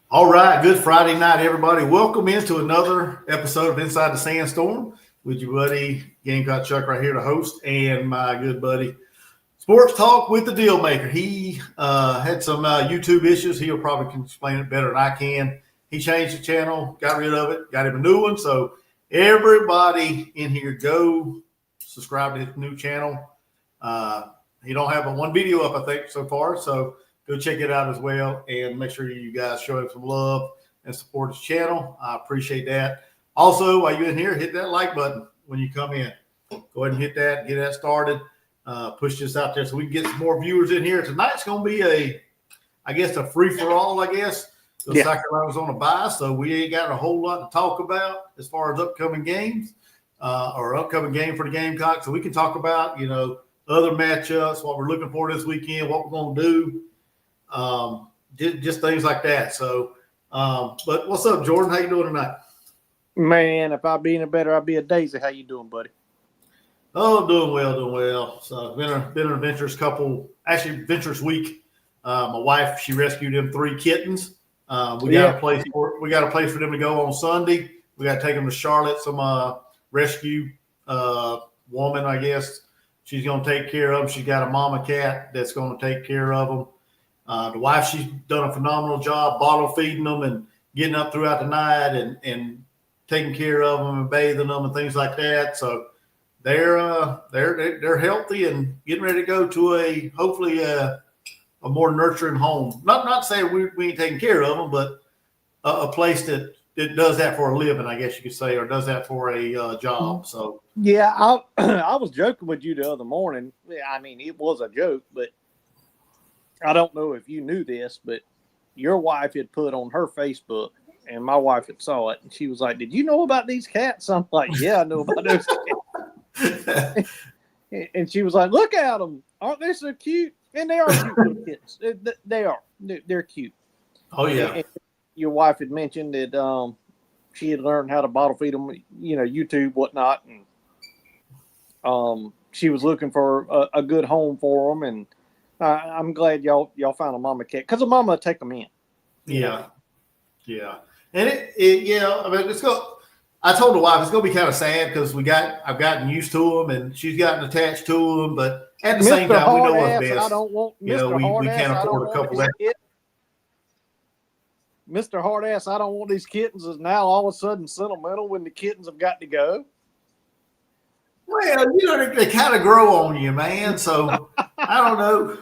All right, good Friday night, everybody. Welcome into another episode of Inside the Sandstorm with your buddy Gamecock Chuck right here to host, and my good buddy Sports Talk with the Deal Maker. He had some YouTube issues. He'll probably can explain it better than I can. He changed the channel, got rid of it, got him a new one. So everybody in here, go subscribe to his new channel. He don't have but one video up, I think, so far. So go check it out as well, and make sure you guys show him some love and support his channel. I appreciate that. Also, while you're in here, hit that like button when you come in. Go ahead and hit that, get that started. Push this out there so we can get some more viewers in here. Tonight's going to be a free-for-all, I guess. The Sacramento's on a bye, so we ain't got a whole lot to talk about as far as upcoming games or upcoming game for the Gamecocks. So we can talk about, other matchups, what we're looking for this weekend, what we're going to do, just things like that. So, but what's up, Jordan? How you doing tonight? Man, if I'd be any better, I'd be a daisy. How you doing, buddy? Oh, doing well. So been an adventurous adventurous week. My wife, she rescued them 3 kittens. We got a place for them to go on Sunday. We got to take them to Charlotte. Some rescue woman, I guess. She's going to take care of them. She's got a mama cat that's going to take care of them. The wife, she's done a phenomenal job bottle feeding them and getting up throughout the night and taking care of them and bathing them and things like that. So they're healthy and getting ready to go to hopefully a more nurturing home. Not saying we ain't taking care of them, but a place that does that for a living, I guess you could say, or does that for a job. So yeah, I was joking with you the other morning. I mean, it was a joke, but I don't know if you knew this, but your wife had put on her Facebook, and my wife had saw it, and she was like, "Did you know about these cats?" I'm like, "Yeah, I know about those cats." And she was like, "Look at them. Aren't they so cute?" And they are cute little kids. They are. They're cute. Oh, yeah. And your wife had mentioned that she had learned how to bottle feed them, YouTube, whatnot, and she was looking for a good home for them, and I'm glad y'all found a mama cat, because a mama will take them in. Yeah. And I mean, I told the wife it's gonna be kind of sad because I've gotten used to them and she's gotten attached to them, but at the same time, we know what's best. I don't want we can't afford a couple of. Mr. Hardass, I don't want these kittens is now all of a sudden sentimental when the kittens have got to go. Well, they kind of grow on you, man. So I don't know.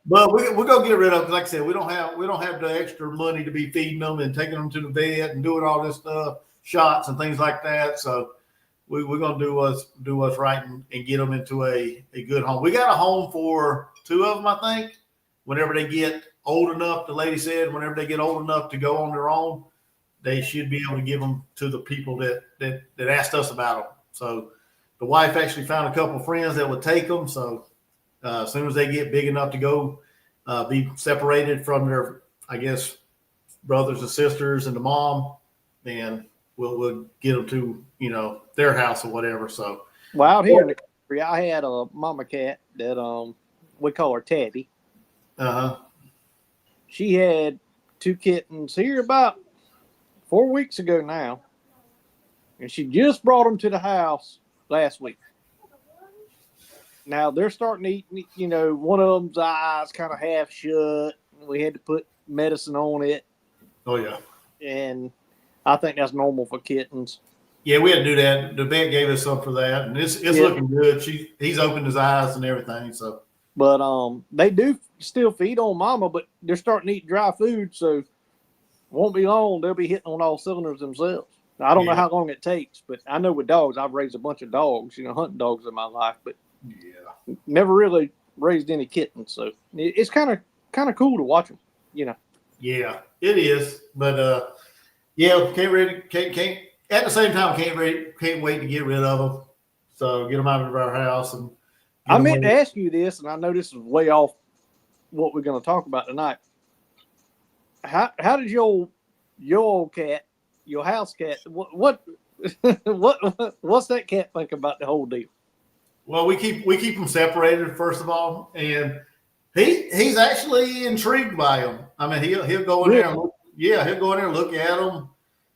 But we're gonna get rid of them. Like I said, we don't have the extra money to be feeding them and taking them to the vet and doing all this stuff, shots and things like that. So we're gonna do what's right and get them into a good home. We got a home for 2 of them, I think. Whenever they get old enough, the lady said, whenever they get old enough to go on their own, they should be able to give them to the people that asked us about them. So the wife actually found a couple of friends that would take them. So as soon as they get big enough to go be separated from their, I guess, brothers and sisters and the mom, then we'll get them to, their house or whatever. So, well, out here in the country, I had a mama cat that we call her Tabby. She had 2 kittens here about 4 weeks ago now, and she just brought them to the house last week. Now they're starting to eat, one of them's eyes kind of half shut. We had to put medicine on it. Oh, yeah. And I think that's normal for kittens. Yeah, we had to do that. The vet gave us some for that, and it's looking good. He's opened his eyes and everything. So, but they do still feed on mama, but they're starting to eat dry food, so won't be long. They'll be hitting on all cylinders themselves. I don't know how long it takes, but I know with dogs, I've raised a bunch of dogs, hunting dogs in my life, but never really raised any kittens. So it's kind of cool to watch them, Yeah, it is. But can't at the same time can't wait to get rid of them. So get them out of our house. And I meant to ask you this, and I know this is way off what we're going to talk about tonight. How did your old cat, your house cat, what's that cat think about the whole deal? Well, we keep them separated, first of all, and He's actually intrigued by them. I mean, he'll go in there and look, he'll go in there and look at them.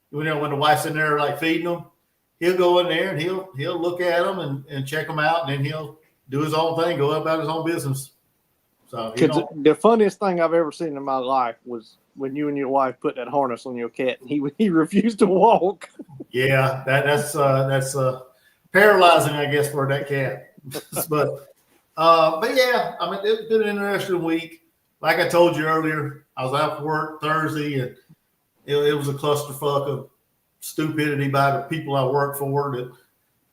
When the wife's in there like feeding them, he'll go in there and he'll look at them and check them out, and then he'll do his own thing, go about his own business. So the funniest thing I've ever seen in my life was when you and your wife put that harness on your cat, and he refused to walk. Yeah, that's paralyzing, I guess, for that cat. but yeah, I mean, it's been an interesting week. Like I told you earlier, I was out for work Thursday, and it was a clusterfuck of stupidity by the people I work for that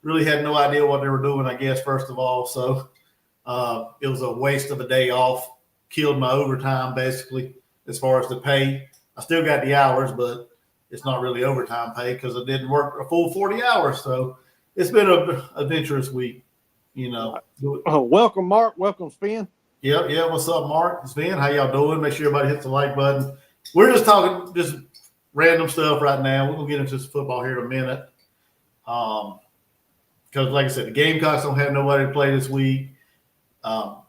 really had no idea what they were doing, I guess, first of all. So it was a waste of a day off, killed my overtime, basically, as far as the pay. I still got the hours, but it's not really overtime pay because I didn't work a full 40 hours. So it's been an adventurous week, you know. Oh, welcome, Mark. Welcome, Spin. Yeah. What's up, Mark? Spin, how y'all doing? Make sure everybody hits the like button. We're just talking just random stuff right now. We're going to get into some football here in a minute. Because, like I said, the Gamecocks don't have nobody to play this week.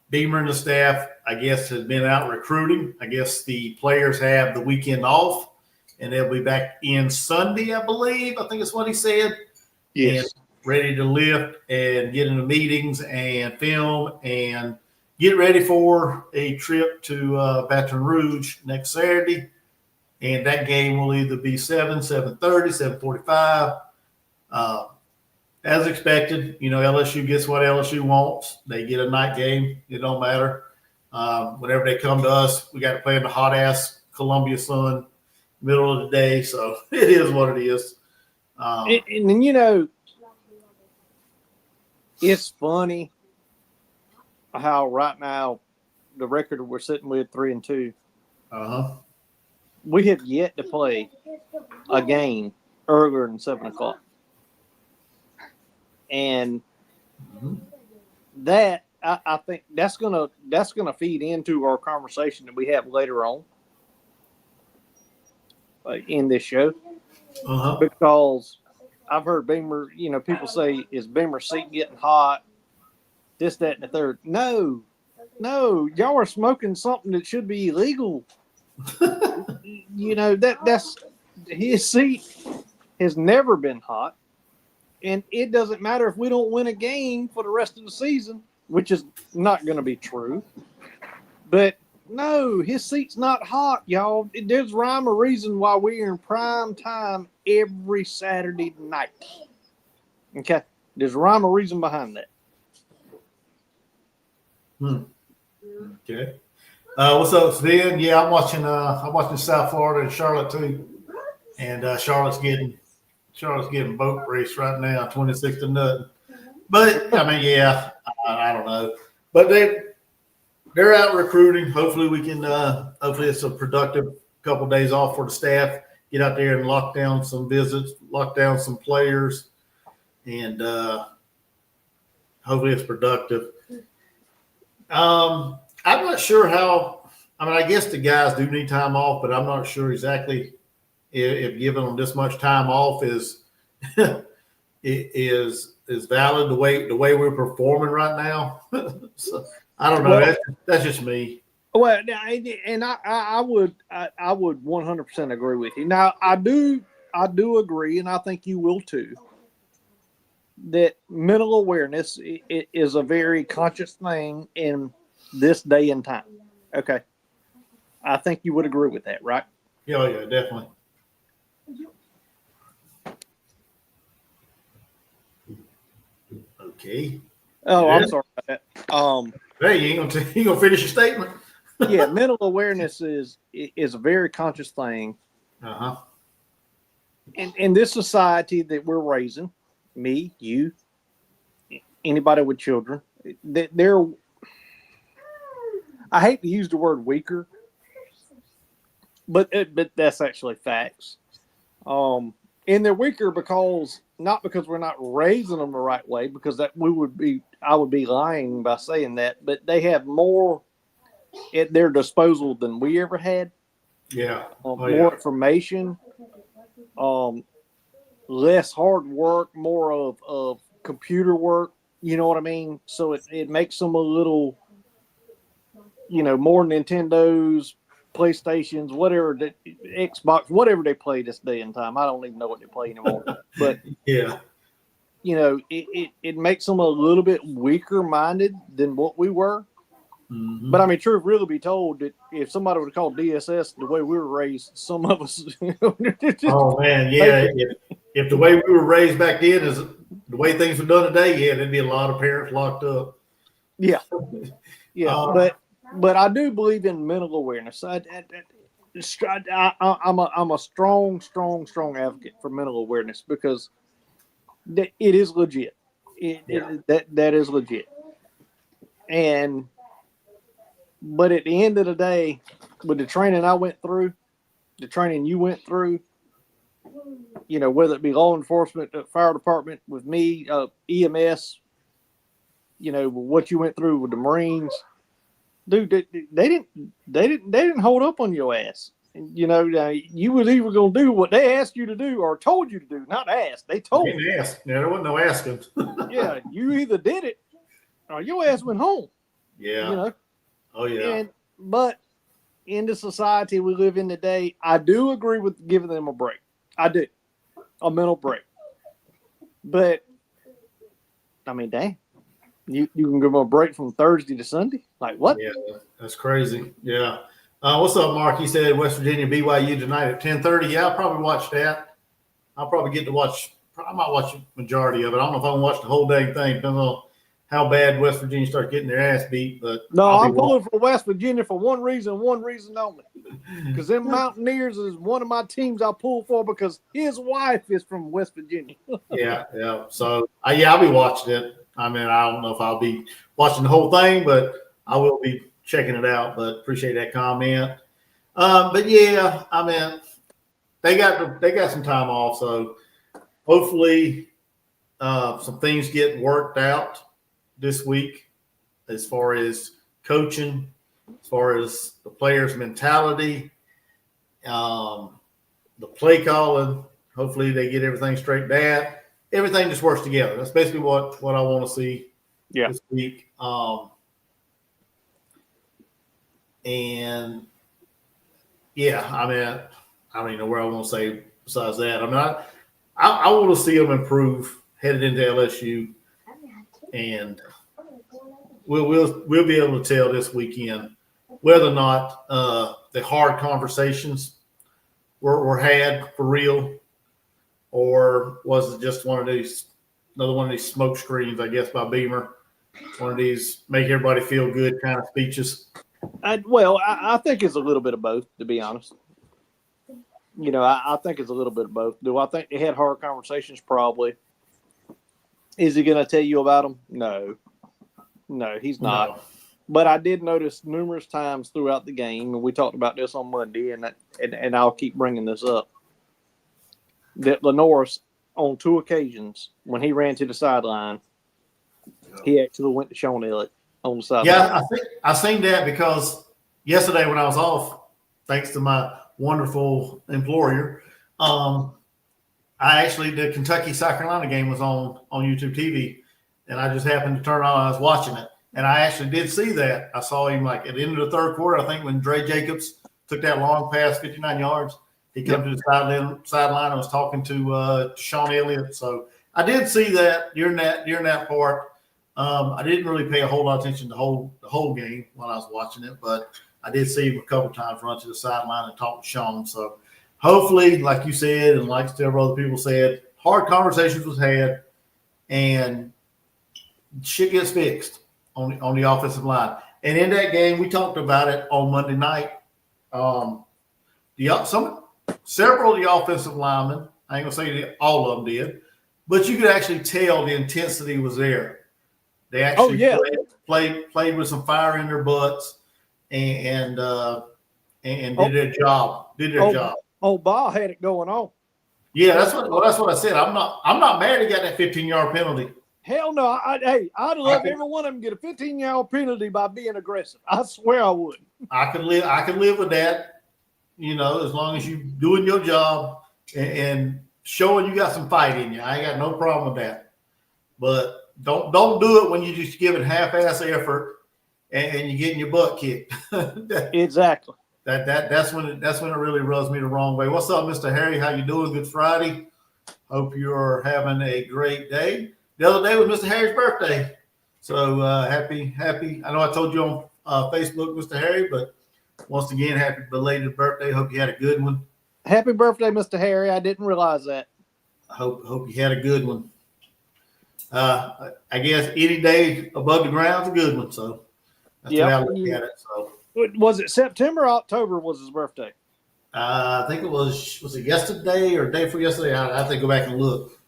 Beamer and the staff, I guess, has been out recruiting. I guess the players have the weekend off, and they'll be back in Sunday, I believe. I think it's what he said. Yes. And ready to lift and get into meetings and film and get ready for a trip to Baton Rouge next Saturday. And that game will either be 7:30, 7:45. As expected, LSU gets what LSU wants. They get a night game. It don't matter. Whenever they come to us, we got to play in the hot-ass Columbia sun, middle of the day. So it is what it is. And then, it's funny how right now the record we're sitting with 3-2. We have yet to play a game earlier than 7:00. And that I think that's gonna feed into our conversation that we have later on in this show. Because I've heard Beamer, people say, is Beamer's seat getting hot? This, that, and the third. No, y'all are smoking something that should be illegal. That's his seat has never been hot. And it doesn't matter if we don't win a game for the rest of the season, which is not going to be true. But no, his seat's not hot, y'all. There's rhyme or reason why we're in prime time every Saturday night. Okay? There's rhyme or reason behind that. Okay. What's up, Sven? Yeah, I'm watching South Florida and Charlotte too. And Charlotte's getting boat race right now, 26-0. But I mean, yeah, I don't know. But they're out recruiting. Hopefully we can. Hopefully it's a productive couple of days off for the staff. Get out there and lock down some visits, lock down some players, and hopefully it's productive. I'm not sure how. I mean, I guess the guys do need time off, but I'm not sure exactly if giving them this much time off is valid the way we're performing right now. So, I don't know. Well, that's just me. Well, and I would 100% agree with you. Now I do agree, and I think you will too, that mental awareness is a very conscious thing in this day and time. Okay, I think you would agree with that, right? Yeah, definitely. Okay. Oh, yeah. I'm sorry about that. Hey, you ain't gonna finish your statement. Yeah, mental awareness is a very conscious thing. In this society that we're raising, me, you, anybody with children, they're. I hate to use the word weaker, but that's actually facts. And they're weaker not because we're not raising them the right way, because I would be lying by saying that, but they have more at their disposal than we ever had. Yeah. More information, less hard work, more of computer work. You know what I mean? So it makes them a little more Nintendos, PlayStations, whatever, Xbox, whatever they play this day and time. I don't even know what they play anymore. But yeah, it makes them a little bit weaker minded than what we were. mm-hmm. But I mean, truth really be told, that if somebody would have called DSS the way we were raised, some of us. Oh man, yeah. If the way we were raised back then is the way things were done today, yeah, there'd be a lot of parents locked up. Yeah, but I do believe in mental awareness. I'm a strong advocate for mental awareness because it is legit. That is legit. But at the end of the day, with the training I went through, the training you went through, whether it be law enforcement, fire department, with me, EMS, what you went through with the Marines, dude, they didn't hold up on your ass. You was either going to do what they asked you to do or told you to do, not asked. They told you. Yeah, there wasn't no asking. Yeah, you either did it or your ass went home. Yeah. Oh yeah. But in the society we live in today, I do agree with giving them a break. I do. A mental break. But I mean, dang. You can give them a break from Thursday to Sunday? Like what? Yeah, that's crazy. Yeah. What's up, Mark? He said West Virginia BYU tonight at 10:30. Yeah, I'll probably watch that. I'll probably get to watch. I might watch the majority of it. I don't know if I'm gonna watch the whole dang thing. Depends on how bad West Virginia starts getting their ass beat. But no, I'm pulling for West Virginia for one reason only. Because them Mountaineers is one of my teams I pull for because his wife is from West Virginia. Yeah. So I'll be watching it. I mean, I don't know if I'll be watching the whole thing, but I will be checking it out. But appreciate that comment. But yeah, I mean, they got some time off, so hopefully some things get worked out this week as far as coaching, as far as the players' mentality, the play calling. Hopefully they get everything straightened out. Everything just works together. That's basically what I want to see this week. And yeah, I mean, I don't even know where I want to say besides that. I mean, I want to see them improve headed into LSU, and we'll be able to tell this weekend whether or not the hard conversations were had for real, or was it just another one of these smoke screens, I guess, by Beamer, one of these make everybody feel good kind of speeches. I think it's a little bit of both, to be honest. I think it's a little bit of both. Do I think they had hard conversations? Probably. Is he going to tell you about them? No, he's not. No. But I did notice numerous times throughout the game, and we talked about this on Monday, and I'll keep bringing this up, that Lenoris, on 2 occasions, when he ran to the sideline, he actually went to Sean Elliott on the sideline. Yeah, I seen that because yesterday when I was off, thanks to my wonderful employer, the Kentucky South Carolina game was on YouTube TV, and I just happened to turn on. I was watching it, and I actually did see that. I saw him like at the end of the third quarter. I think when Dre Jacobs took that long pass, 59 yards, he came to the sideline and was talking to Sean Elliott. So I did see that during that part. I didn't really pay a whole lot of attention to the whole game while I was watching it, but I did see him a couple of times run to the sideline and talk to Sean. So hopefully, like you said, and like several other people said, hard conversations was had, and shit gets fixed on the offensive line. And in that game, we talked about it on Monday night. Several of the offensive linemen, I ain't gonna say all of them did, but you could actually tell the intensity was there. They actually played with some fire in their butts and did their job. Oh, Ball had it going on. Yeah, that's what I said. I'm not mad he got that 15-yard penalty. Hell no! I'd love every one of them get a 15-yard penalty by being aggressive. I swear I would. I could live with that. As long as you doing your job and showing you got some fight in you. I ain't got no problem with that. But don't do it when you just giving half-ass effort and you're getting your butt kicked. Exactly. That's when it really rubs me the wrong way. What's up, Mr. Harry? How you doing? Good Friday. Hope you're having a great day. The other day was Mr. Harry's birthday, so happy. I know I told you on Facebook, Mr. Harry, but once again, happy belated birthday. Hope you had a good one. Happy birthday, Mr. Harry. I didn't realize that. I hope you had a good one. I guess any day above the ground is a good one. So that's the way I look at it. So was it September or October was his birthday? I think it was it yesterday or day before yesterday? I have to go back and look.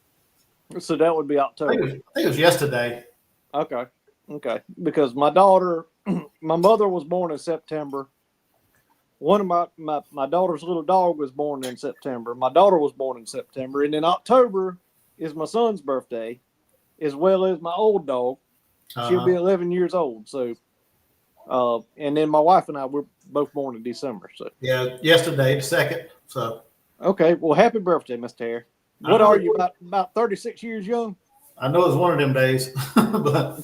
So that would be October. I think it was yesterday. Okay. Because my daughter, my mother was born in September. One of my daughter's little dog was born in September. My daughter was born in September. And then October is my son's birthday, as well as my old dog. She'll be 11 years old. So, and then my wife and I were both born in December. So yeah, yesterday, the 2nd. So okay, well, happy birthday, Mr. Harry. What are you, about 36 years young? I know it's one of them days, but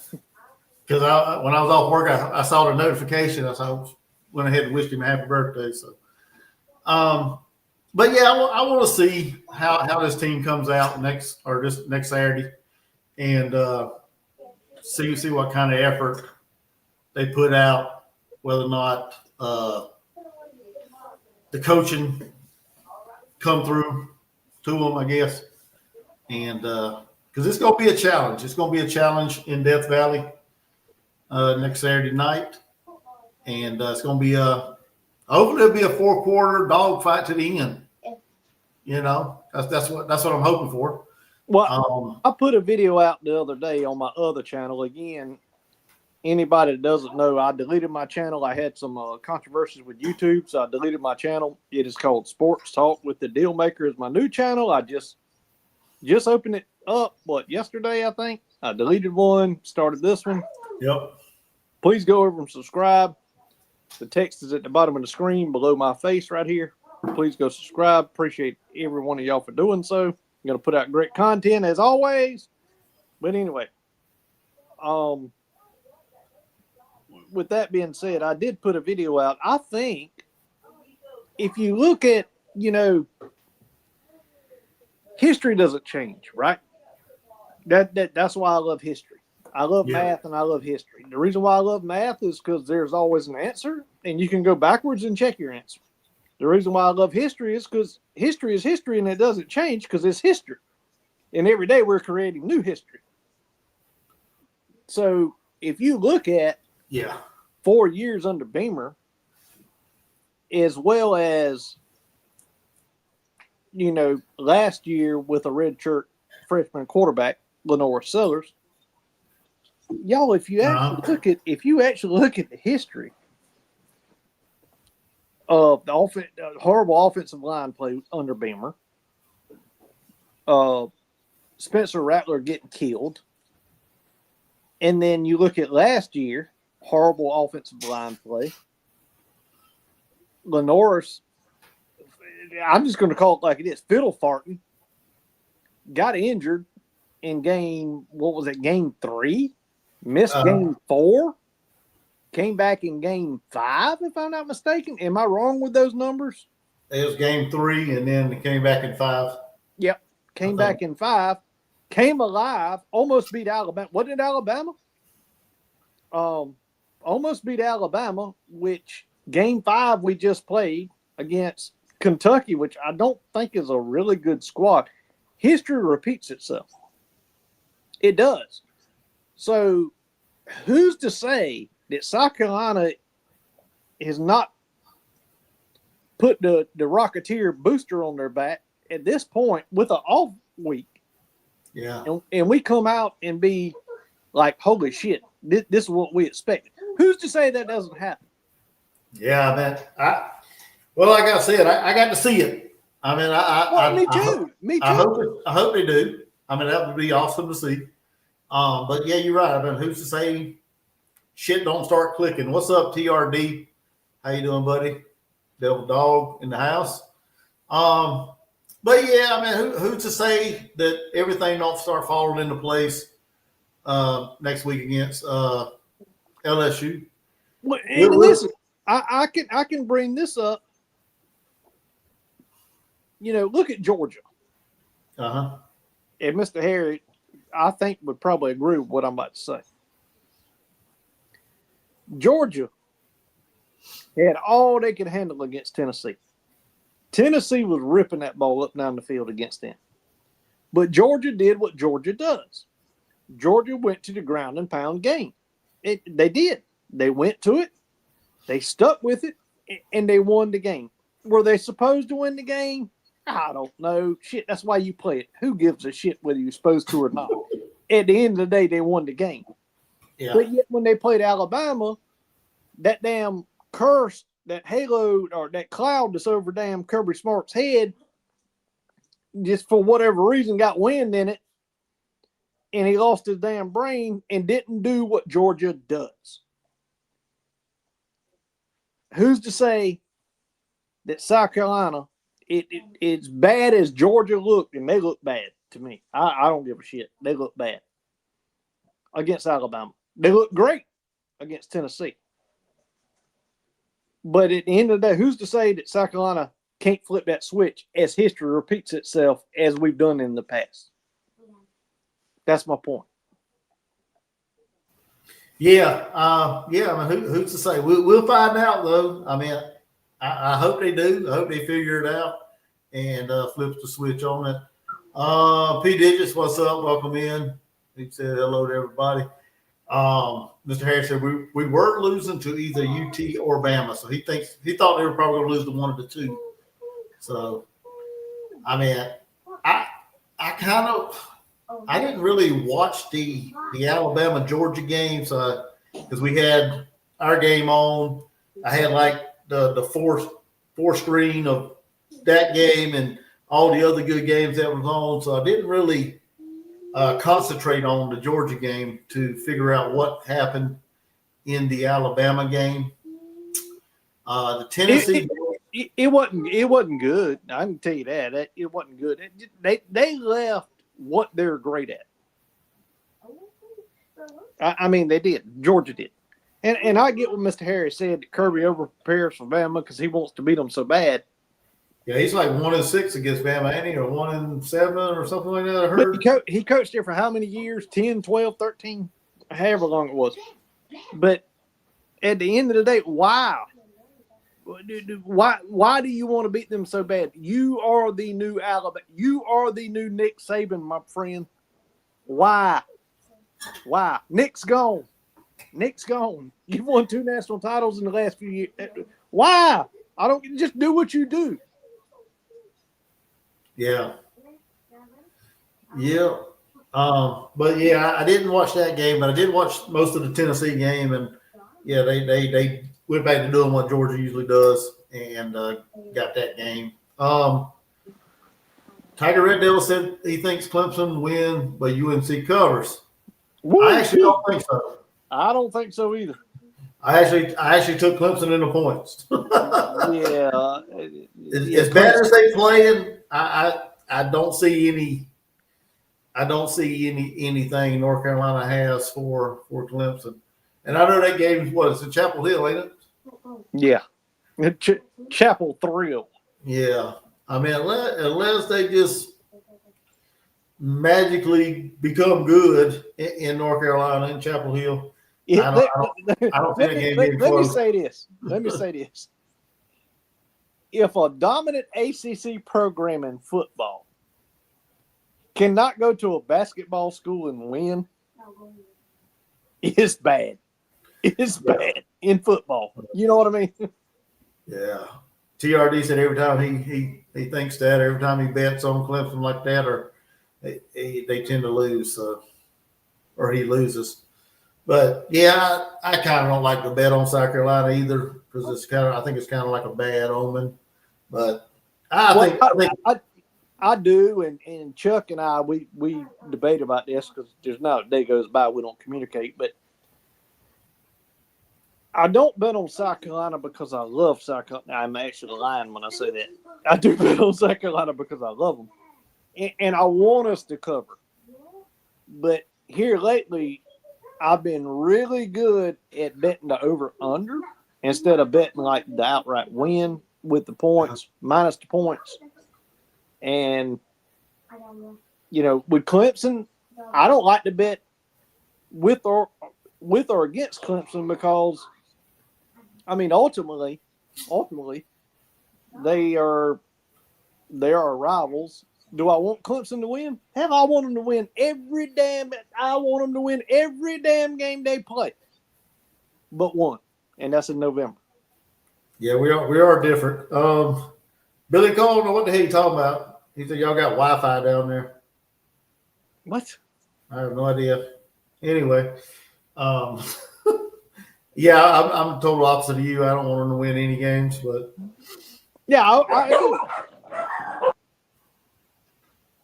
because when I was off work, I saw the notification. I went ahead and wished him a happy birthday. So, but yeah, I want to see how this team comes out next Saturday, and see what kind of effort they put out, whether or not the coaching come through to them, I guess, and because it's going to be a challenge. It's going to be a challenge in Death Valley next Saturday night, and it's going to be hopefully it'll be a 4-quarter dogfight to the end. You know, that's what I'm hoping for. Well, I put a video out the other day on my other channel. Again, anybody that doesn't know, I deleted my channel. I had some controversies with YouTube, so I deleted my channel. It is called Sports Talk with the Deal Maker. Is my new channel. I just opened it up, yesterday, I think. I deleted one, started this one. Yep. Please go over and subscribe. The text is at the bottom of the screen below my face right here. Please go subscribe. Appreciate every one of y'all for doing so. I'm going to put out great content as always. But anyway, with that being said, I did put a video out. I think if you look at, history doesn't change, right? That's why I love history. I love math and I love history. The reason why I love math is because there's always an answer and you can go backwards and check your answer. The reason why I love history is because history is history and it doesn't change because it's history. And every day we're creating new history. So if you look at 4 years under Beamer, as well as, last year with a redshirt freshman quarterback, Lenore Sellers, y'all, if you actually look at the history of the horrible offensive line play under Beamer, Spencer Rattler getting killed, and then you look at last year, horrible offensive line play, Lenore's, I'm just going to call it like it is, fiddle farting, got injured in game 3, missed game 4, came back in game 5, if I'm not mistaken. Am I wrong with those numbers? It was game 3, and then came back in 5. Yep, came back in 5, came alive, almost beat Alabama. Wasn't it Alabama? Almost beat Alabama, which game 5 we just played against Kentucky, which I don't think is a really good squad. History repeats itself. It does. So who's to say that South Carolina has not put the Rocketeer booster on their back at this point with an off week? Yeah. And we come out and be like, holy shit, this is what we expected. Who's to say that doesn't happen? Yeah, man. Like I said, I got to see it. I mean, me too. Me too. I hope they do. I mean, that would be awesome to see. But yeah, you're right. I mean, who's to say shit don't start clicking? What's up, TRD? How you doing, buddy? Devil Dog in the house. But yeah, I mean, who's to say that everything don't start falling into place next week against LSU? Well, and listen, I can bring this up. Look at Georgia. Uh-huh. And Mr. Harry, I think, would probably agree with what I'm about to say. Georgia had all they could handle against Tennessee. Tennessee was ripping that ball up down the field against them. But Georgia did what Georgia does. Georgia went to the ground and pound game. They did. They went to it. They stuck with it, and they won the game. Were they supposed to win the game? I don't know. Shit, that's why you play it. Who gives a shit whether you're supposed to or not? At the end of the day, they won the game. Yeah. But yet when they played Alabama, that damn curse, that halo or that cloud that's over damn Kirby Smart's head, just for whatever reason got wind in it, and he lost his damn brain and didn't do what Georgia does. Who's to say that South Carolina, it's bad as Georgia looked, and they look bad to me. I don't give a shit. They look bad against Alabama. They look great against Tennessee. But at the end of the day, who's to say that South Carolina can't flip that switch as history repeats itself as we've done in the past? That's my point. Yeah. I mean, who's to say? We'll find out, though. I mean, I hope they do. I hope they figure it out and flips the switch on it. P. Digits, what's up? Welcome in. He said hello to everybody. Mr. Harris said we were losing to either UT or Bama, so he thought they were probably going to lose to one of the two. So, I mean, I didn't really watch the Alabama Georgia game, so because we had our game on, I had like the four screen of that game and all the other good games that was on, so I didn't really concentrate on the Georgia game to figure out what happened in the Alabama game. The Tennessee it wasn't good. I can tell you that it wasn't good. They left what they're great at. I mean, they did. Georgia did. And I get what Mr. Harris said, that Kirby over-prepares for Bama because he wants to beat them so bad. Yeah, he's like 1-6 against Bama, ain't he? Or 1-7 or something like that, I heard. But he coached there for how many years? 10, 12, 13? However long it was. But at the end of the day, why? Why do you want to beat them so bad? You are the new Alabama. You are the new Nick Saban, my friend. Why? Nick's gone. You've won 2 national titles in the last few years. Why? I don't just do what you do. Yeah. But yeah, I didn't watch that game, but I did watch most of the Tennessee game, and yeah, they went back to doing what Georgia usually does and got that game. Tiger Red Devil said he thinks Clemson win, but UNC covers. I actually don't think so. I don't think so either. I actually took Clemson in the points. Yeah. As bad as they playing, I don't see anything North Carolina has for Clemson. And I know that game is in Chapel Hill, ain't it? Yeah. Chapel Thrill. Yeah. I mean, unless they just magically become good in North Carolina in Chapel Hill, I don't think the game being close. Let me say this. If a dominant ACC program in football cannot go to a basketball school and win, it's bad. It's bad in football. You know what I mean? Yeah. TRD said every time he thinks that, every time he bets on Clemson like that, or they tend to lose, or he loses. But yeah, I kind of don't like to bet on South Carolina either because I think it's kind of like a bad omen. But I think I do, and Chuck and I we debate about this because there's not a day goes by we don't communicate. But I don't bet on South Carolina because I love South Carolina. I'm actually lying when I say that. I do bet on South Carolina because I love them, and I want us to cover. But here lately, I've been really good at betting the over-under instead of betting like the outright win with the points, minus the points. And, with Clemson, I don't like to bet with or against Clemson because, ultimately, they are rivals. Do I want Clemson to win? Hell, I want them to win every damn game they play, but one, and that's in November. Yeah, we are different. Billy Cole, what the hell you talking about? He said y'all got Wi-Fi down there. What? I have no idea. Anyway, yeah, I'm total opposite of you. I don't want them to win any games, but yeah,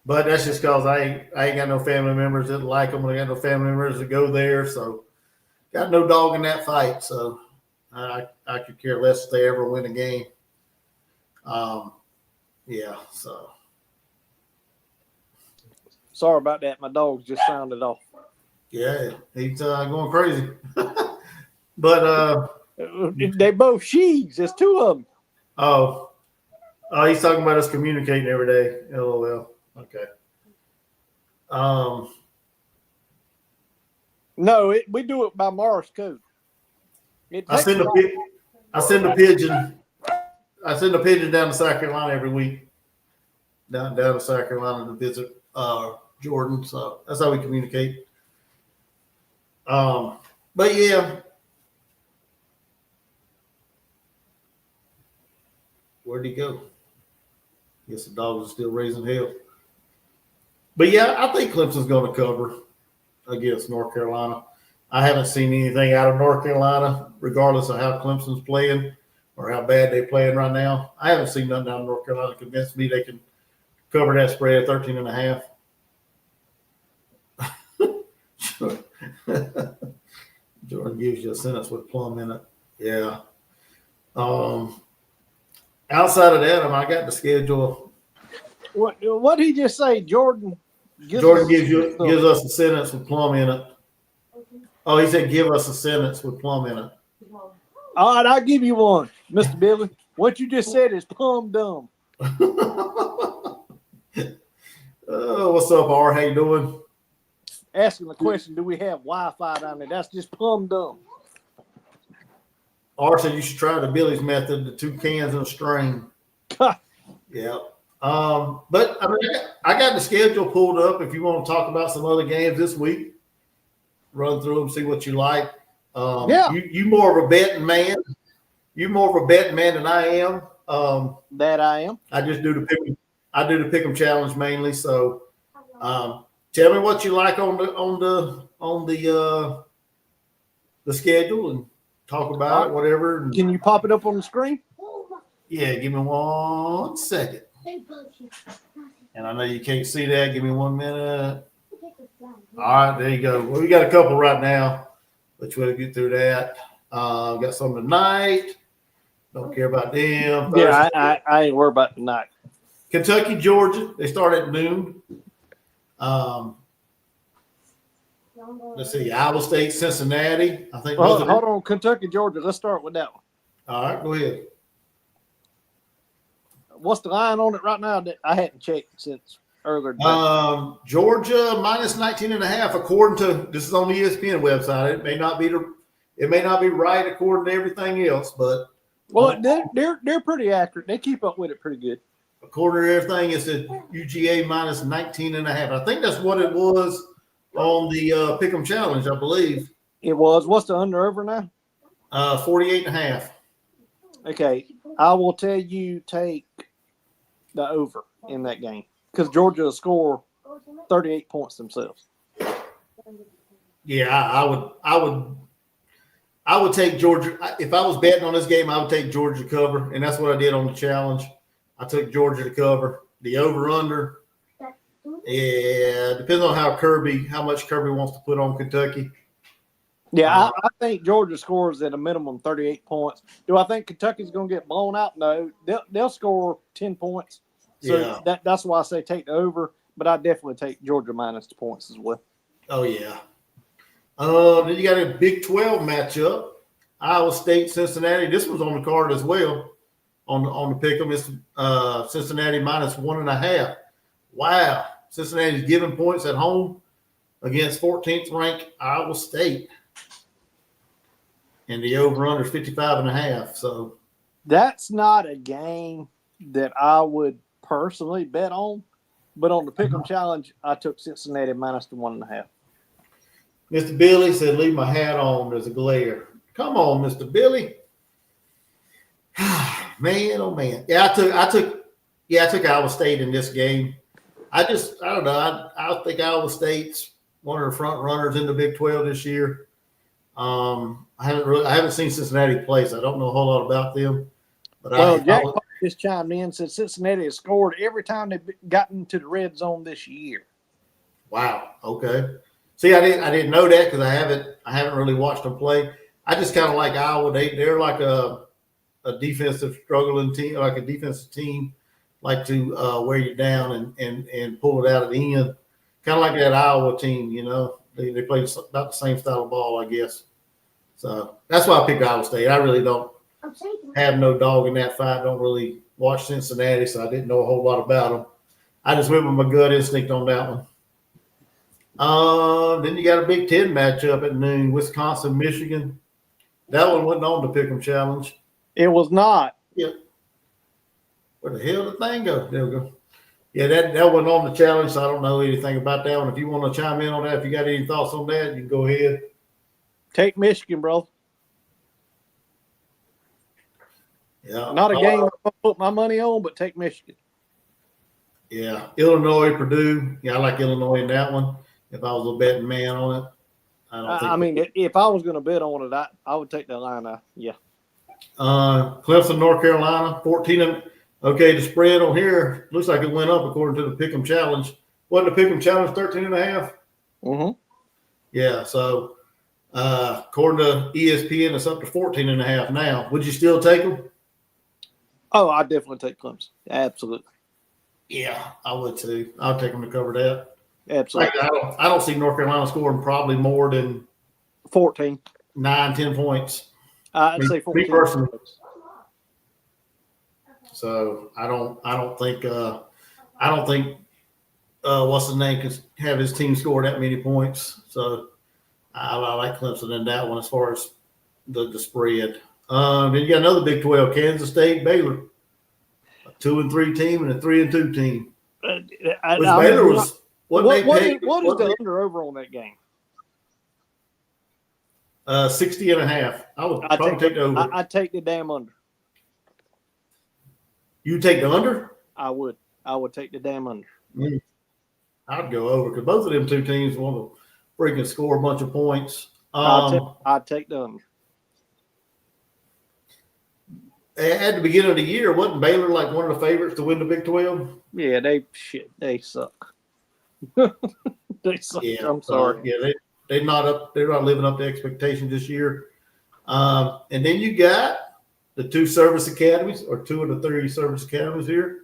but that's just because I ain't got no family members that like them. I got no family members that go there, so got no dog in that fight. So I could care less if they ever win a game. Yeah. So sorry about that. My dog just sounded off. Yeah, he's going crazy. But they both she's. There's two of them. Oh, he's talking about us communicating every day. LOL. Okay. No, we do it by Morse code. I send a pigeon. I send a pigeon down to South Carolina every week. Down to South Carolina to visit Jordan. So that's how we communicate. But yeah. Where'd he go? Guess the dogs are still raising hell. But yeah, I think Clemson's going to cover against North Carolina. I haven't seen anything out of North Carolina, regardless of how Clemson's playing or how bad they're playing right now. I haven't seen nothing out of North Carolina to convince me they can cover that spread at 13.5. Jordan gives you a sentence with plum in it. Yeah. Outside of that, I got the schedule. What did he just say? Jordan gives us a sentence with plum in it. Oh, he said give us a sentence with plum in it. All right, I'll give you one, Mr. Billy. What you just said is plum dumb. What's up, R? How you doing? Asking the question, do we have Wi-Fi down there? That's just plum dumb. R said you should try the Billy's method, the 2 cans and a string. Yeah. But I got the schedule pulled up. If you want to talk about some other games this week, run through them, see what you like. Yeah. You more of a betting man. You more of a betting man than I am. That I am. I just do the pick 'em. I do the pick 'em challenge mainly. So, tell me what you like on the schedule and talk about it, whatever. Can you pop it up on the screen? Yeah, give me 1 second. And I know you can't see that. Give me 1 minute. All right, there you go. Well, we got a couple right now, but you want to get through that. Got some tonight. Don't care about them. Yeah, I ain't worried about tonight. Kentucky, Georgia. They start at noon. Let's see. Iowa State, Cincinnati. I think. Hold on, Kentucky, Georgia. Let's start with that one. All right, go ahead. What's the line on it right now? I hadn't checked since earlier today. Georgia minus 19.5, according to this is on the ESPN website. It may not be right according to everything else, but they're pretty accurate. They keep up with it pretty good. According to everything, it's at UGA minus 19.5. I think that's what it was on the Pick'em Challenge, I believe. It was. What's the under over now? 48.5. Okay, I will tell you take the over in that game because Georgia will score 38 points themselves. Yeah, I would take Georgia. If I was betting on this game, I would take Georgia to cover, and that's what I did on the challenge. I took Georgia to cover. The over-under, yeah, depends on how much Kirby wants to put on Kentucky. Yeah, I think Georgia scores at a minimum 38 points. Do I think Kentucky's going to get blown out? No. They'll score 10 points. So yeah. That's why I say take the over, but I definitely take Georgia minus the points as well. Oh, yeah. Then you got a Big 12 matchup. Iowa State, Cincinnati. This was on the card as well. On the pick 'em, it's Cincinnati minus 1.5. Wow, Cincinnati's giving points at home against 14th ranked Iowa State, and the over/under is 55.5. So that's not a game that I would personally bet on, but on the pick 'em challenge, I took Cincinnati minus the 1.5. Mr. Billy said, "Leave my hat on. There's a glare." Come on, Mr. Billy. Man, oh man. Yeah, I took Iowa State in this game. I don't know. I think Iowa State's one of the front runners in the Big 12 this year. I haven't seen Cincinnati play, so I don't know a whole lot about them. But Jack just chimed in, said Cincinnati has scored every time they've gotten into the red zone this year. Wow. Okay. See, I didn't know that because I haven't really watched them play. I just kind of like Iowa. They're like a defensive struggling team, like a defensive team, like to wear you down and pull it out at the end. Kind of like that Iowa team, you know. They play about the same style of ball, I guess. So that's why I picked Iowa State. I really don't have no dog in that fight. Don't really watch Cincinnati, so I didn't know a whole lot about them. I just went with my gut instinct on that one. Then you got a Big 10 matchup at noon, Wisconsin, Michigan. That one wasn't on the Pick'em Challenge. It was not. Yeah. Where the hell did the thing go? There we go. Yeah, that wasn't on the challenge, so I don't know anything about that one. If you want to chime in on that, if you got any thoughts on that, you can go ahead. Take Michigan, bro. Yeah. Not a game I put my money on, but take Michigan. Yeah. Illinois, Purdue. Yeah, I like Illinois in that one. If I was a betting man on it. I mean, if I was going to bet on it, I would take that line. Yeah. Clemson, North Carolina, 14. Okay, the spread on here looks like it went up according to the Pick'em Challenge. Wasn't the Pick'em Challenge 13.5? Mm-hmm. Yeah, so according to ESPN, it's up to 14.5 now. Would you still take them? Oh, I'd definitely take Clemson. Absolutely. Yeah, I would too. I'll take them to cover that. Absolutely. I don't see North Carolina scoring probably more than 14. 9-10 points. I'd say 14. Me personally. So I don't think what's his name could have his team score that many points. So I like Clemson in that one as far as the spread. Then you got another Big 12, Kansas State, Baylor, a 2-3 team and a 3-2 team. Baylor was what is the under over on that game? 60.5. I would probably take the over. I'd take the damn under. You take the under? I would take the damn under. I'd go over because both of them two teams want to freaking score a bunch of points. I'd take the under. At the beginning of the year, wasn't Baylor like one of the favorites to win the Big 12? Yeah, they suck. They suck. Yeah, I'm sorry. Yeah, they're not living up to expectations this year. And then you got the two service academies, or two of the 3 service academies here.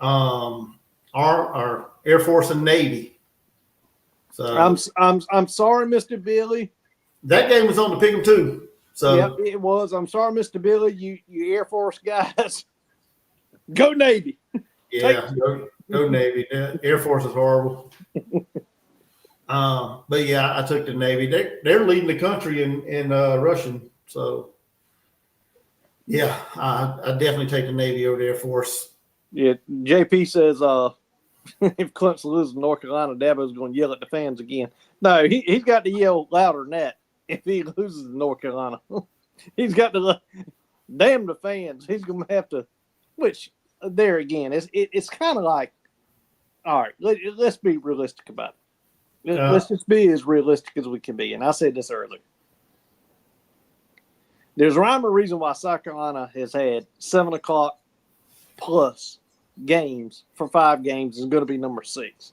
Our Air Force and Navy. So I'm sorry, Mr. Billy. That game was on the Pick'em too. So yep, it was. I'm sorry, Mr. Billy. You Air Force guys, go Navy. Yeah, go Navy. Yeah, Air Force is horrible. But yeah, I took the Navy. They're leading the country in rushing. So yeah, I definitely take the Navy over the Air Force. Yeah, JP says if Clemson loses North Carolina, Dabo's going to yell at the fans again. No, he's got to yell louder than that if he loses North Carolina. He's got to damn the fans. He's going to have to. Which there again, it's kind of like, all right, let's be realistic about it. Let's just be as realistic as we can be. And I said this earlier. There's a rhyme or reason why South Carolina has had 7 o'clock plus games for 5 games is going to be number 6.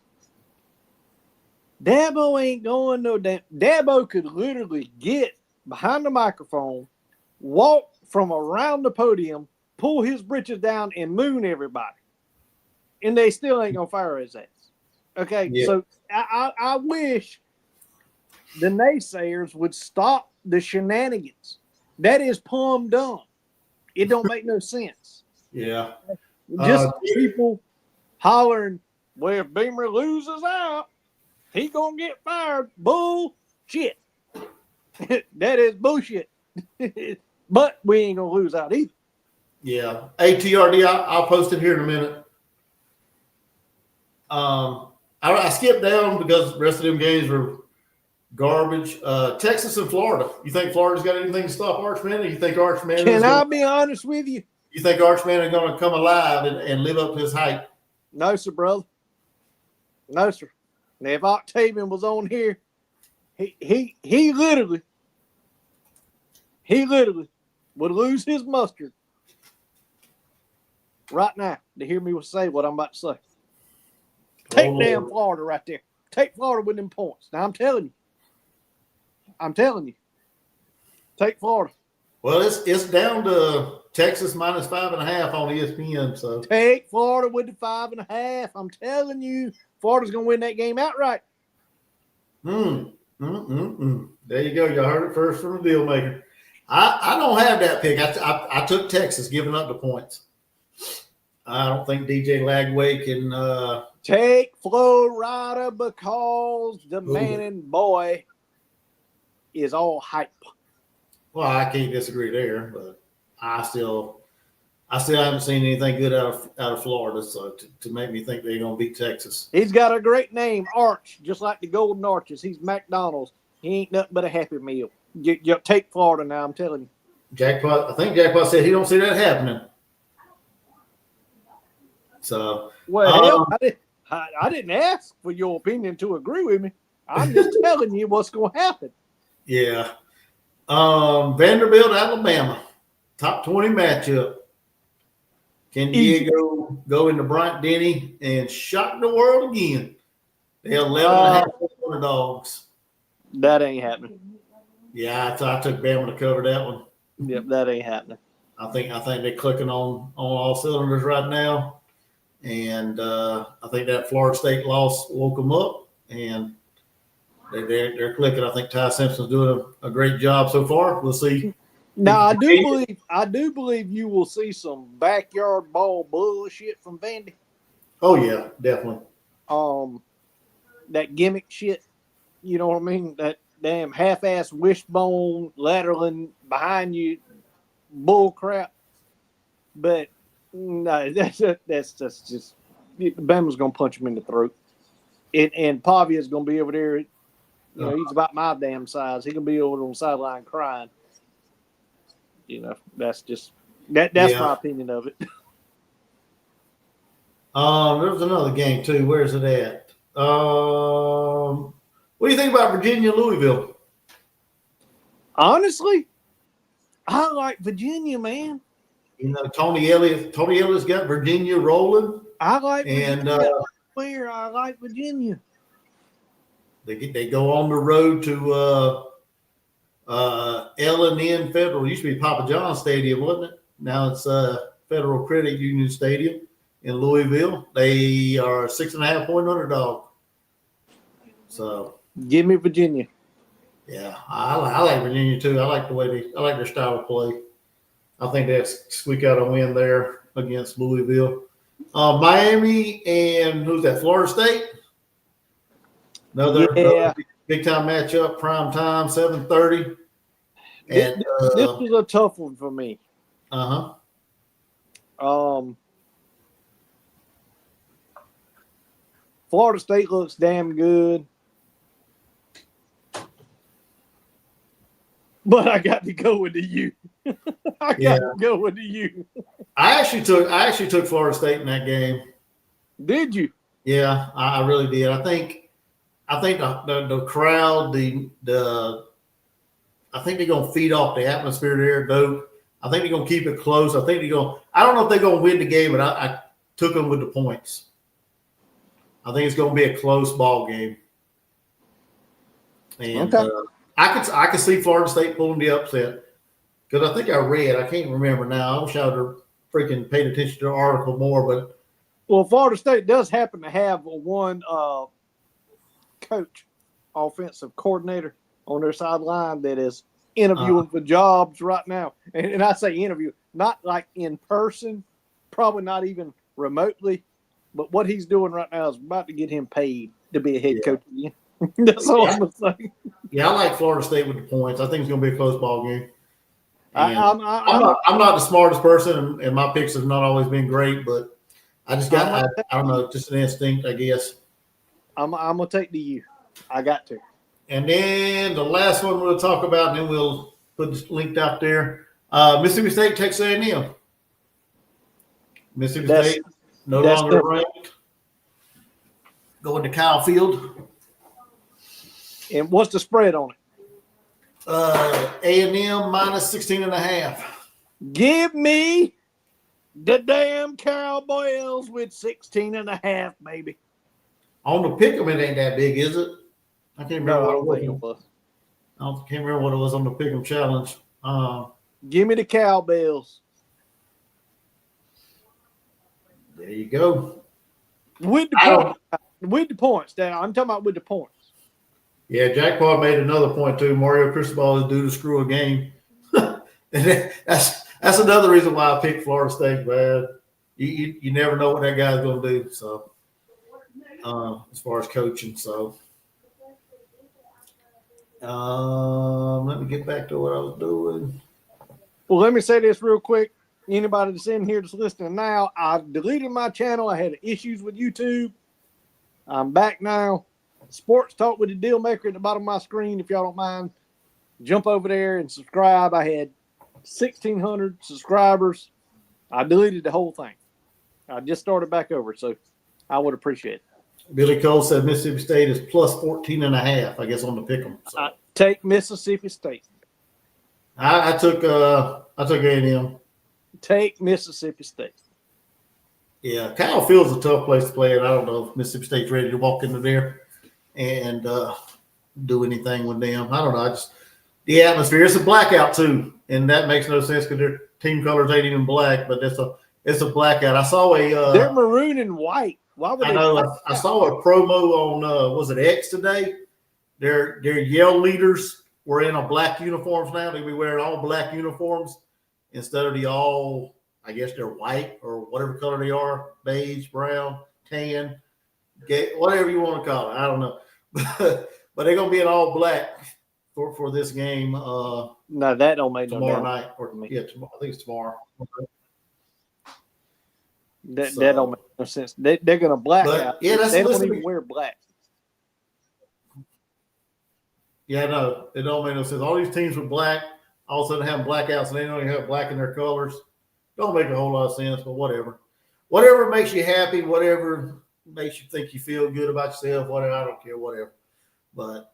Dabo ain't going no damn. Dabo could literally get behind the microphone, walk from around the podium, pull his britches down, and moon everybody. And they still ain't going to fire his ass. Okay, yeah. So I wish the naysayers would stop the shenanigans. That is plumb dumb. It don't make no sense. Yeah. Just people hollering, well, if Beamer loses out, he gonna get fired. Bullshit. That is bullshit. But we ain't gonna lose out either. Yeah. ATRD, I'll post it here in a minute. I skipped down because the rest of them games were garbage. Texas and Florida. You think Florida's got anything to stop Arch Manning? You think Arch Manning? Can I be honest with you? You think Arch Manning is going to come alive and live up to his hype? No, sir, brother. No, sir. Now, if Octavian was on here, he literally would lose his mustard right now to hear me say what I'm about to say. Take damn Florida right there. Take Florida with them points. Now, I'm telling you. Take Florida. Well, it's down to Texas minus 5.5 on ESPN. So take Florida with the 5.5. I'm telling you, Florida's going to win that game outright. There you go. Y'all heard it first from the deal maker. I don't have that pick. I took Texas, giving up the points. I don't think DJ Lagway can take Florida because the Manning boy is all hype. Well, I can't disagree there, but I still haven't seen anything good out of Florida, so to make me think they're going to beat Texas. He's got a great name, Arch, just like the Golden Arches. He's McDonald's. He ain't nothing but a Happy Meal. You take Florida now, I'm telling you. I think Jackpot said he don't see that happening. So, well, I didn't ask for your opinion to agree with me. I'm just telling you what's going to happen. Yeah. Vanderbilt, Alabama, top 20 matchup. Can Diego go into Bryant Denny and shock the world again? They're 11.5 underdogs. That ain't happening. Yeah, I took Bama to cover that one. Yep, that ain't happening. I think they're clicking on all cylinders right now, and I think that Florida State loss woke them up, and they're clicking. I think Ty Simpson's doing a great job so far. We'll see. Now I do believe you will see some backyard ball bullshit from Vandy. Oh yeah, definitely. That gimmick shit. You know what I mean? That damn half-ass wishbone lateraling behind you bull crap. But no, that's just Bama's gonna punch him in the throat. And Pavia's gonna be over there. You know, he's about my damn size. He can be over on the sideline crying. You know, that's just that's my opinion of it. There was another game too. Where's it at? What do you think about Virginia, Louisville? Honestly, I like Virginia, man. You know, Tony Elliott's got Virginia rolling. I like Virginia. I like Virginia. They go on the road to L&N Federal. It used to be Papa John's Stadium, wasn't it? Now it's Federal Credit Union Stadium in Louisville. They are 6.5-point underdog. So give me Virginia. Yeah, I like Virginia too. I like the way I like their style of play. I think they'll squeak out a win there against Louisville. Miami and who's that? Florida State. Another big time matchup, prime time, 7:30. And this was a tough one for me. Florida State looks damn good. But I got to go with the U. I got to go with the U. I actually took Florida State in that game. Did you? Yeah, I really did. I think the crowd, I think they're gonna feed off the atmosphere there, though. I think they're gonna keep it close. I don't know if they're gonna win the game, but I took them with the points. I think it's gonna be a close ball game. And I could see Florida State pulling the upset because I think I can't remember now. I wish I would have freaking paid attention to the article more. But Florida State does happen to have one coach, offensive coordinator. on their sideline that is interviewing for jobs right now. And I say interview, not like in person, probably not even remotely, but what he's doing right now is about to get him paid to be a head coach again. That's all I'm going to say. Yeah, I like Florida State with the points. I think it's going to be a close ball game. I'm not the smartest person, and my picks have not always been great, but I just got, I don't know, just an instinct, I guess. I'm going to take the U. I got to. And then the last one we'll talk about, and then we'll put this linked out there. Mississippi State, Texas A&M. Mississippi State no longer ranked. Going to Kyle Field. And what's the spread on it? A&M minus 16.5. Give me the damn Cowboys with 16.5, baby. On the pick 'em, it ain't that big, is it? I can't remember what it was. I can't remember what it was on the pick 'em challenge. Give me the Cowbells. There you go. With the points. Now, I'm talking about with the points. Yeah, Jackpot made another point too. Mario Cristobal is due to screw a game. And that's another reason why I picked Florida State, man. You never know what that guy's going to do. So, as far as coaching, so let me get back to what I was doing. Well, let me say this real quick. Anybody that's in here that's listening now, I've deleted my channel. I had issues with YouTube. I'm back now. Sports Talk with the Deal Maker at the bottom of my screen. If y'all don't mind, jump over there and subscribe. I had 1,600 subscribers. I deleted the whole thing. I just started back over, so I would appreciate it. Billy Cole said Mississippi State is plus 14.5, I guess, on the pick 'em. So. Take Mississippi State. I took A&M. Take Mississippi State. Yeah, Kyle Field's a tough place to play, and I don't know if Mississippi State's ready to walk into there and do anything with them. I don't know. The atmosphere. It's a blackout too, and that makes no sense because their team colors ain't even black, but it's a blackout. I saw they're maroon and white. Why would I know? I saw a promo on was it X today? Their Yale leaders were in black uniforms now. They'll be wearing all black uniforms instead of the all. I guess they're white or whatever color they are, beige, brown, tan, whatever you want to call it. I don't know. But they're going to be in all black for this game. No, that don't make no sense. Tomorrow night. Tomorrow. I think it's tomorrow. That don't make no sense. They're going to black out. Yeah, they don't even wear black. Yeah, no, it don't make no sense. All these teams with black, all of a sudden having blackouts, and they don't even have black in their colors. Don't make a whole lot of sense, but whatever. Whatever makes you happy, whatever makes you think you feel good about yourself, whatever. I don't care, whatever. But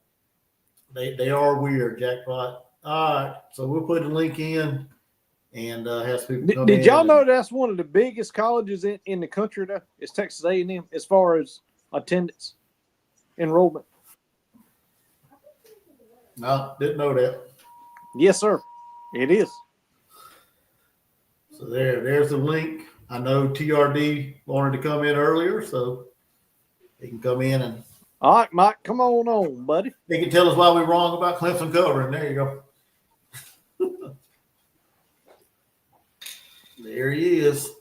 they are weird, Jackpot. All right, so we'll put a link in and have some people come in. Did y'all know that's one of the biggest colleges in the country? Though is Texas A&M as far as attendance, enrollment. No, didn't know that. Yes, sir. It is. So there's the link. I know TRD wanted to come in earlier, so he can come in and. All right, Mike, come on, buddy. He can tell us why we're wrong about Clemson covering. There you go. There he is.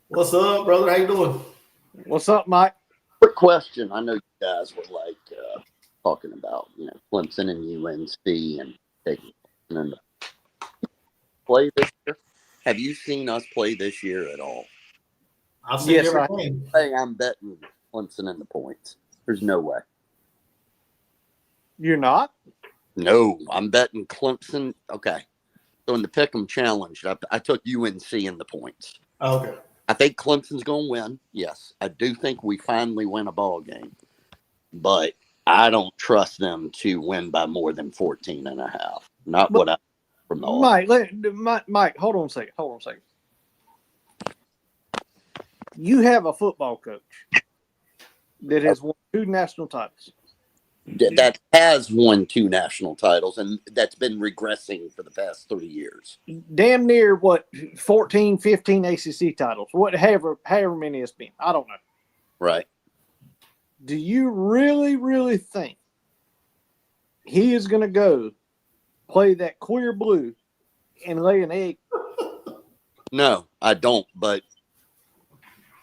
What's up, brother? How you doing? What's up, Mike? Quick question. I know you guys were like talking about, Clemson and UNC and taking Clemson play this year. Have you seen us play this year at all? I've seen everything. Hey, I'm betting Clemson in the points. There's no way. You're not? No, I'm betting Clemson. Okay. So in the Pick'em Challenge, I took UNC in the points. Okay. I think Clemson's going to win. Yes. I do think we finally win a ball game. But I don't trust them to win by more than 14.5. Not what I from the Mike, hold on a second. You have a football coach that has won 2 national titles. That has won 2 national titles, and that's been regressing for the past 3 years. Damn near 14, 15 ACC titles, however many it's been. I don't know. Right. Do you really, really think he is going to go play that clear blue and lay an egg? No, I don't. But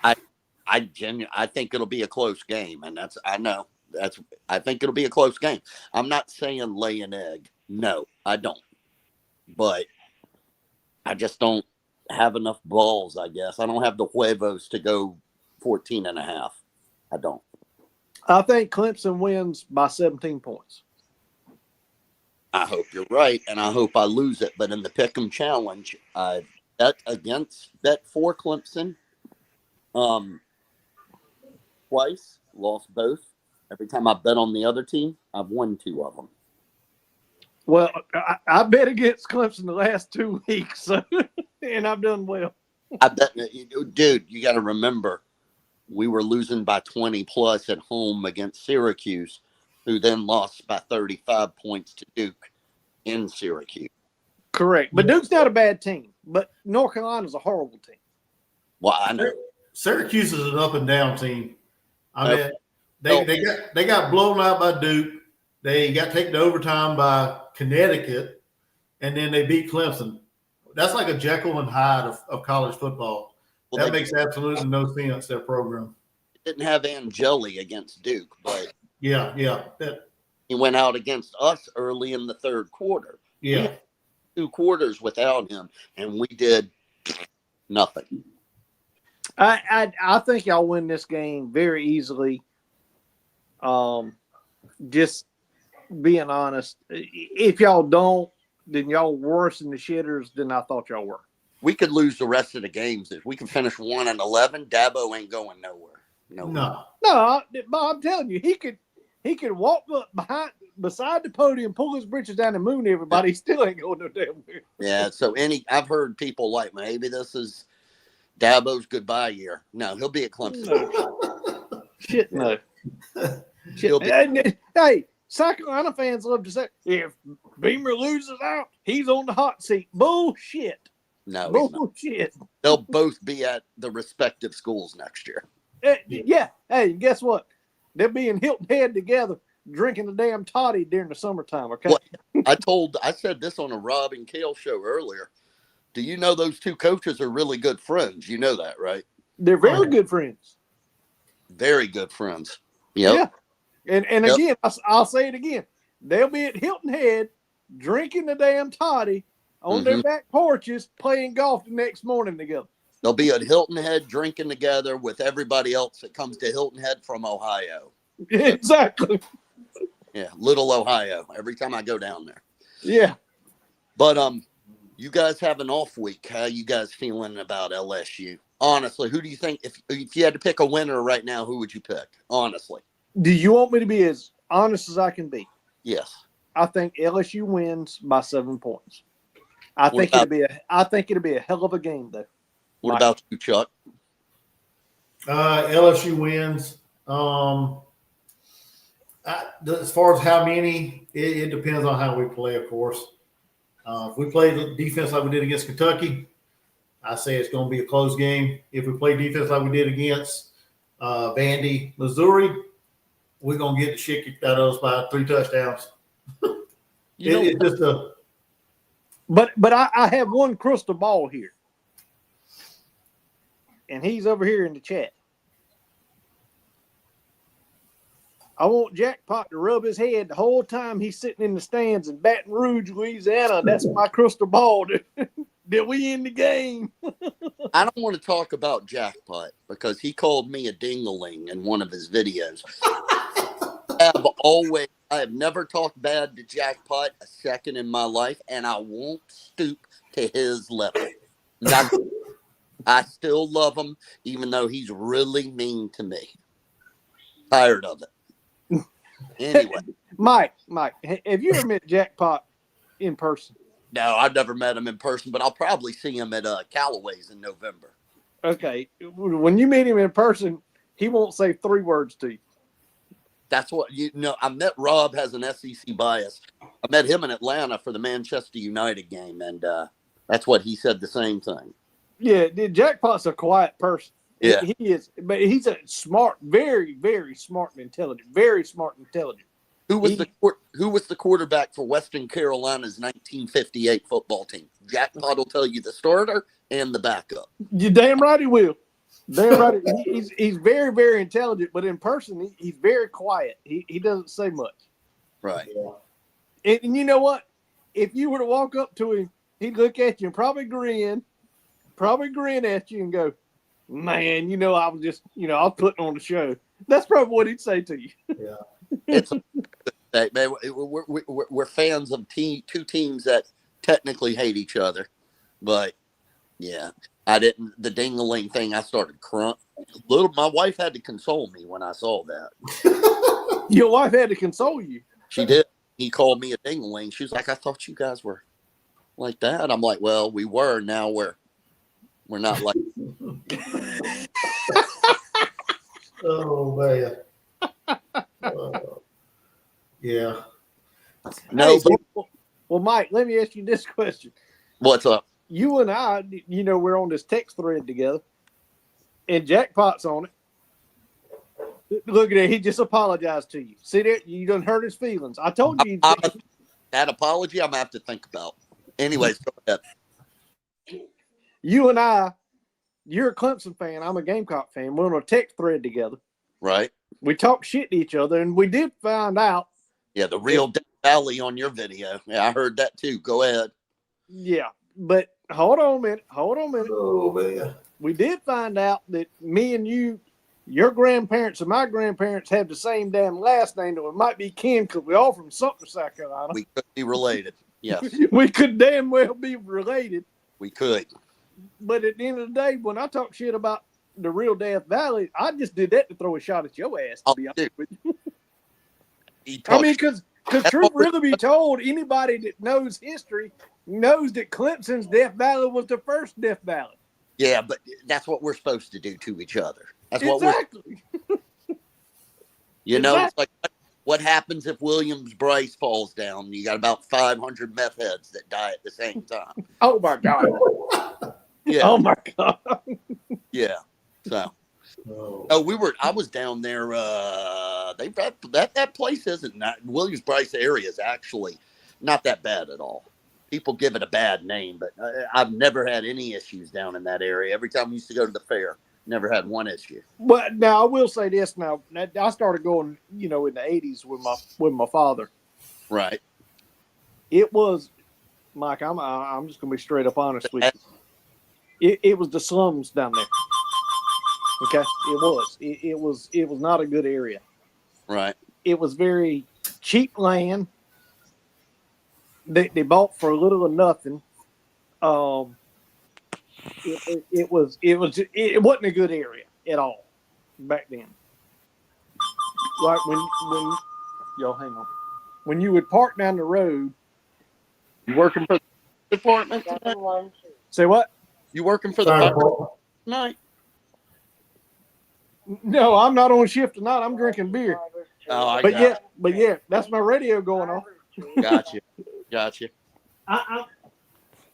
I think it'll be a close game, and I think it'll be a close game. I'm not saying lay an egg. No, I don't. But I just don't have enough balls, I guess. I don't have the huevos to go 14.5. I don't. I think Clemson wins by 17 points. I hope you're right, and I hope I lose it. But in the Pick'em Challenge, I bet for Clemson twice, lost both. Every time I bet on the other team, I've won 2 of them. Well, I bet against Clemson the last 2 weeks, so, and I've done well. I bet, dude, you got to remember, we were losing by 20 plus at home against Syracuse, who then lost by 35 points to Duke in Syracuse. Correct. But Duke's not a bad team, but North Carolina's a horrible team. Well, I know. Syracuse is an up and down team. I mean, they got blown out by Duke. They got taken to overtime by Connecticut, and then they beat Clemson. That's like a Jekyll and Hyde of college football. Well, that makes absolutely no sense, their program. Didn't have Angeli against Duke, but yeah. He went out against us early in the third quarter. Yeah. We had 2 quarters without him, and we did nothing. I think y'all win this game very easily. Just being honest, if y'all don't, then y'all worse in the shitters than I thought y'all were. We could lose the rest of the games. If we can finish 1-11, Dabo ain't going nowhere. No, I'm telling you, he could walk beside the podium, pull his britches down and moon everybody. He still ain't going no damn where. Yeah, so I've heard people like, maybe this is Dabo's goodbye year. No, he'll be at Clemson. No. Shit, no. Shit. Hey, South Carolina fans love to say, if Beamer loses out, he's on the hot seat. Bullshit. No, bullshit. They'll both be at the respective schools next year. Yeah. Hey, guess what? They'll be in Hilton Head together drinking the damn toddy during the summertime, okay? Well, I said this on a Rob and Kale show earlier. Do you know those 2 coaches are really good friends? You know that, right? They're very good friends. Very good friends. Yep. Yeah. And again, I'll say it again. They'll be at Hilton Head drinking the damn toddy on their back porches playing golf the next morning together. They'll be at Hilton Head drinking together with everybody else that comes to Hilton Head from Ohio. Exactly. Yeah, Little Ohio. Every time I go down there. Yeah. But you guys have an off week. How you guys feeling about LSU? Honestly, who do you think if you had to pick a winner right now, who would you pick? Honestly. Do you want me to be as honest as I can be? Yes. I think LSU wins by 7 points. I think it'll be a hell of a game, though. What about you, Chuck? LSU wins. As far as how many, it depends on how we play, of course. If we play the defense like we did against Kentucky, I say it's going to be a close game. If we play defense like we did against Vandy, Missouri, we're going to get the shit kicked out of us by 3 touchdowns. It's just a. But I have one crystal ball here, and he's over here in the chat. I want Jackpot to rub his head the whole time he's sitting in the stands in Baton Rouge, Louisiana. That's my crystal ball. Did we end the game? I don't want to talk about Jackpot because he called me a dingling in one of his videos. I have never talked bad to Jackpot a second in my life, and I won't stoop to his level. I still love him, even though he's really mean to me. Tired of it. Anyway. Mike, have you ever met Jackpot in person? No, I've never met him in person, but I'll probably see him at Callaway's in November. Okay. When you meet him in person, he won't say 3 words to you. That's what I met Rob has an SEC bias. I met him in Atlanta for the Manchester United game, and that's what he said, the same thing. Yeah, Jackpot's a quiet person. Yeah. He is, but he's a smart, very, very smart and intelligent. Very smart and intelligent. Who was the quarterback for Western Carolina's 1958 football team? Jack Pot will tell you the starter and the backup. You damn right he will. Damn right. He's very, very intelligent, but in person, he's very quiet. He doesn't say much. Right. And you know what? If you were to walk up to him, he'd look at you and probably grin at you and go, "Man, I was just, I was putting on the show." That's probably what he'd say to you. Yeah. It's man, we're fans of two teams that technically hate each other, but yeah, I didn't. The ding-a-ling thing, I started crying. My wife had to console me when I saw that. Your wife had to console you. She did. He called me a ding-a-ling. She was like, "I thought you guys were like that." I'm like, "Well, we were. Now we're not like." Oh man. Yeah. No. Hey, well, Mike, let me ask you this question. What's up? You and I, we're on this text thread together, and Jackpot's on it. Look at it. He just apologized to you. See there? You done hurt his feelings. I told you. That apology, I'm going to have to think about. Anyways, go ahead. You and I, you're a Clemson fan. I'm a Gamecock fan. We're on a text thread together. Right. We talk shit to each other, and we did find out. Yeah, the real Death Valley on your video. Yeah, I heard that too. Go ahead. Yeah, but hold on a minute. Oh man. We did find out that me and you, your grandparents and my grandparents have the same damn last name. That we might be kin because we all from Sumter, South Carolina. We could be related. Yes. We could damn well be related. We could. But at the end of the day, when I talk shit about the real Death Valley, I just did that to throw a shot at your ass, to be honest with you. I mean, because truth really be told, anybody that knows history knows that Clemson's Death Valley was the first Death Valley. Yeah, but that's what we're supposed to do to each other. That's exactly. It's like what happens if Williams Bryce falls down? You got about 500 meth heads that die at the same time. Oh my God. Yeah. Oh my God. Yeah. So. I was down there. That place isn't Williams Bryce area is actually not that bad at all. People give it a bad name, but I've never had any issues down in that area. Every time we used to go to the fair, never had one issue. But now I will say this. Now I started going, in the 80s with my father. Right. It was, Mike. I'm just gonna be straight up honest with you. It was the slums down there. Okay, it was not a good area. Right. It was very cheap land. They bought for a little or nothing. It wasn't a good area at all back then. Like when y'all hang on, when you would park down the road. You working for the department? Say what? You working for the department tonight? No, I'm not on shift tonight. I'm drinking beer. Oh, but yeah, that's my radio going on. Gotcha.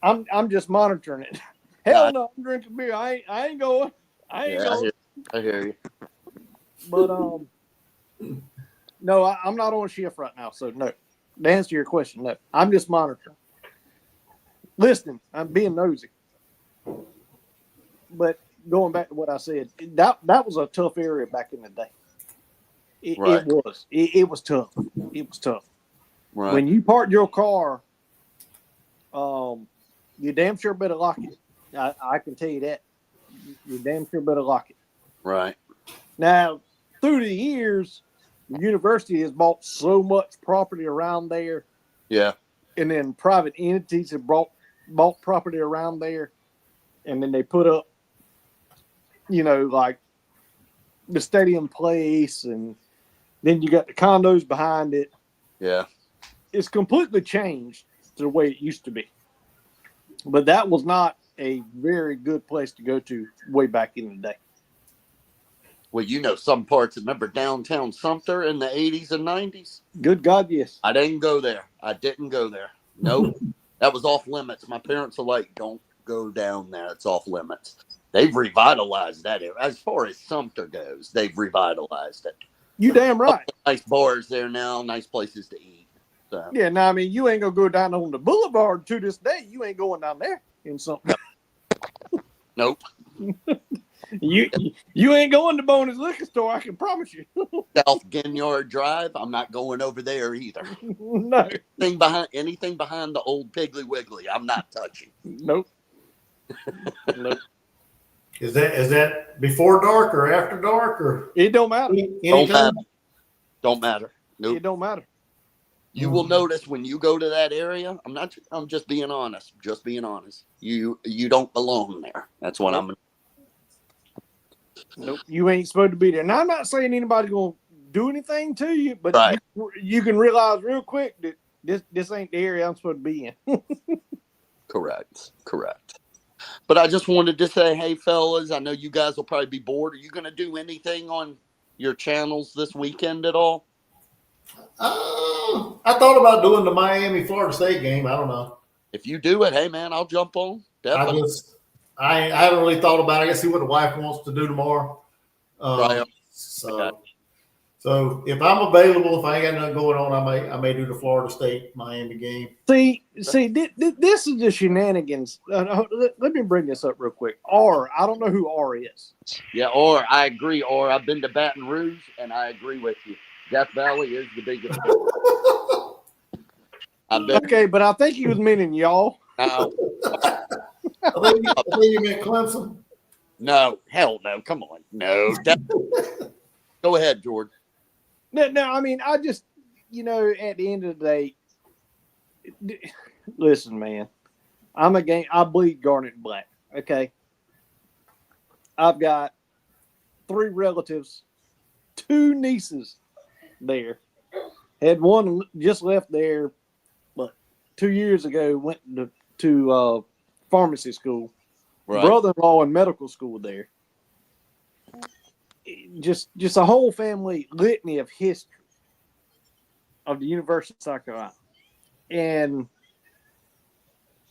I'm just monitoring it. Hell no, I'm drinking beer. I ain't going. Going. I hear you. But no, I'm not on shift right now. So no. To answer your question, no. I'm just monitoring. Listening. I'm being nosy. But going back to what I said, that was a tough area back in the day. It was. It was tough. It was tough. Right. When you park your car, you damn sure better lock it. I can tell you that. You damn sure better lock it. Right. Now, through the years, the university has bought so much property around there. Yeah. And then private entities have bought property around there. And then they put up, like the stadium place, and then you got the condos behind it. Yeah. It's completely changed to the way it used to be. But that was not a very good place to go to way back in the day. Well, some parts. Remember downtown Sumter in the 80s and 90s? Good God, yes. I didn't go there. Nope. That was off limits. My parents are like, don't go down there. It's off limits. They've revitalized that area. As far as Sumter goes, they've revitalized it. You damn right. nice bars there now, nice places to eat. So. Yeah, now I mean, you ain't gonna go down on the boulevard to this day. You ain't going down there in something. Nope. You ain't going to Boney's liquor store. I can promise you. South Ginyard Drive. I'm not going over there either. No. Anything behind the old Piggly Wiggly, I'm not touching. Nope. Nope. Is that before dark or after dark or It don't matter. Don't matter. Nope. It don't matter. You will notice when you go to that area. I'm just being honest. Just being honest. You don't belong there. That's what Nope. Nope. You ain't supposed to be there. Now I'm not saying anybody's gonna do anything to you, but right. you can realize real quick that this ain't the area I'm supposed to be in. Correct. But I just wanted to say, hey, fellas, I know you guys will probably be bored. Are you going to do anything on your channels this weekend at all? I thought about doing the Miami-Florida State game. I don't know. If you do it, hey, man, I'll jump on. Definitely. I haven't really thought about it. I guess see what the wife wants to do tomorrow. Right. So if I'm available, if I ain't got nothing going on, I may do the Florida State Miami game. See, this is the shenanigans. Let me bring this up real quick. I don't know who R is. Yeah, or I agree. Or I've been to Baton Rouge, and I agree with you. Death Valley is the biggest. Okay, but I think he was meaning y'all. No. I think you meant Clemson. No, hell no. Come on. No. Go ahead, George. No, I mean, I just, at the end of the day, listen, man, I bleed garnet black, okay? I've got 3 relatives, 2 nieces there. Had one just left there, 2 years ago, went to pharmacy school. Right. Brother-in-law in medical school there. Just a whole family litany of history of the University of South Carolina.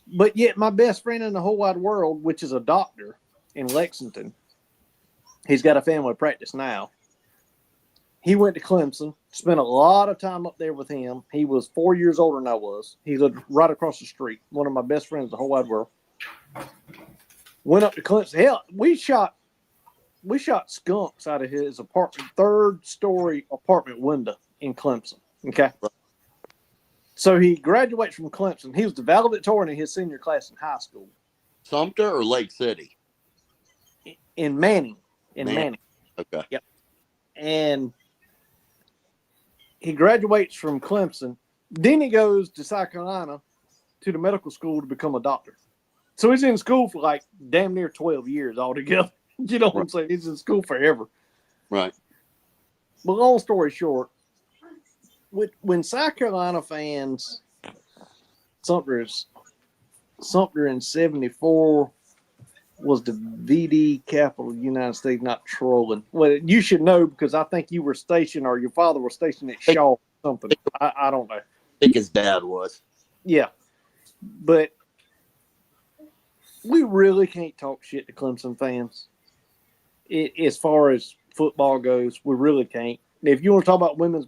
But yet my best friend in the whole wide world, which is a doctor in Lexington, he's got a family practice now. He went to Clemson, spent a lot of time up there with him. He was 4 years older than I was. He lived right across the street. One of my best friends in the whole wide world. Went up to Clemson. Hell, we shot skunks out of his apartment, 3rd-story apartment window in Clemson. Okay. So he graduates from Clemson. He was the valedictorian in his senior class in high school. Sumter or Lake City? In Manning. Manning. Okay. Yep. And he graduates from Clemson. Then he goes to South Carolina to the medical school to become a doctor. So he's in school for like damn near 12 years altogether. You know what I'm saying? He's in school forever. Right. But long story short, when South Carolina fans, Sumter in 74 was the VD capital of the United States, not trolling. Well, you should know because I think you were stationed or your father was stationed at Shaw or something. I don't know. I think his dad was. Yeah. But we really can't talk shit to Clemson fans. As far as football goes, we really can't. If you want to talk about women's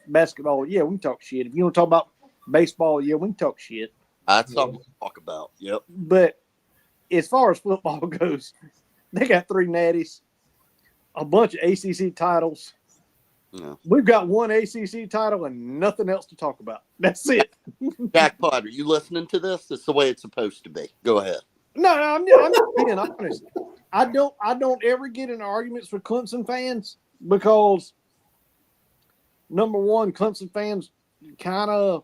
basketball, yeah, we can talk shit. If you want to talk about baseball, yeah, we can talk shit. That's something to talk about. Yep. But as far as football goes, they got 3 natties, a bunch of ACC titles. Yeah. We've got 1 ACC title and nothing else to talk about. That's it. Jack Potter, you listening to this? It's the way it's supposed to be. Go ahead. No, I'm just being honest. I don't ever get in arguments with Clemson fans because, number one, Clemson fans kind of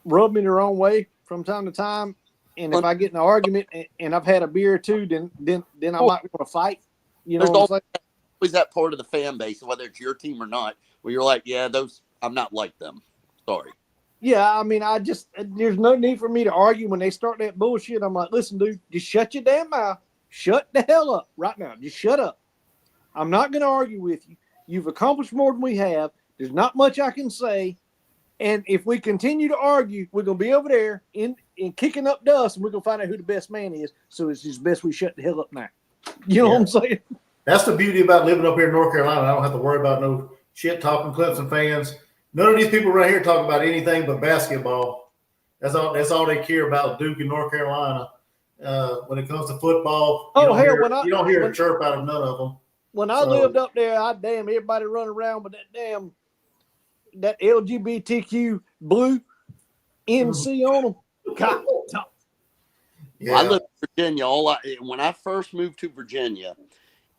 rub me the wrong way from time to time. And if I get in an argument and I've had a beer or two, then I might want to fight. You know what I'm saying? Always that part of the fan base, whether it's your team or not, where you're like, yeah, I'm not like them. Sorry. Yeah, I mean, there's no need for me to argue when they start that bullshit. I'm like, listen, dude, just shut your damn mouth. Shut the hell up right now. Just shut up. I'm not going to argue with you. You've accomplished more than we have. There's not much I can say. And if we continue to argue, we're going to be over there in kicking up dust, and we're going to find out who the best man is. So it's just best we shut the hell up now. You know what I'm saying? That's the beauty about living up here in North Carolina. I don't have to worry about no shit talking Clemson fans. None of these people around here talk about anything but basketball. That's all they care about, Duke and North Carolina. When it comes to football, you don't hear a chirp out of none of them. When I lived up there, everybody running around with that LGBTQ blue NC on them. God, yeah. I lived in Virginia. When I first moved to Virginia,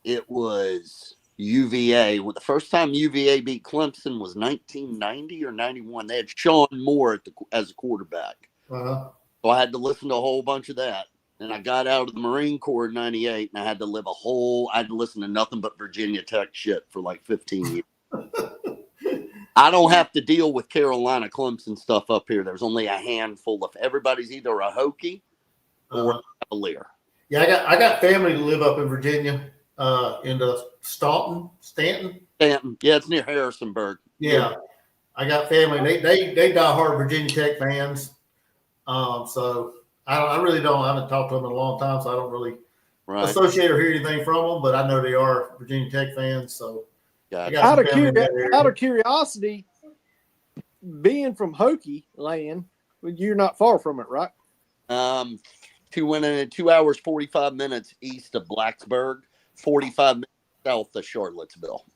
it was UVA. Well, the first time UVA beat Clemson was 1990 or 91. They had Sean Moore as a quarterback. Uh-huh. So I had to listen to a whole bunch of that. And I got out of the Marine Corps in 98, and I had to listen to nothing but Virginia Tech shit for like 15 years. I don't have to deal with Carolina Clemson stuff up here. There's only a handful of everybody's either a Hokie or a Cavalier. Yeah, I got family to live up in Virginia, in the Stanton. Yeah, it's near Harrisonburg. Yeah. I got family. They die-hard Virginia Tech fans. So I really don't. I haven't talked to them in a long time, so I don't really associate or hear anything from them. But I know they are Virginia Tech fans. So out of curiosity, being from Hokie land, you're not far from it, right? 2 hours 45 minutes east of Blacksburg, 45 minutes south of Charlottesville.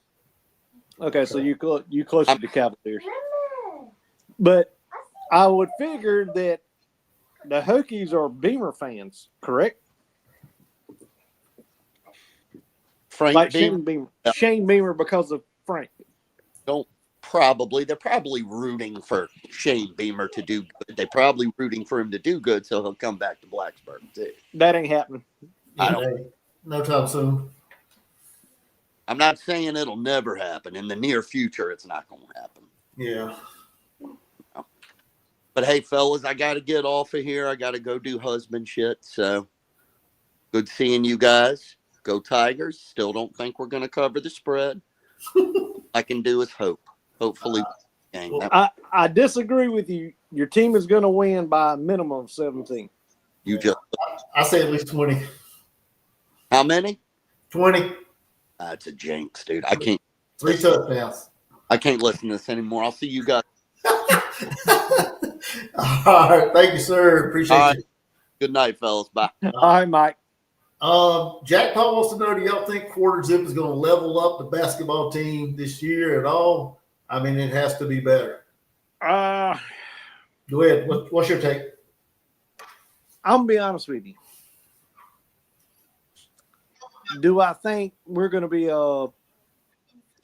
Okay, so you closer to Cavaliers. But I would figure that the Hokies are Beamer fans, correct? Frank Beamer. Shane Beamer because of Frank. They're probably rooting for Shane Beamer to do good. They're probably rooting for him to do good so he'll come back to Blacksburg too. That ain't happening. No time soon. I'm not saying it'll never happen. In the near future, it's not going to happen. Yeah. But hey, fellas, I got to get off of here. I got to go do husband shit. So good seeing you guys. Go Tigers. Still don't think we're going to cover the spread. I can do is hope. Hopefully. I disagree with you. Your team is going to win by a minimum of 17. I say at least 20. How many? 20. That's a jinx, dude. I can't. 3 touchdowns. I can't listen to this anymore. I'll see you guys. All right. Thank you, sir. Appreciate you. Good night, fellas. Bye. All right, Mike. Jack Paul wants to know, do y'all think Quarter Zip is going to level up the basketball team this year at all? I mean, it has to be better. Go ahead. What's your take? I'm going to be honest with you. Do I think we're going to be a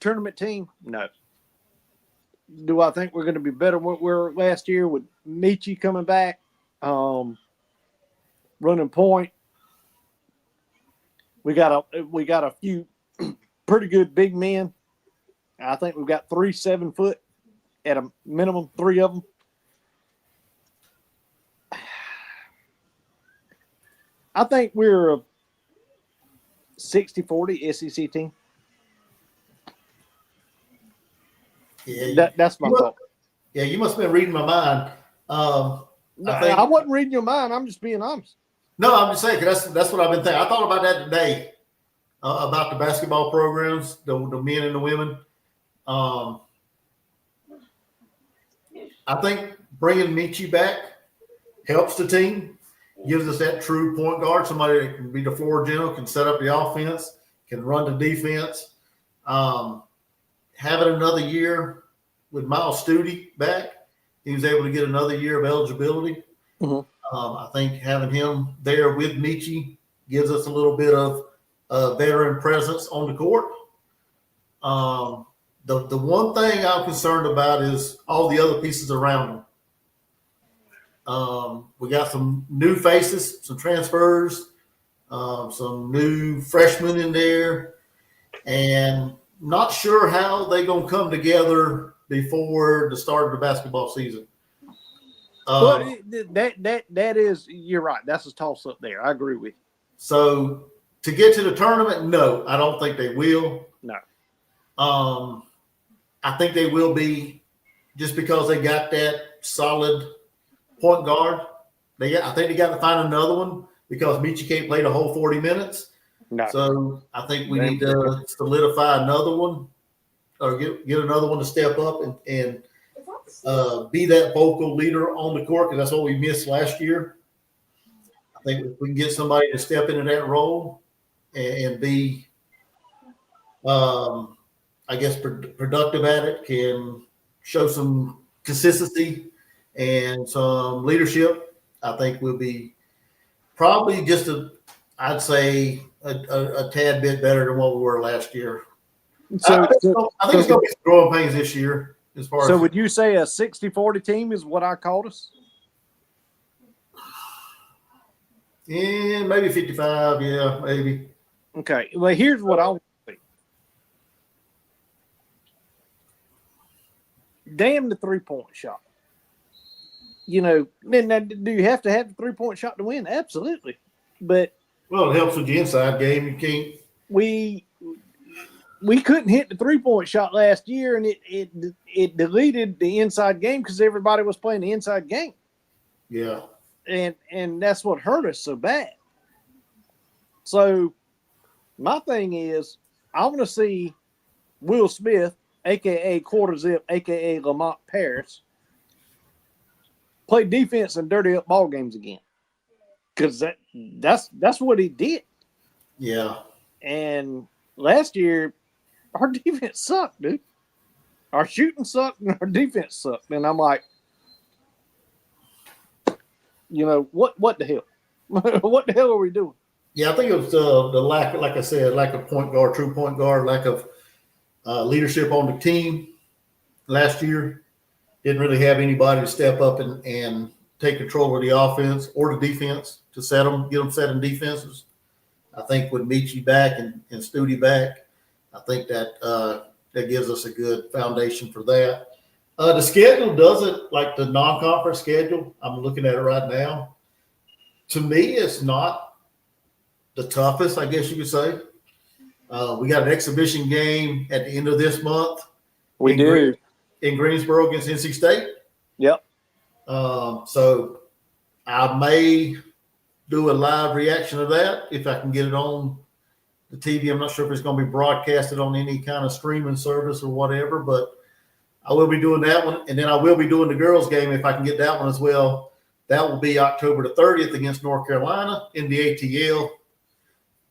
tournament team? No. Do I think we're going to be better than what we were last year with Michi coming back, running point? We got a few pretty good big men. I think we've got 3 7-foot at a minimum, 3 of them. I think we're a 60-40 SEC team. Yeah, that's my thought. Yeah, you must have been reading my mind. I wasn't reading your mind. I'm just being honest. No, I'm just saying, because that's what I've been thinking. I thought about that today, about the basketball programs, the men and the women. I think bringing Michi back helps the team, gives us that true point guard, somebody that can be the floor general, can set up the offense, can run the defense. Having another year with Miles Studi back, he was able to get another year of eligibility. Mm-hmm. I think having him there with Michi gives us a little bit of veteran presence on the court. The one thing I'm concerned about is all the other pieces around him. We got some new faces, some transfers, some new freshmen in there, and not sure how they're going to come together before the start of the basketball season. That is, you're right. That's a toss up there. I agree with you. So to get to the tournament, no, I don't think they will. No. I think they will be just because they got that solid point guard. I think they got to find another one because Michi can't play the whole 40 minutes. No. So I think we need to solidify another one, or get another one to step up and be that vocal leader on the court, because that's what we missed last year. I think if we can get somebody to step into that role and be, I guess, productive at it, can show some consistency and some leadership, I think we'll be probably just I'd say a tad bit better than what we were last year. So I think it's going to be some growing pains this year. As far so as, would you say a 60-40 team is what I called us? yeah, maybe 55. Yeah, maybe. Okay. Well, here's what I want to see. Damn the 3-point shot. Then do you have to have the 3-point shot to win? Absolutely. But Well, it helps with the inside game. You can't. We couldn't hit the 3-point shot last year, and it deleted the inside game because everybody was playing the inside game. Yeah. And that's what hurt us so bad. So my thing is, I want to see Will Smith, aka Quarter Zip, aka Lamont Paris, play defense and dirty up ball games again. Because that's what he did. Yeah. And last year, our defense sucked, dude. Our shooting sucked and our defense sucked. And I'm like, what the hell? What the hell are we doing? Yeah, I think it was the lack, like I said, lack of point guard, true point guard, lack of leadership on the team last year. Didn't really have anybody to step up and take control of the offense or the defense to get them set in defenses. I think with Michi back and Studi back, I think that gives us a good foundation for that. The schedule doesn't, like the non-conference schedule, I'm looking at it right now. To me, it's not the toughest, I guess you could say. We got an exhibition game at the end of this month. We do. In Greensboro against NC State. Yep. So I may do a live reaction of that if I can get it on the TV. I'm not sure if it's going to be broadcasted on any kind of streaming service or whatever, but I will be doing that one. And then I will be doing the girls' game if I can get that one as well. That will be October the 30th against North Carolina in the ATL.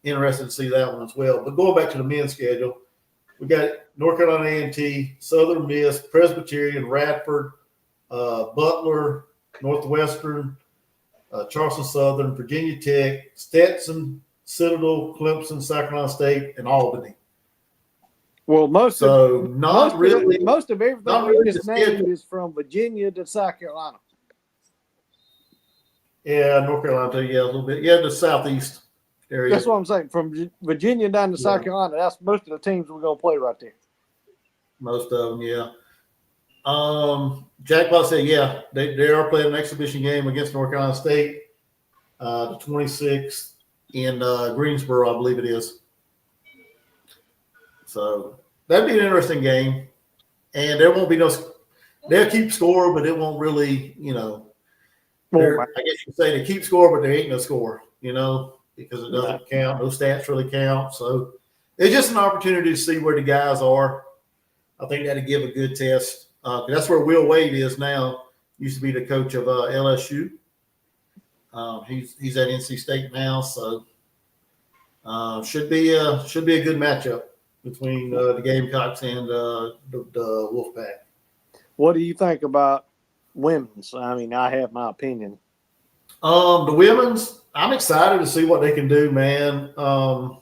Interested to see that one as well. But going back to the men's schedule, we got North Carolina A&T, Southern Miss, Presbyterian, Radford, Butler, Northwestern, Charleston Southern, Virginia Tech, Stetson, Citadel, Clemson, South Carolina State, and Albany. Well, most of everything we just named is from Virginia to South Carolina. Yeah, North Carolina too. Yeah, a little bit. Yeah, the southeast area. That's what I'm saying. From Virginia down to South Carolina, that's most of the teams we're going to play right there. Most of them, yeah. Jackpot said, yeah, they are playing an exhibition game against North Carolina State, the 26th in Greensboro, I believe it is. So that'd be an interesting game. And there won't be they'll keep score, but it won't really, I guess you could say they keep score, but there ain't no score, because it doesn't count. No stats really count. So it's just an opportunity to see where the guys are. I think that'd give a good test. That's where Will Wade is now. Used to be the coach of LSU. He's at NC State now, so should be a good matchup between the Gamecocks and the Wolfpack. What do you think about women's? I mean, I have my opinion. The women's, I'm excited to see what they can do, man. I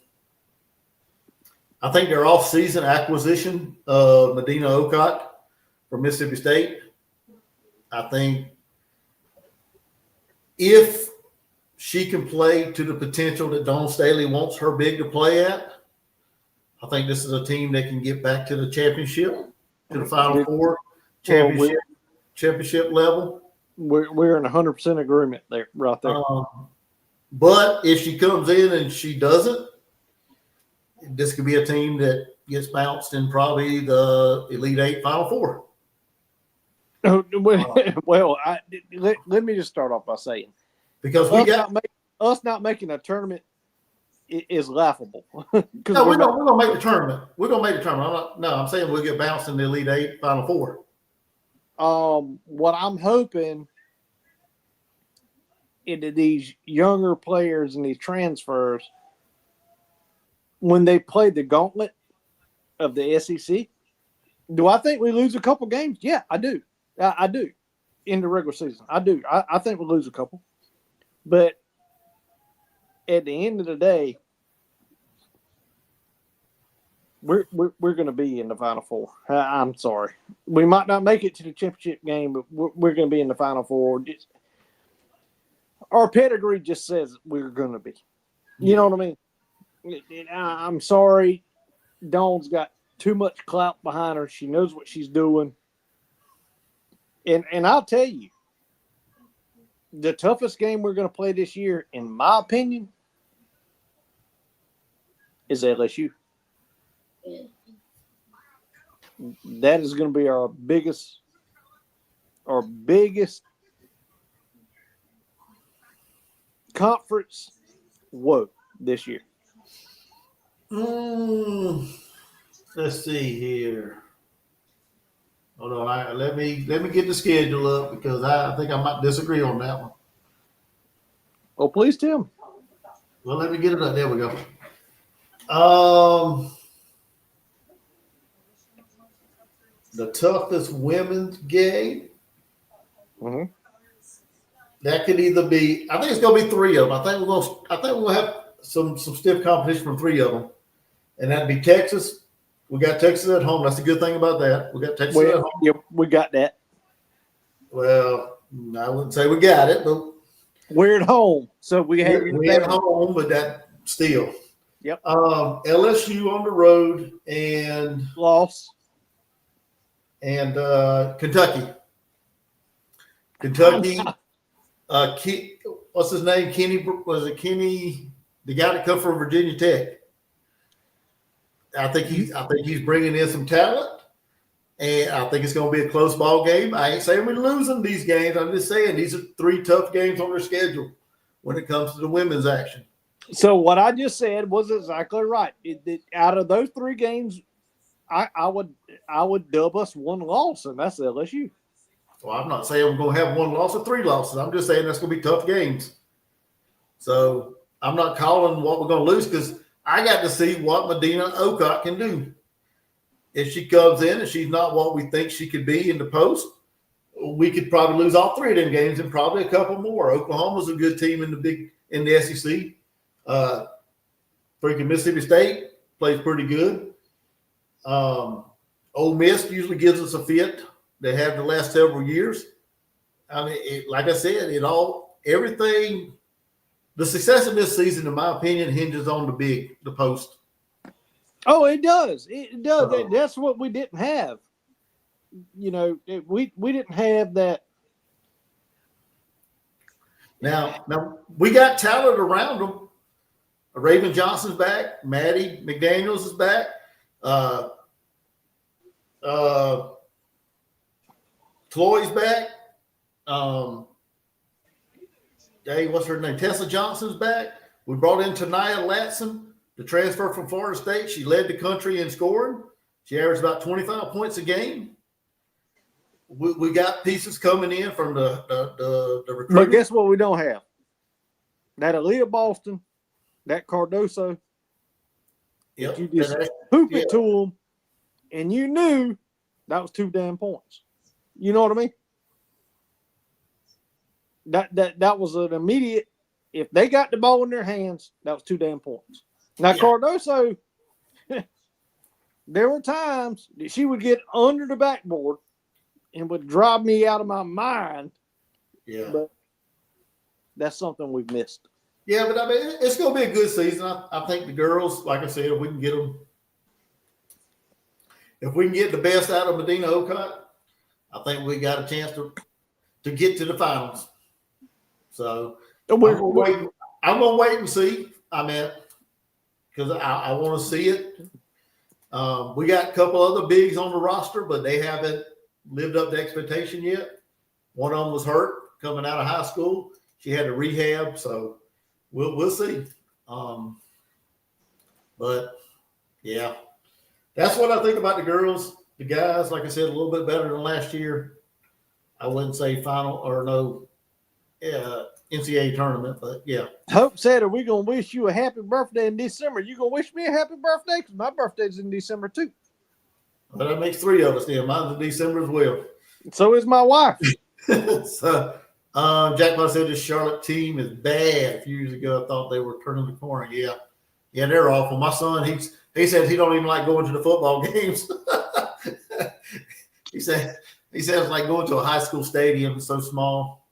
think their off-season acquisition of Medina Okot from Mississippi State, I think if she can play to the potential that Dawn Staley wants her big to play at, I think this is a team that can get back to the championship, to the Final Four, championship level. We're in 100% agreement there, right there. But if she comes in and she doesn't, this could be a team that gets bounced in probably the Elite Eight, Final Four. Well, let me just start off by saying, because us not making a tournament is laughable. No, we're gonna make the tournament. We're gonna make the tournament. I'm saying we'll get bounced in the Elite Eight, Final Four. What I'm hoping into these younger players and these transfers, when they play the gauntlet of the SEC, do I think we lose a couple games? Yeah, I do. I do. In the regular season, I do. I think we'll lose a couple. But at the end of the day, we're going to be in the Final Four. I'm sorry, we might not make it to the championship game, but we're going to be in the Final Four. Our pedigree just says we're going to be. You know what I mean? I'm sorry, Dawn's got too much clout behind her. She knows what she's doing, and I'll tell you, the toughest game we're going to play this year, in my opinion, is LSU. That is going to be our biggest conference woe this year. Let's see here. Hold on. Let me get the schedule up because I think I might disagree on that one. Oh, please, Tim. Well, let me get it up. There we go. The toughest women's game. Mm-hmm. That could either be. I think it's going to be three of them. I think we'll have some stiff competition from three of them, and that'd be Texas. We got Texas at home. That's the good thing about that. We got Texas at home. Yeah, we got that. Well, I wouldn't say we got it, but we're at home, so we have. We're at home, but that still. Yep. LSU on the road and loss. And Kentucky. What's his name? Kenny? Was it Kenny? The guy that come from Virginia Tech. I think he's bringing in some talent, and I think it's going to be a close ball game. I ain't saying we're losing these games. I'm just saying these are three tough games on their schedule when it comes to the women's action. So what I just said was exactly right. Out of those three games, I would dub us one loss, and that's LSU. Well, I'm not saying we're going to have one loss or three losses. I'm just saying that's going to be tough games. So I'm not calling what we're going to lose because I got to see what Medina Okot can do. If she comes in and she's not what we think she could be in the post, we could probably lose all three of them games and probably a couple more. Oklahoma's a good team in the SEC. Freaking Mississippi State plays pretty good. Ole Miss usually gives us a fit. They have the last several years. I mean, like I said, everything. The success of this season, in my opinion, hinges on the post. Oh, it does. It does. That's what we didn't have. You know, we didn't have that. Now we got talent around them. Raven Johnson's back. Maddie McDaniels is back. Chloe's back. What's her name? Tessa Johnson's back. We brought in Tanaya Latson, the transfer from Florida State. She led the country in scoring. She averaged about 25 points a game. We got pieces coming in from the recruiting. But guess what we don't have? That Aaliyah Boston, that Cardoso. Yep. You just hoop it to them, and you knew that was 2 damn points. You know what I mean? That was an immediate. If they got the ball in their hands, that was 2 damn points. Now Cardoso, there were times that she would get under the backboard and would drive me out of my mind. Yeah, but that's something we've missed. Yeah, but I mean, it's going to be a good season. I think the girls, like I said, if we can get the best out of Medina Okot, I think we got a chance to get to the finals. So I'm going to wait and see. I mean, because I want to see it. We got a couple other bigs on the roster, but they haven't lived up to expectation yet. One of them was hurt coming out of high school. She had to rehab, so we'll see. But yeah, that's what I think about the girls. The guys, like I said, a little bit better than last year. I wouldn't say final or no NCAA tournament, but yeah. Hope said, "Are we gonna wish you a happy birthday in December? You gonna wish me a happy birthday? Because my birthday's in December too. But that makes 3 of us then. Mine's in December as well. So is my wife." So Jackpot said this Charlotte team is bad. A few years ago, I thought they were turning the corner. Yeah, they're awful. My son, he says he don't even like going to the football games. he says it's like going to a high school stadium. It's so small.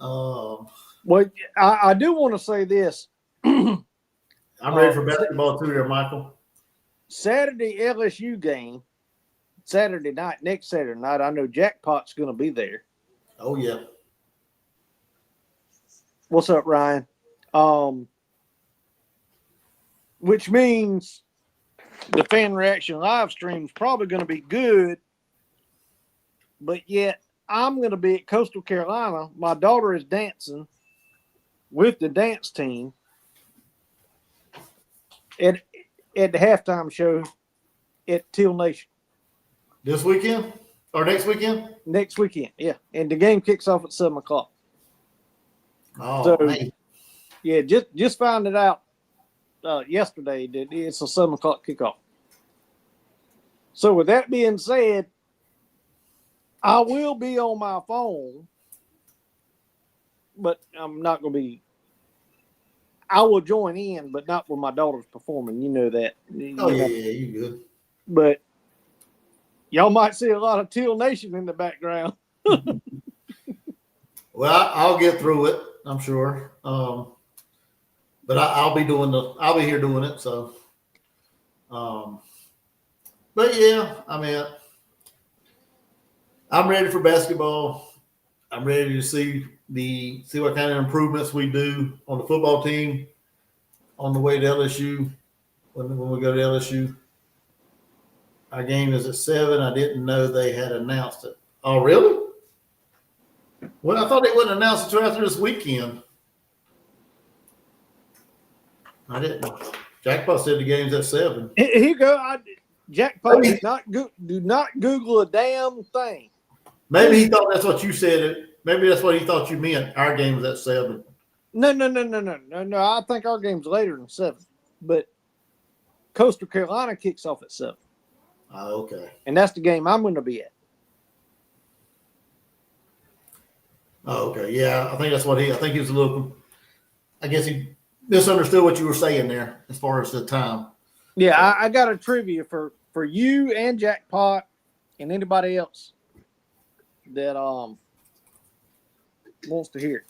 Well, I do want to say this. I'm ready for basketball too, there, Michael. Saturday LSU game, Saturday night, next Saturday night. I know Jackpot's going to be there. Oh yeah. What's up, Ryan? Which means the fan reaction live stream is probably going to be good, but yet I'm going to be at Coastal Carolina. My daughter is dancing with the dance team at the halftime show at Teal Nation. This weekend or next weekend? Next weekend, yeah. And the game kicks off at 7 o'clock. Oh, So, man. yeah, just found it out yesterday that it's a 7 o'clock kickoff. So with that being said, I will be on my phone, but I'm not going to be. I will join in, but not when my daughter's performing. You know that. Oh, yeah, you good. But y'all might see a lot of Teal Nation in the background. Well, I'll get through it, I'm sure. But I'll be here doing it. So, but yeah, I mean, I'm ready for basketball. I'm ready to see what kind of improvements we do on the football team on the way to LSU when we go to LSU. Our game is at 7. I didn't know they had announced it. Oh, really? Well, I thought they wouldn't announce it until after this weekend. I didn't. Jackpot said the game's at 7. Here you go. Jackpot, do not Google a damn thing. Maybe he thought that's what you said. Maybe that's what he thought you meant. Our game was at 7. No. I think our game's later than 7. But Coastal Carolina kicks off at 7. Oh, okay. And that's the game I'm going to be at. Oh, okay. Yeah, I think that's what I think he was a little, I guess he misunderstood what you were saying there as far as the time. Yeah, I got a trivia for you and Jackpot and anybody else that wants to hear it.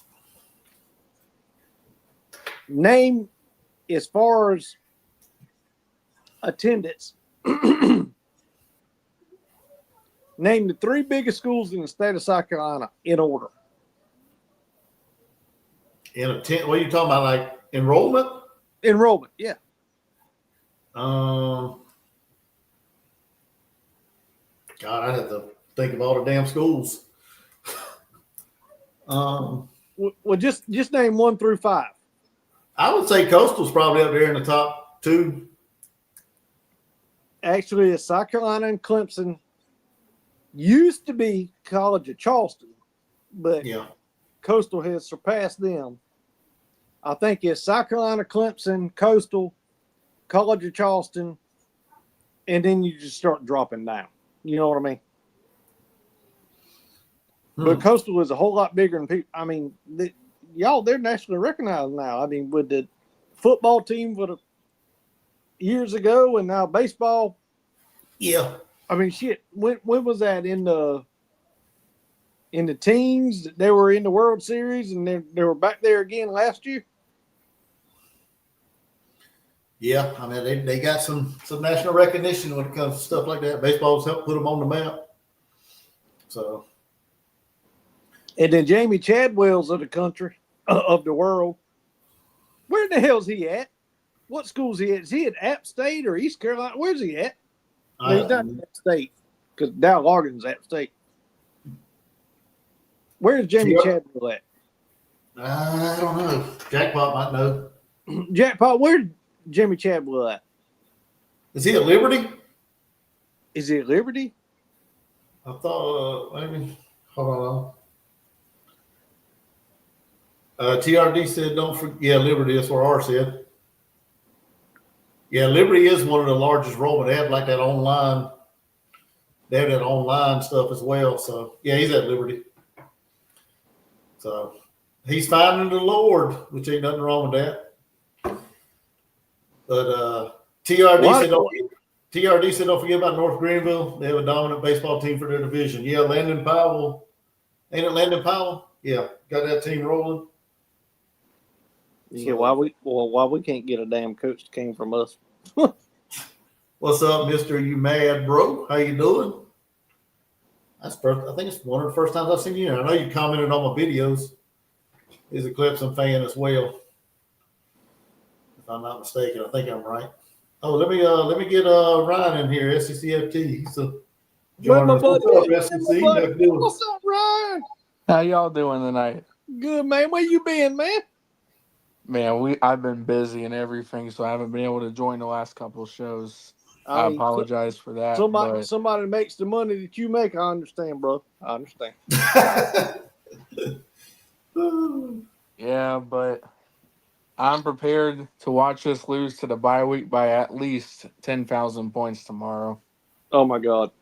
Name, as far as attendance, name the 3 biggest schools in the state of South Carolina in order. What are you talking about, like enrollment? Enrollment, yeah. God, I'd have to think of all the damn schools. Well, just name 1 through 5. I would say Coastal's probably up there in the top 2. Actually, it's South Carolina and Clemson. Used to be College of Charleston, but Yeah. Coastal has surpassed them. I think it's South Carolina, Clemson, Coastal, College of Charleston, and then you just start dropping down. You know what I mean? But Coastal is a whole lot bigger than people. I mean, they're nationally recognized now. I mean, with the football team years ago, and now baseball. Yeah. I mean, shit. When was that in the teens? They were in the World Series, and they were back there again last year. Yeah, I mean they got some national recognition when it comes to stuff like that. Baseball's helped put them on the map. So, and then Jamie Chadwell's of the country, of the world. Where the hell's he at? What school's he at? Is he at App State or East Carolina? Where's he at? No, he's not at App State because Dow Logan's App State. Where's Jamie Chadwell at? I don't know. Jackpot might know. Jackpot, where Jimmy Chadwell at? Is he at Liberty? Is he at Liberty? I thought maybe. Hold on. TRD said, "Don't forget." Yeah, Liberty. That's what R said. Yeah, Liberty is one of the largest enrollment. They have like that online. They have that online stuff as well. So yeah, he's at Liberty. So he's finding the Lord, which ain't nothing wrong with that. But TRD said, don't forget about North Greenville. They have a dominant baseball team for their division. Yeah, Landon Powell. Ain't it Landon Powell? Yeah, got that team rolling. Yeah, why we can't get a damn coach that came from us? What's up, Mister? You mad, bro? How you doing? That's first. I think it's one of the first times I've seen you. I know you commented on my videos. He's a Clemson fan as well, if I'm not mistaken. I think I'm right. Oh, let me get Ryan in here. SCCFT. He's a joining us. What's up, SCC? How you doing? What's up, Ryan? How y'all doing tonight? Good, man. Where you been, man? Man, I've been busy and everything, so I haven't been able to join the last couple of shows. I apologize for that. Somebody makes the money that you make. I understand, bro. I understand. Yeah, but I'm prepared to watch us lose to the bye week by at least 10,000 points tomorrow. Oh my God.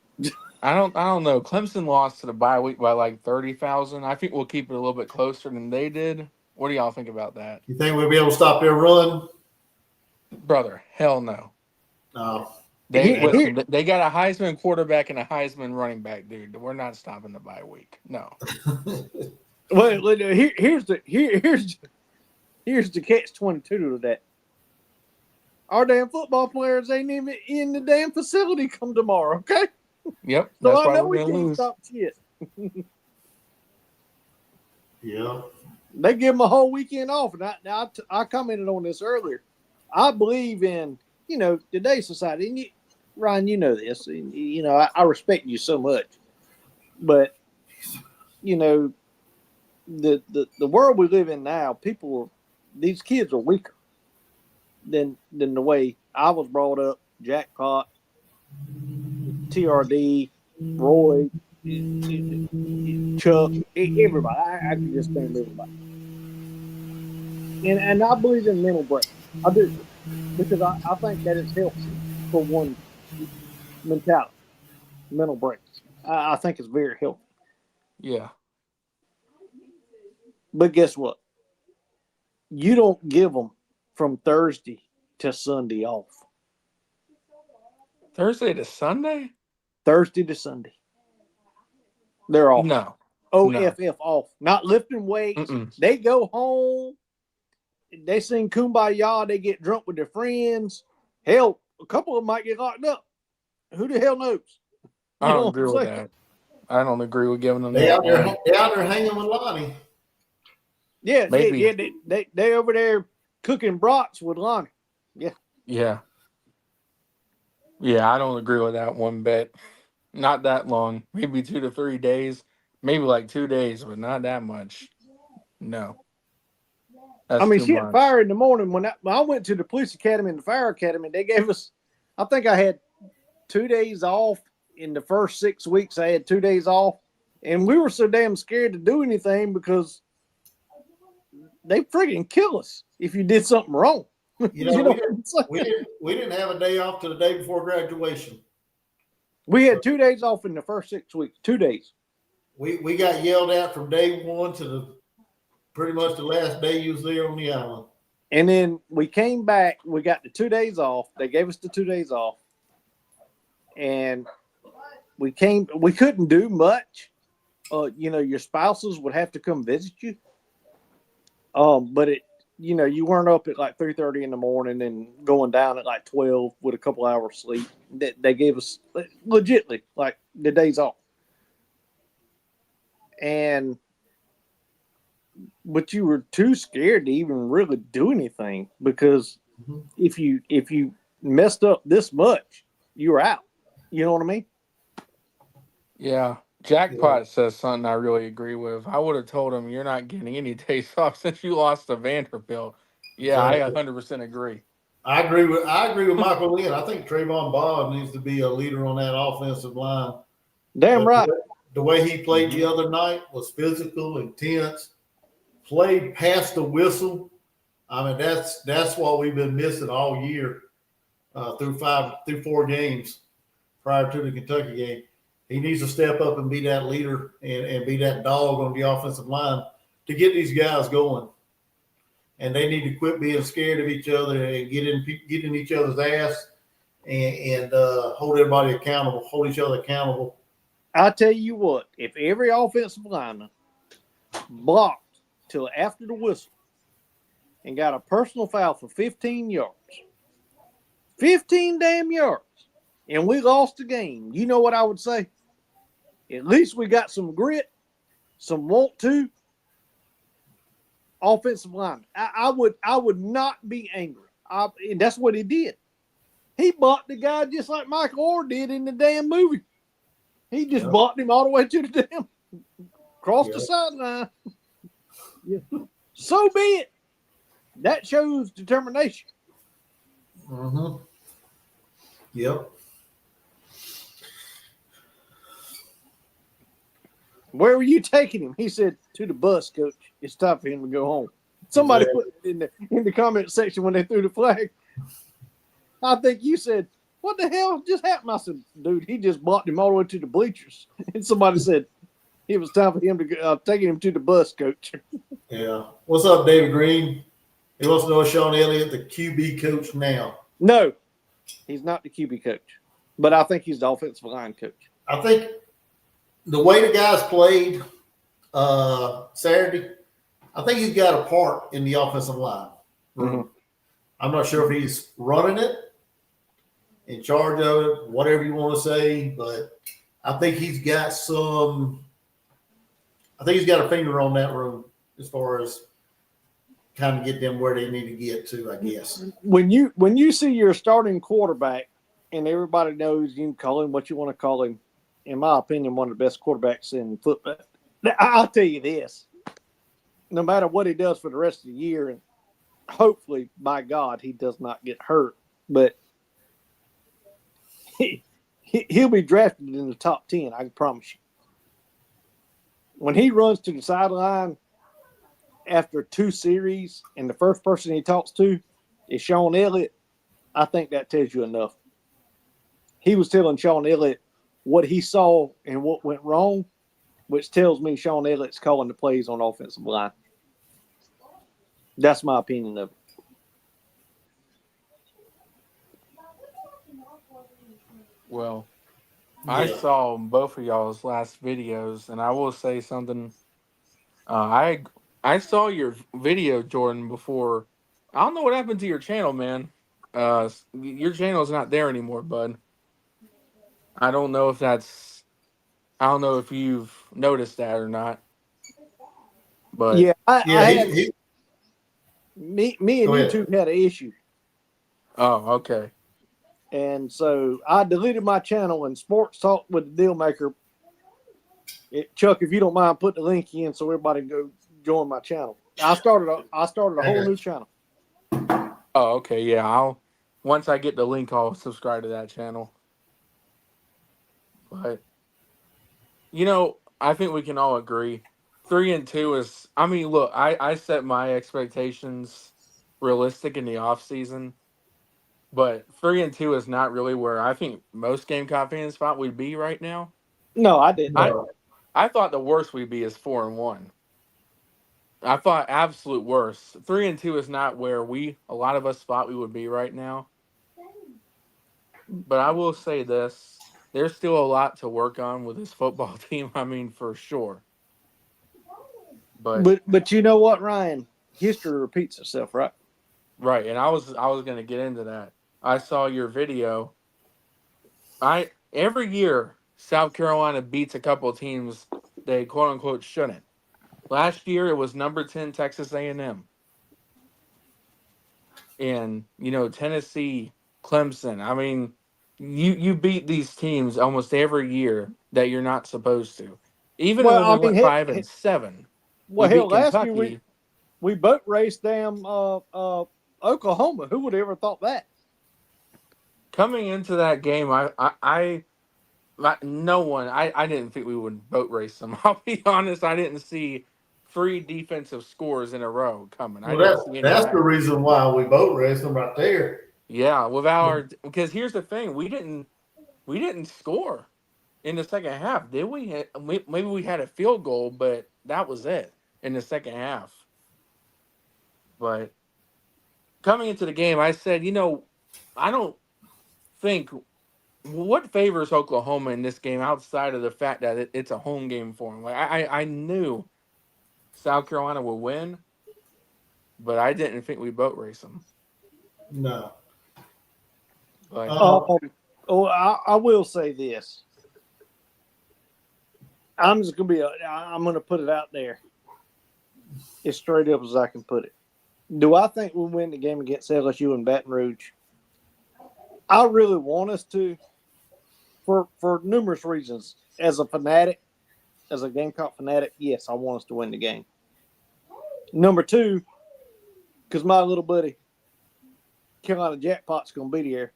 I don't know. Clemson lost to the bye week by like 30,000. I think we'll keep it a little bit closer than they did. What do y'all think about that? You think we'll be able to stop their run? Brother, hell no. No. They got a Heisman quarterback and a Heisman running back, dude. We're not stopping the bye week. No. Well, here's the catch-22 to that. Our damn football players ain't even in the damn facility come tomorrow, okay? Yep. So That's I why know we're we gonna can't lose. stop shit. Yeah. They give them a whole weekend off, and I commented on this earlier. I believe in today's society, and Ryan, you know this. And, I respect you so much, but the world we live in now, these kids are weaker than the way I was brought up. Jackpot, TRD, Roy, Chuck, everybody. I can just name everybody. And I believe in mental break. I do. Because I think that is healthy for one mentality. Mental breaks. I think it's very healthy. Yeah. But guess what? You don't give them from Thursday to Sunday off. Thursday to Sunday? Thursday to Sunday. They're off. No. OFF off. Not lifting weights. Mm-mm. They go home. They sing Kumbaya. They get drunk with their friends. Hell, a couple of them might get locked up. Who the hell knows? I don't agree with that. I don't agree with giving them that. They out there hanging with Lonnie. Yeah, maybe. Yeah, they over there cooking brats with Lonnie. Yeah. Yeah. Yeah, I don't agree with that one bit. Not that long. Maybe 2 to 3 days. Maybe like 2 days, but not that much. No. That's too much. Fire in the morning. When I went to the police academy and the fire academy, they gave us, I think I had 2 days off. In the first 6 weeks, I had 2 days off. And we were so damn scared to do anything because they freaking kill us if you did something wrong. We didn't have a day off to the day before graduation. We had 2 days off in the first 6 weeks. 2 days. We got yelled at from day one to pretty much the last day you was there on the island. And then we came back. We got the 2 days off. They gave us the 2 days off. And we couldn't do much. Your spouses would have to come visit you. But you weren't up at like 3:30 in the morning and going down at like 12 with a couple hours sleep. They gave us legitly like the days off. But you were too scared to even really do anything because if you messed up this much, you were out. You know what I mean? Yeah. Jackpot says something I really agree with. I would have told him you're not getting any days off since you lost to Vanderbilt. Yeah, I 100% agree. I agree with Michael Lynn. I think Trayvon Bob needs to be a leader on that offensive line. Damn right. The way he played the other night was physical, intense, played past the whistle. I mean, that's what we've been missing all year through 4 games prior to the Kentucky game. He needs to step up and be that leader and be that dog on the offensive line to get these guys going. And they need to quit being scared of each other and get in each other's ass and hold everybody accountable, hold each other accountable. I tell you what, if every offensive lineman blocked till after the whistle and got a personal foul for 15 yards, 15 damn yards, and we lost the game, you know what I would say? At least we got some grit, some want to. Offensive line. I would not be angry. And that's what he did. He blocked the guy just like Michael Orr did in the damn movie. He just blocked him all the way to the damn across the sideline. Yeah. So be it. That shows determination. Mm-hmm. Yep. Where were you taking him? He said, to the bus, coach. It's time for him to go home. Somebody put it in the comment section when they threw the flag. I think you said, what the hell just happened? I said, dude, he just blocked him all the way to the bleachers. And somebody said, it was time for him to go, taking him to the bus, coach. Yeah. What's up, David Green? He wants to know if Sean Elliott, the QB coach now. No, he's not the QB coach. But I think he's the offensive line coach. I think the way the guys played Saturday, I think he's got a part in the offensive line. Mm-hmm. I'm not sure if he's running it, in charge of it, whatever you want to say, but I think he's got a finger on that room as far as kind of get them where they need to get to, I guess. When you see your starting quarterback and everybody knows you can call him what you want to call him, in my opinion, one of the best quarterbacks in football. I'll tell you this. No matter what he does for the rest of the year, and hopefully, by God, he does not get hurt, but he'll be drafted in the top 10, I can promise you. When he runs to the sideline after 2 series and the first person he talks to is Sean Elliott, I think that tells you enough. He was telling Sean Elliott what he saw and what went wrong, which tells me Sean Elliott's calling the plays on offensive line. That's my opinion of it. Well, I saw both of y'all's last videos, and I will say something. I saw your video, Jordan, before. I don't know what happened to your channel, man. Your channel's not there anymore, bud. I don't know if you've noticed that or not. But yeah, me and YouTube had an issue. Oh, okay. And so I deleted my channel and Sports Talk with the Deal Maker. Chuck, if you don't mind, put the link in so everybody can go join my channel. I started a whole new channel. Oh, okay. Yeah, once I get the link, I'll subscribe to that channel. But I think we can all agree 3-2 is. I mean, look, I set my expectations realistic in the off season. But 3-2 is not really where I think most Gamecock fans thought we'd be right now. No, I didn't. I thought the worst we'd be is 4-1. I thought absolute worst. 3-2 is not where a lot of us thought we would be right now. But I will say this: there's still a lot to work on with this football team. I mean, for sure. But you know what, Ryan? History repeats itself, right? Right, and I was going to get into that. I saw your video. Every year South Carolina beats a couple of teams they quote unquote shouldn't. Last year it was number 10 Texas A&M. And Tennessee, Clemson. I mean, you beat these teams almost every year that you're not supposed to. Even when we went 5-7. Well, hell, last year we boat raced them Oklahoma. Who would have ever thought that? Coming into that game, no one. I didn't think we would boat race them. I'll be honest. I didn't see 3 defensive scores in a row coming. I Well, didn't see any of that's the that. reason why we boat raced them right there. Yeah, because here's the thing, we didn't score in the second half, did we? Maybe we had a field goal, but that was it in the second half. But coming into the game, I said, I don't think what favors Oklahoma in this game outside of the fact that it's a home game for them. Like I knew South Carolina would win, but I didn't think we boat race them. No. But I will say this. I'm going to put it out there as straight up as I can put it. Do I think we'll win the game against LSU in Baton Rouge? I really want us to, for numerous reasons. As a fanatic, as a Gamecock fanatic, yes, I want us to win the game. Number two, because my little buddy, Carolina Jackpot's going to be there,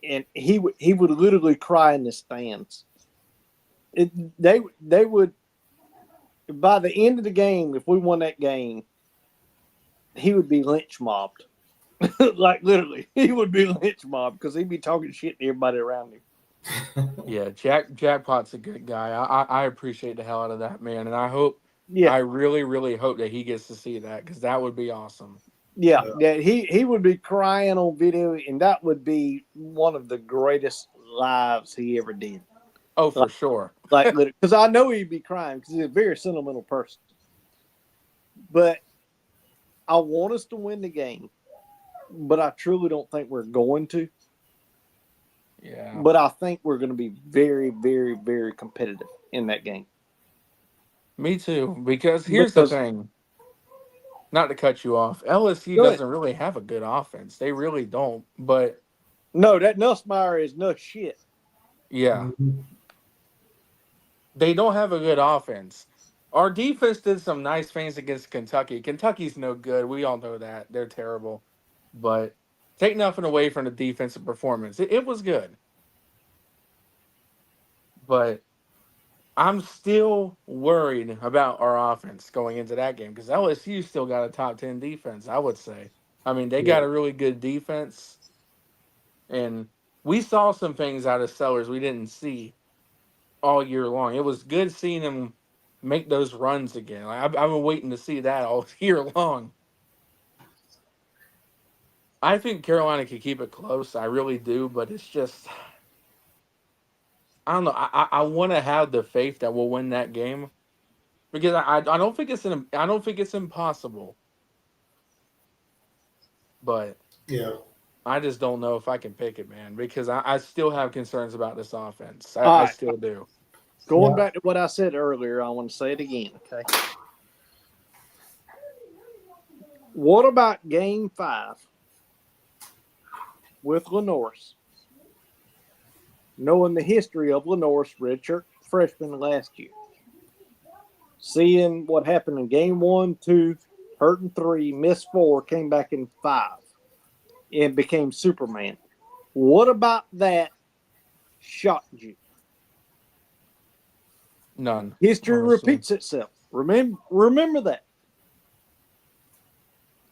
and he would literally cry in the stands. They would, by the end of the game, if we won that game, he would be lynch mobbed. Like literally, he would be lynch mobbed because he'd be talking shit to everybody around him. yeah, Jackpot's a good guy. I appreciate the hell out of that man, and I really, really hope that he gets to see that because that would be awesome. Yeah, he would be crying on video, and that would be one of the greatest lives he ever did. Oh, for sure. Like, because I know he'd be crying because he's a very sentimental person. But I want us to win the game, but I truly don't think we're going to. Yeah. But I think we're going to be very, very, very competitive in that game. Me too, because here's the thing. Not to cut you off, LSU doesn't really have a good offense. They really don't. But no, that Nussmeier is no shit. Yeah. Mm-hmm. They don't have a good offense. Our defense did some nice things against Kentucky. Kentucky's no good. We all know that. They're terrible. But take nothing away from the defensive performance. It was good. But I'm still worried about our offense going into that game because LSU still got a top 10 defense, I would say. I mean, they got a really good defense. And we saw some things out of Sellers we didn't see all year long. It was good seeing him make those runs again. Like, I've been waiting to see that all year long. I think Carolina could keep it close. I really do, but it's just, I don't know. I want to have the faith that we'll win that game because I don't think it's impossible. But yeah, I just don't know if I can pick it, man, because I still have concerns about this offense. I still do. Going back to what I said earlier, I want to say it again, okay? What about Game 5 with Lenore's? Knowing the history of Lenore's redshirt freshman last year. Seeing what happened in Game 1, 2, hurt in 3, missed 4, came back in 5, and became Superman. What about that shocked you? None. History repeats itself. Remember that.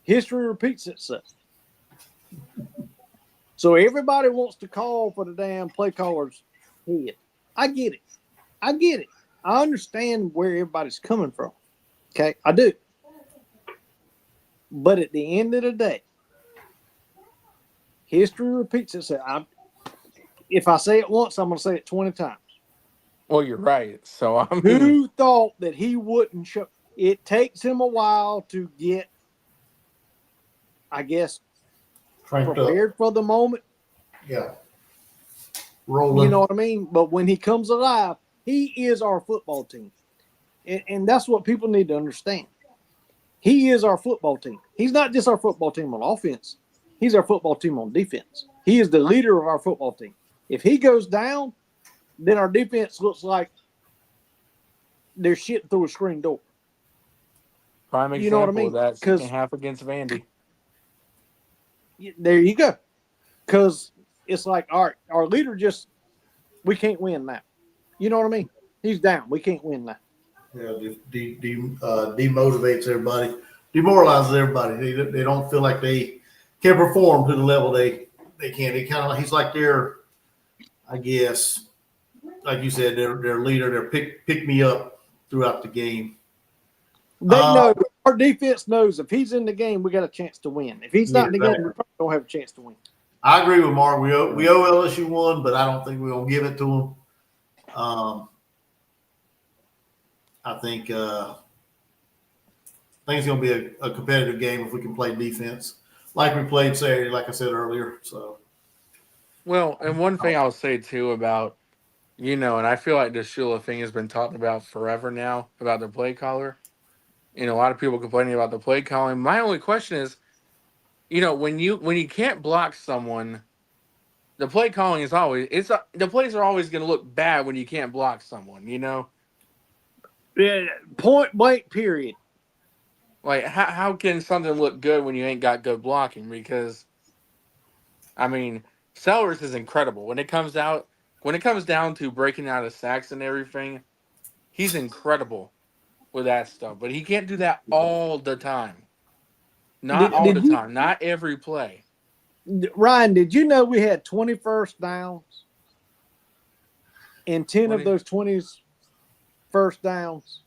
History repeats itself. So everybody wants to call for the damn play caller's head. I get it. I understand where everybody's coming from. Okay, I do. But at the end of the day, history repeats itself. If I say it once, I'm going to say it 20 times. Well, you're right. So I mean, who thought that he wouldn't show? It takes him a while to get, I guess, prepared for the moment. Yeah. Rolling. You know what I mean? But when he comes alive, he is our football team. And that's what people need to understand. He is our football team. He's not just our football team on offense. He's our football team on defense. He is the leader of our football team. If he goes down, then our defense looks like they're shitting through a screen door. Prime example You know what I mean? of that second half against Vandy. There you go. Because it's like, all right, our leader we can't win now. You know what I mean? He's down. We can't win now. Yeah, demotivates everybody, demoralizes everybody. They don't feel like they can perform to the level they can. They kind of he's like their, I guess, like you said, their leader. Their pick me up throughout the game. They know our defense knows if he's in the game, we got a chance to win. If he's not in the game, we probably don't have a chance to win. I agree with Mark. We owe LSU one, but I don't think we're gonna give it to them. I think it's going to be a competitive game if we can play defense like we played Saturday, like I said earlier. So, Well, and one thing I'll say too about, and I feel like this Shula thing has been talked about forever now about the play caller. A lot of people complaining about the play calling. My only question is, when you can't block someone, the play calling is always the plays are always going to look bad when you can't block someone. Yeah, point blank. Period. Like how can something look good when you ain't got good blocking? Because, I mean, Sellers is incredible when it comes down to breaking out of sacks and everything. He's incredible with that stuff, but he can't do that all the time. Not all the time. Not every play. Ryan, did you know we had 20 first downs? And 10 of those 20 first downs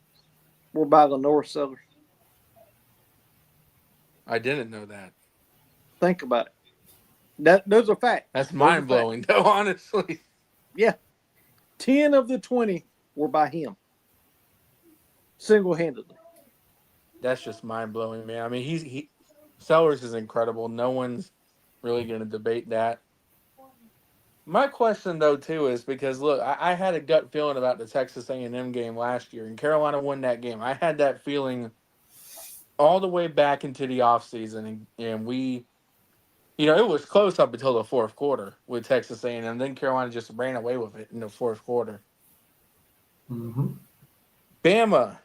were by the North Sellers. I didn't know that. Think about it. Those are facts. That's mind blowing, though, honestly. Yeah. 10 of the 20 were by him. Single-handedly. That's just mind blowing, man. I mean, Sellers is incredible. No one's really going to debate that. My question, though, too, is because, look, I had a gut feeling about the Texas A&M game last year, and Carolina won that game. I had that feeling all the way back into the offseason, and we, it was close up until the fourth quarter with Texas A&M, and then Carolina just ran away with it in the fourth quarter. Mm-hmm. Bama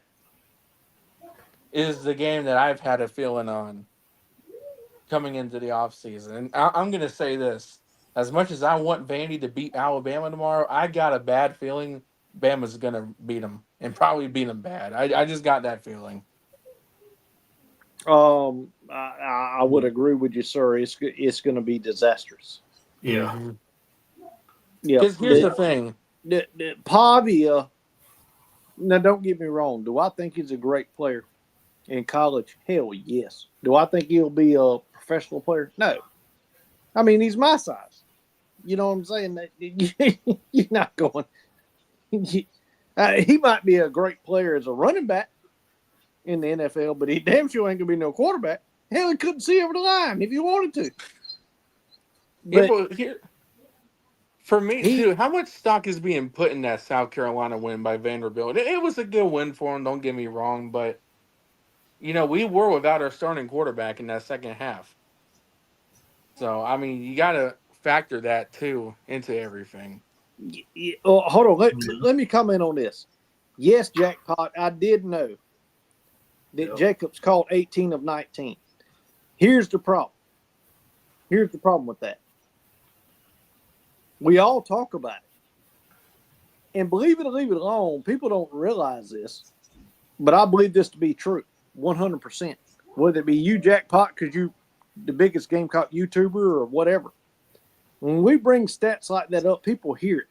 is the game that I've had a feeling on coming into the offseason. And I'm going to say this. As much as I want Vandy to beat Alabama tomorrow, I got a bad feeling Bama's going to beat them and probably beat them bad. I just got that feeling. I would agree with you, sir. It's going to be disastrous. Yeah. Mm-hmm. Yeah. Because here's the thing. Pavia, now don't get me wrong. Do I think he's a great player in college? Hell yes. Do I think he'll be a professional player? No. I mean, he's my size. You know what I'm saying? You're not going. He might be a great player as a running back in the NFL, but he damn sure ain't going to be no quarterback. Hell, he couldn't see over the line if he wanted to. But for me, too, how much stock is being put in that South Carolina win by Vanderbilt? It was a good win for him, don't get me wrong, but, we were without our starting quarterback in that second half. So, I mean, you got to factor that, too, into everything. Hold on. Let me comment on this. Yes, Jackpot, I did know that Jacobs caught 18 of 19. Here's the problem. Here's the problem with that. We all talk about it. And believe it or leave it alone, people don't realize this, but I believe this to be true, 100%. Whether it be you, Jackpot, because you the biggest Gamecock YouTuber or whatever. When we bring stats like that up, people hear it.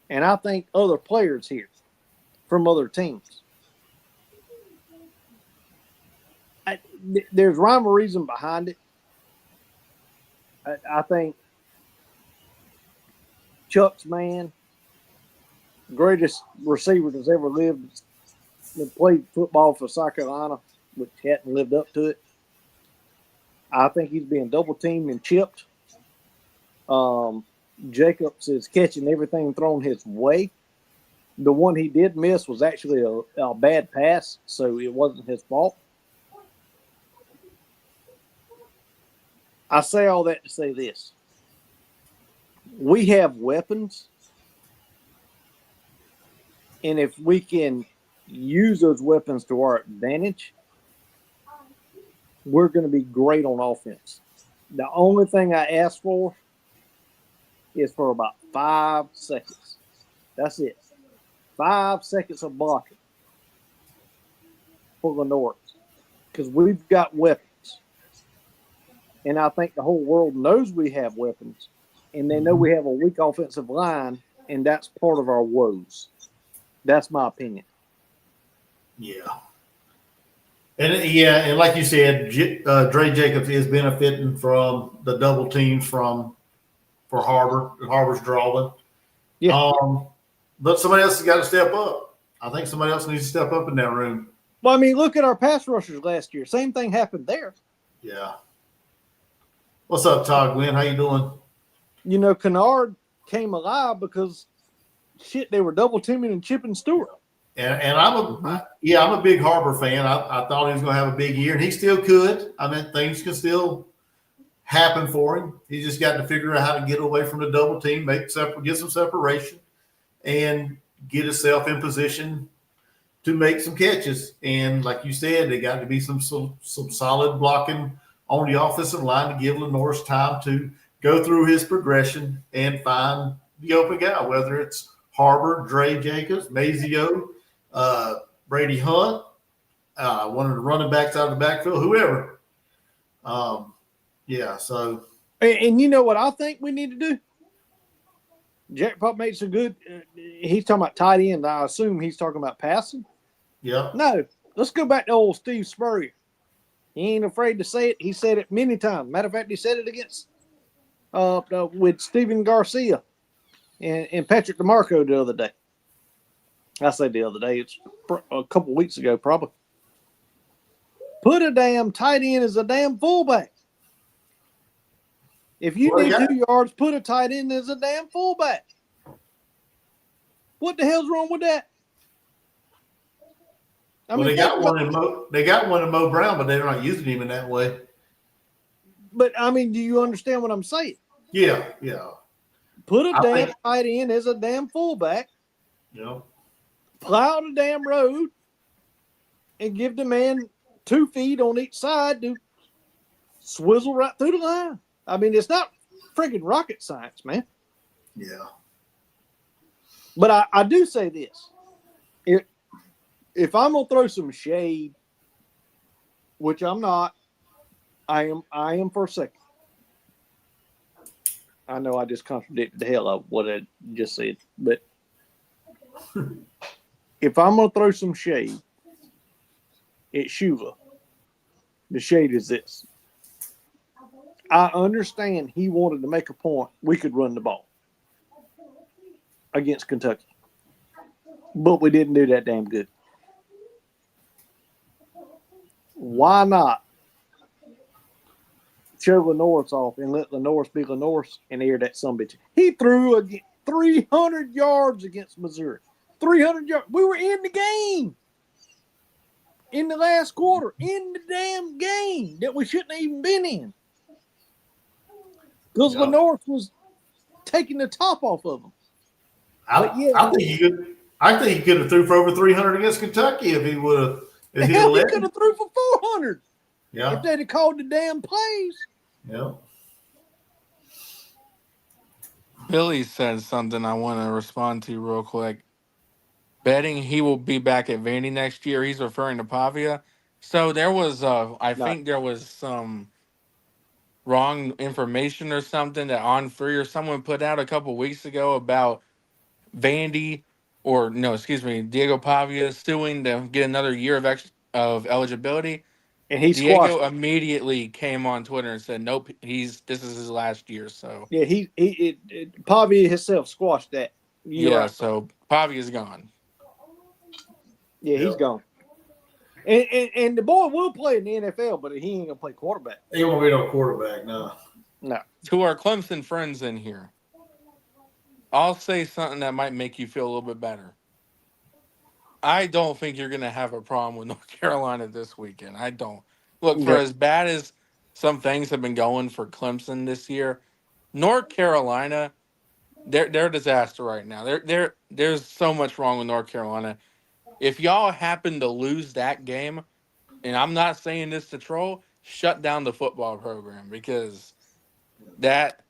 And I think other players hear it from other teams. There's rhyme or reason behind it. I think Chuck's man, greatest receiver that's ever lived, that played football for South Carolina, which hadn't lived up to it. I think he's being double teamed and chipped. Jacobs is catching everything thrown his way. The one he did miss was actually a bad pass, so it wasn't his fault. I say all that to say this. We have weapons, and if we can use those weapons to our advantage, we're going to be great on offense. The only thing I asked for is for about 5 seconds. That's it. 5 seconds of blocking for the North because we've got weapons. And I think the whole world knows we have weapons, and they know we have a weak offensive line, and that's part of our woes. That's my opinion. Yeah. And like you said, Dre Jacobs is benefiting from the double teams for Harbor. Harbor's drawing. Yeah. But somebody else has got to step up. I think somebody else needs to step up in that room. Well, I mean, look at our pass rushers last year. Same thing happened there. Yeah. What's up, Todd Gwynn? How you doing? You know, Kennard came alive because they were double teaming and chipping Stewart. And I'm a big Harbor fan. I thought he was going to have a big year, and he still could. I mean, things can still happen for him. He just got to figure out how to get away from the double team, get some separation, and get himself in position to make some catches. And like you said, there got to be some solid blocking on the offensive line to give Lenore's time to go through his progression and find the open guy, whether it's Harbor, Dre Jacobs, Mazio, Brady Hunt, one of the running backs out of the backfield, whoever. So. And you know what I think we need to do? Jack Pop made some good. He's talking about tight end. I assume he's talking about passing. Yeah. No, let's go back to old Steve Spurrier. He ain't afraid to say it. He said it many times. Matter of fact, he said it against with Steven Garcia and Patrick DeMarco the other day. I say the other day. It's a couple weeks ago, probably. Put a damn tight end as a damn fullback. If you need 2 yards, put a tight end as a damn fullback. What the hell's wrong with that? They got one in Mo Brown, but they're not using him in that way. But I mean, do you understand what I'm saying? Yeah. Put a damn tight end as a damn fullback. Yeah. Plow the damn road and give the man 2 feet on each side to swizzle right through the line. I mean, it's not freaking rocket science, man. Yeah. But I do say this. If I'm going to throw some shade, which I'm not, I am for a second. I know I just contradicted the hell out of what I just said, but if I'm going to throw some shade, it's Shula. The shade is this. I understand he wanted to make a point we could run the ball against Kentucky, but we didn't do that damn good. Why not show Lenore's off and let Lenore's be Lenore's and air that sumbitch? He threw 300 yards against Missouri. 300 yards. We were in the game in the last quarter, in the damn game that we shouldn't have even been in. Because Lenore was taking the top off of them. I think he could have threw for over 300 against Kentucky if he would have. He could have threw for 400. Yeah. If they'd have called the damn plays. Yeah. Billy said something I want to respond to real quick. Betting he will be back at Vandy next year. He's referring to Pavia. So there was, I think there was some wrong information or something that On Free or someone put out a couple weeks ago about Vandy Diego Pavia suing to get another year of eligibility. And he Diego immediately came on Twitter and said, "Nope, this is his last year." So yeah, Pavia himself squashed that. So Pavia's gone. Yeah, he's gone. And the boy will play in the NFL, but he ain't gonna play quarterback. He won't be no quarterback, no. No. To our Clemson friends in here, I'll say something that might make you feel a little bit better. I don't think you're going to have a problem with North Carolina this weekend. I don't. Look, for as bad as some things have been going for Clemson this year, North Carolina, they're a disaster right now. There's so much wrong with North Carolina. If y'all happen to lose that game, and I'm not saying this to troll, shut down the football program because That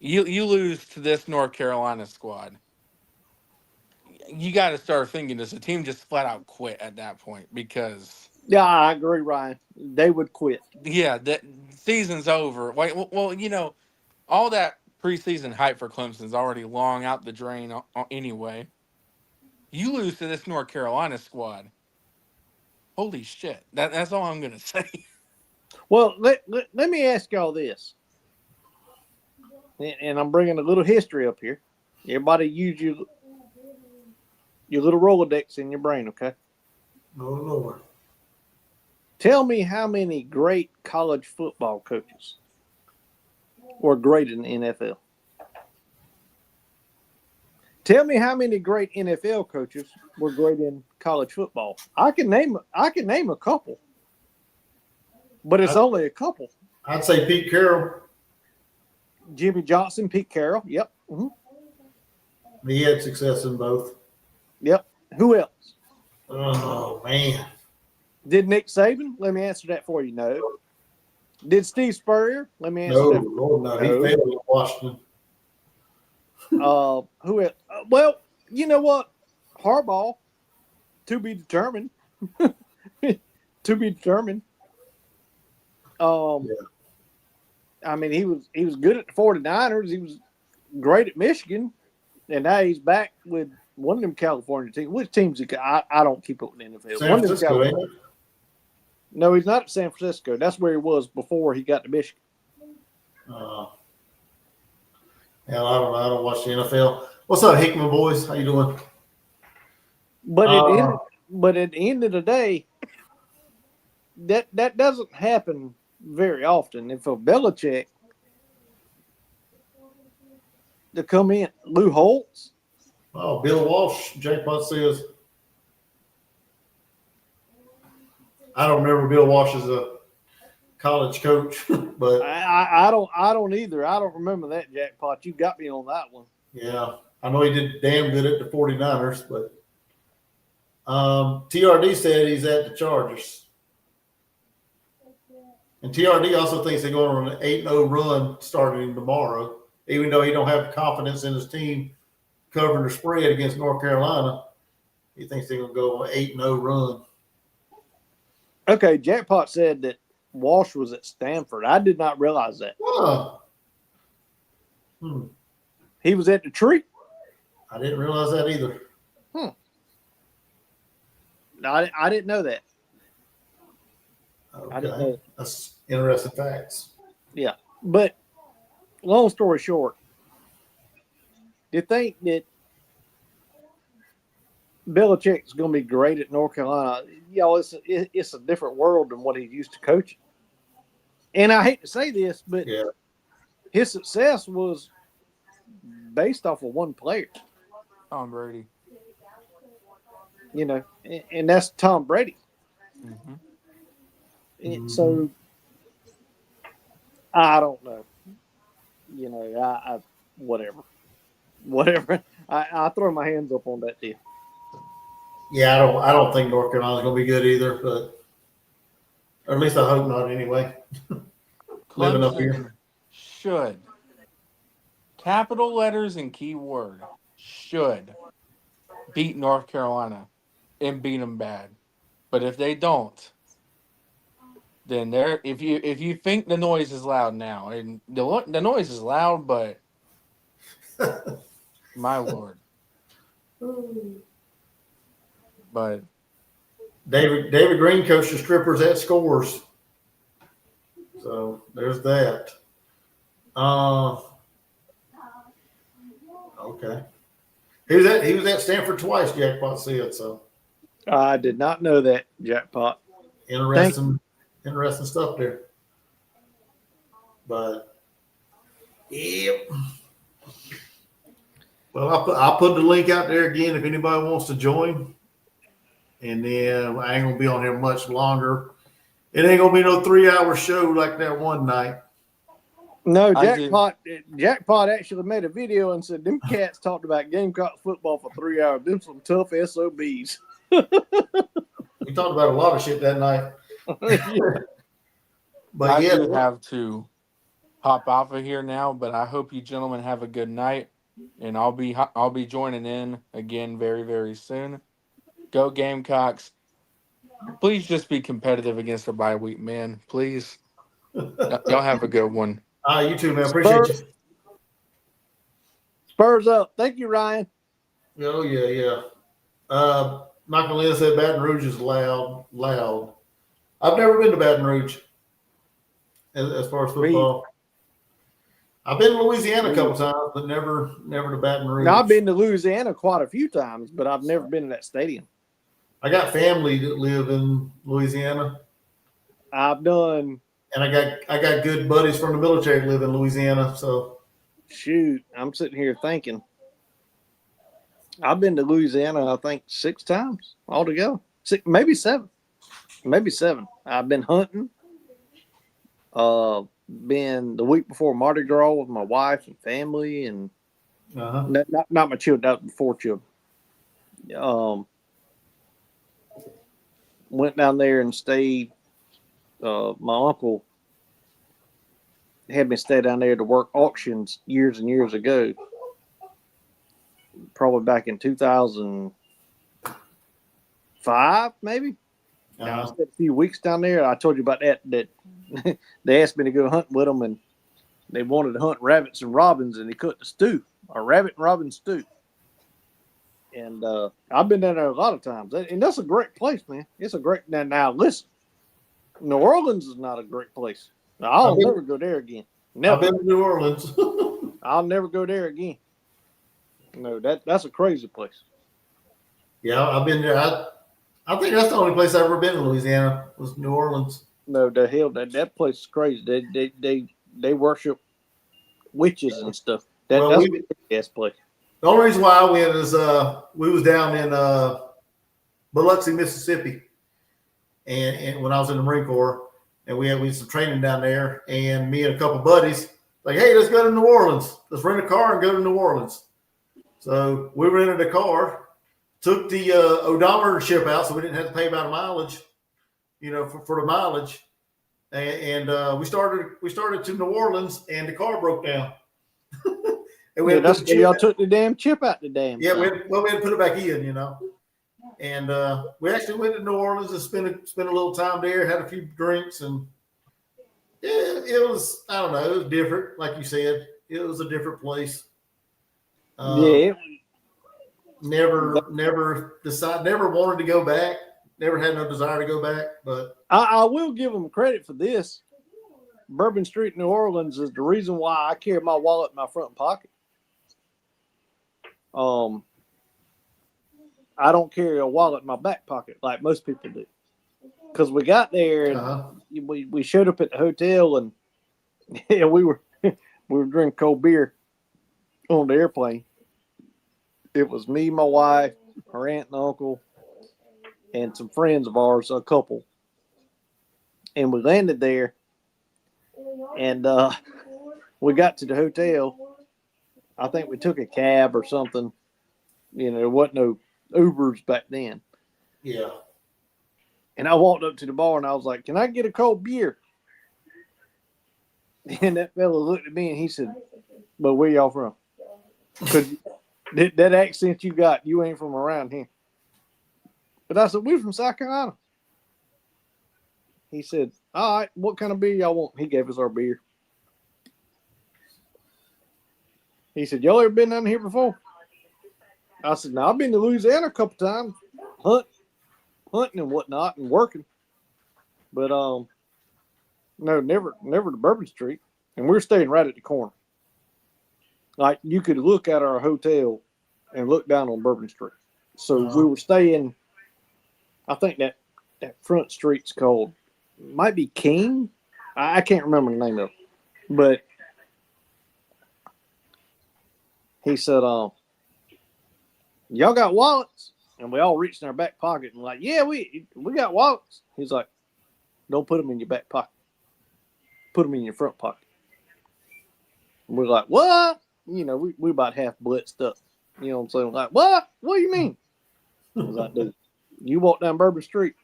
you lose to this North Carolina squad, you got to start thinking, does the team just flat out quit at that point? Because Yeah, I agree, Ryan. They would quit. yeah, the season's over. Well, all that preseason hype for Clemson's already long out the drain anyway. You lose to this North Carolina squad. Holy shit. That's all I'm going to say. Well, let me ask y'all this. And I'm bringing a little history up here. Everybody use your little Rolodex in your brain, okay? Oh, Lord. Tell me how many great college football coaches were great in the NFL. Tell me how many great NFL coaches were great in college football. I can name a couple, but it's only a couple. I'd say Pete Carroll. Jimmy Johnson, Pete Carroll. Yep. Mm-hmm. He had success in both. Yep. Who else? Oh, man. Did Nick Saban? Let me answer that for you. No. Did Steve Spurrier? Let me answer No, that. Lord, no. He failed in Washington. Who else? Well, you know what? Harbaugh, to be determined. To be determined. Yeah. I mean, he was good at the 49ers. He was great at Michigan, and now he's back with one of them California teams. Which teams? I don't keep up with the NFL. San Francisco, ain't it? No, he's not at San Francisco. That's where he was before he got to Michigan. Hell, I don't know. I don't watch the NFL. What's up, Hickman boys? How you doing? But at the end of the day, that doesn't happen very often. And for Belichick to come in, Lou Holtz. Oh, Bill Walsh, Jackpot says. I don't remember Bill Walsh as a college coach, but I don't either. I don't remember that, Jackpot. You got me on that one. yeah, I know he did damn good at the 49ers, but TRD said he's at the Chargers. And TRD also thinks they're going on an 8-0 run starting tomorrow, even though he don't have confidence in his team covering the spread against North Carolina. He thinks they're going to go on an 8-0 run. Okay, Jackpot said that Walsh was at Stanford. I did not realize that. Huh. He was at the tree? I didn't realize that either. No, I didn't know that. Okay. I didn't know. That's interesting facts. Yeah. But long story short, do you think that Belichick's going to be great at North Carolina? It's a different world than what he's used to coaching. And I hate to say this, but Yeah. his success was based off of one player, Tom Brady. and that's Tom Brady. Mm-hmm. And so I don't know. I whatever. I throw my hands up on that deal. Yeah, I don't think North Carolina's going to be good either, but or at least I hope not anyway. Living up here. Clemson should, capital letters and key word, should beat North Carolina and beat them bad. But if they don't, then if you think the noise is loud now, and the noise is loud, but my lord. But David Green coached the strippers at Scores. So there's that. Okay. He was at Stanford twice, Jackpot said, so I did not know that, Jackpot. interesting stuff there. But yep. Well, I'll put the link out there again if anybody wants to join. And then I ain't gonna be on here much longer. It ain't gonna be no 3-hour show like that one night. No, Jackpot actually made a video and said them cats talked about Gamecock football for 3 hours. Them some tough SOBs. We talked about a lot of shit that night. But I yeah, do have to hop off of here now, but I hope you gentlemen have a good night, and I'll be joining in again very, very soon. Go Gamecocks! Please just be competitive against the bye week, man. Please, y'all have a good one. You too, man. Appreciate you. Spurs up. Thank you, Ryan. Oh yeah. Michael Lynn said Baton Rouge is loud. I've never been to Baton Rouge as far as football. I've been to Louisiana a couple times, but never to Baton Rouge. Now, I've been to Louisiana quite a few times, but I've never been to that stadium. I got family that live in Louisiana. I've done. And I got good buddies from the military that live in Louisiana. So shoot, I'm sitting here thinking. I've been to Louisiana, I think 6 times altogether. 6, maybe 7. I've been hunting. Been the week before Mardi Gras with my wife and family, and not my children, that was before children. Went down there and stayed. My uncle had me stay down there to work auctions years and years ago. Probably back in 2005, maybe. I spent a few weeks down there. I told you about that they asked me to go hunting with them, and they wanted to hunt rabbits and robins, and they cooked a stew, a rabbit and robin stew. And I've been down there a lot of times, and that's a great place, man. It's a great. Now listen, New Orleans is not a great place. I'll never go there again. Never. I've been to New Orleans. I'll never go there again. No, that's a crazy place. Yeah, I've been there. I think that's the only place I've ever been in Louisiana was New Orleans. No, the hell, that place is crazy. They worship witches and stuff. That's a big-ass place. The only reason why I went is we was down in Biloxi, Mississippi, and when I was in the Marine Corps, and we had some training down there, and me and a couple buddies like, hey, let's go to New Orleans. Let's rent a car and go to New Orleans. So we rented a car, took the odometer ship out, so we didn't have to pay about a mileage, for the mileage, and we started to New Orleans, and the car broke down. And y'all took the damn chip out the damn. Yeah, we had to put it back in, and we actually went to New Orleans and spent a little time there, had a few drinks, and it was, I don't know, it was different, like you said, it was a different place. Never wanted to go back. Never had no desire to go back, but I will give them credit for this. Bourbon Street, New Orleans is the reason why I carry my wallet in my front pocket. I don't carry a wallet in my back pocket like most people do. Because we got there and we showed up at the hotel, and we were drinking cold beer on the airplane. It was me, my wife, her aunt and uncle, and some friends of ours, a couple. And we landed there, and we got to the hotel. I think we took a cab or something. There wasn't no Ubers back then. Yeah. And I walked up to the bar, and I was like, can I get a cold beer? And that fella looked at me, and he said, well, where y'all from? Because that accent you got, you ain't from around here. But I said, we're from South Carolina. He said, all right, what kind of beer y'all want? He gave us our beer. He said, y'all ever been down here before? I said, no, I've been to Louisiana a couple times, hunting and whatnot and working. But no, never to Bourbon Street. And we're staying right at the corner. Like, you could look at our hotel and look down on Bourbon Street. So we were staying, I think that front street's called, might be King. I can't remember the name of it. But he said, y'all got wallets? And we all reached in our back pocket and like, yeah, we got wallets. He's like, don't put them in your back pocket. Put them in your front pocket. And we're like, what? We about half blitzed up. You know what I'm saying? Like, what? What do you mean? I was like, dude, you walk down Bourbon Street,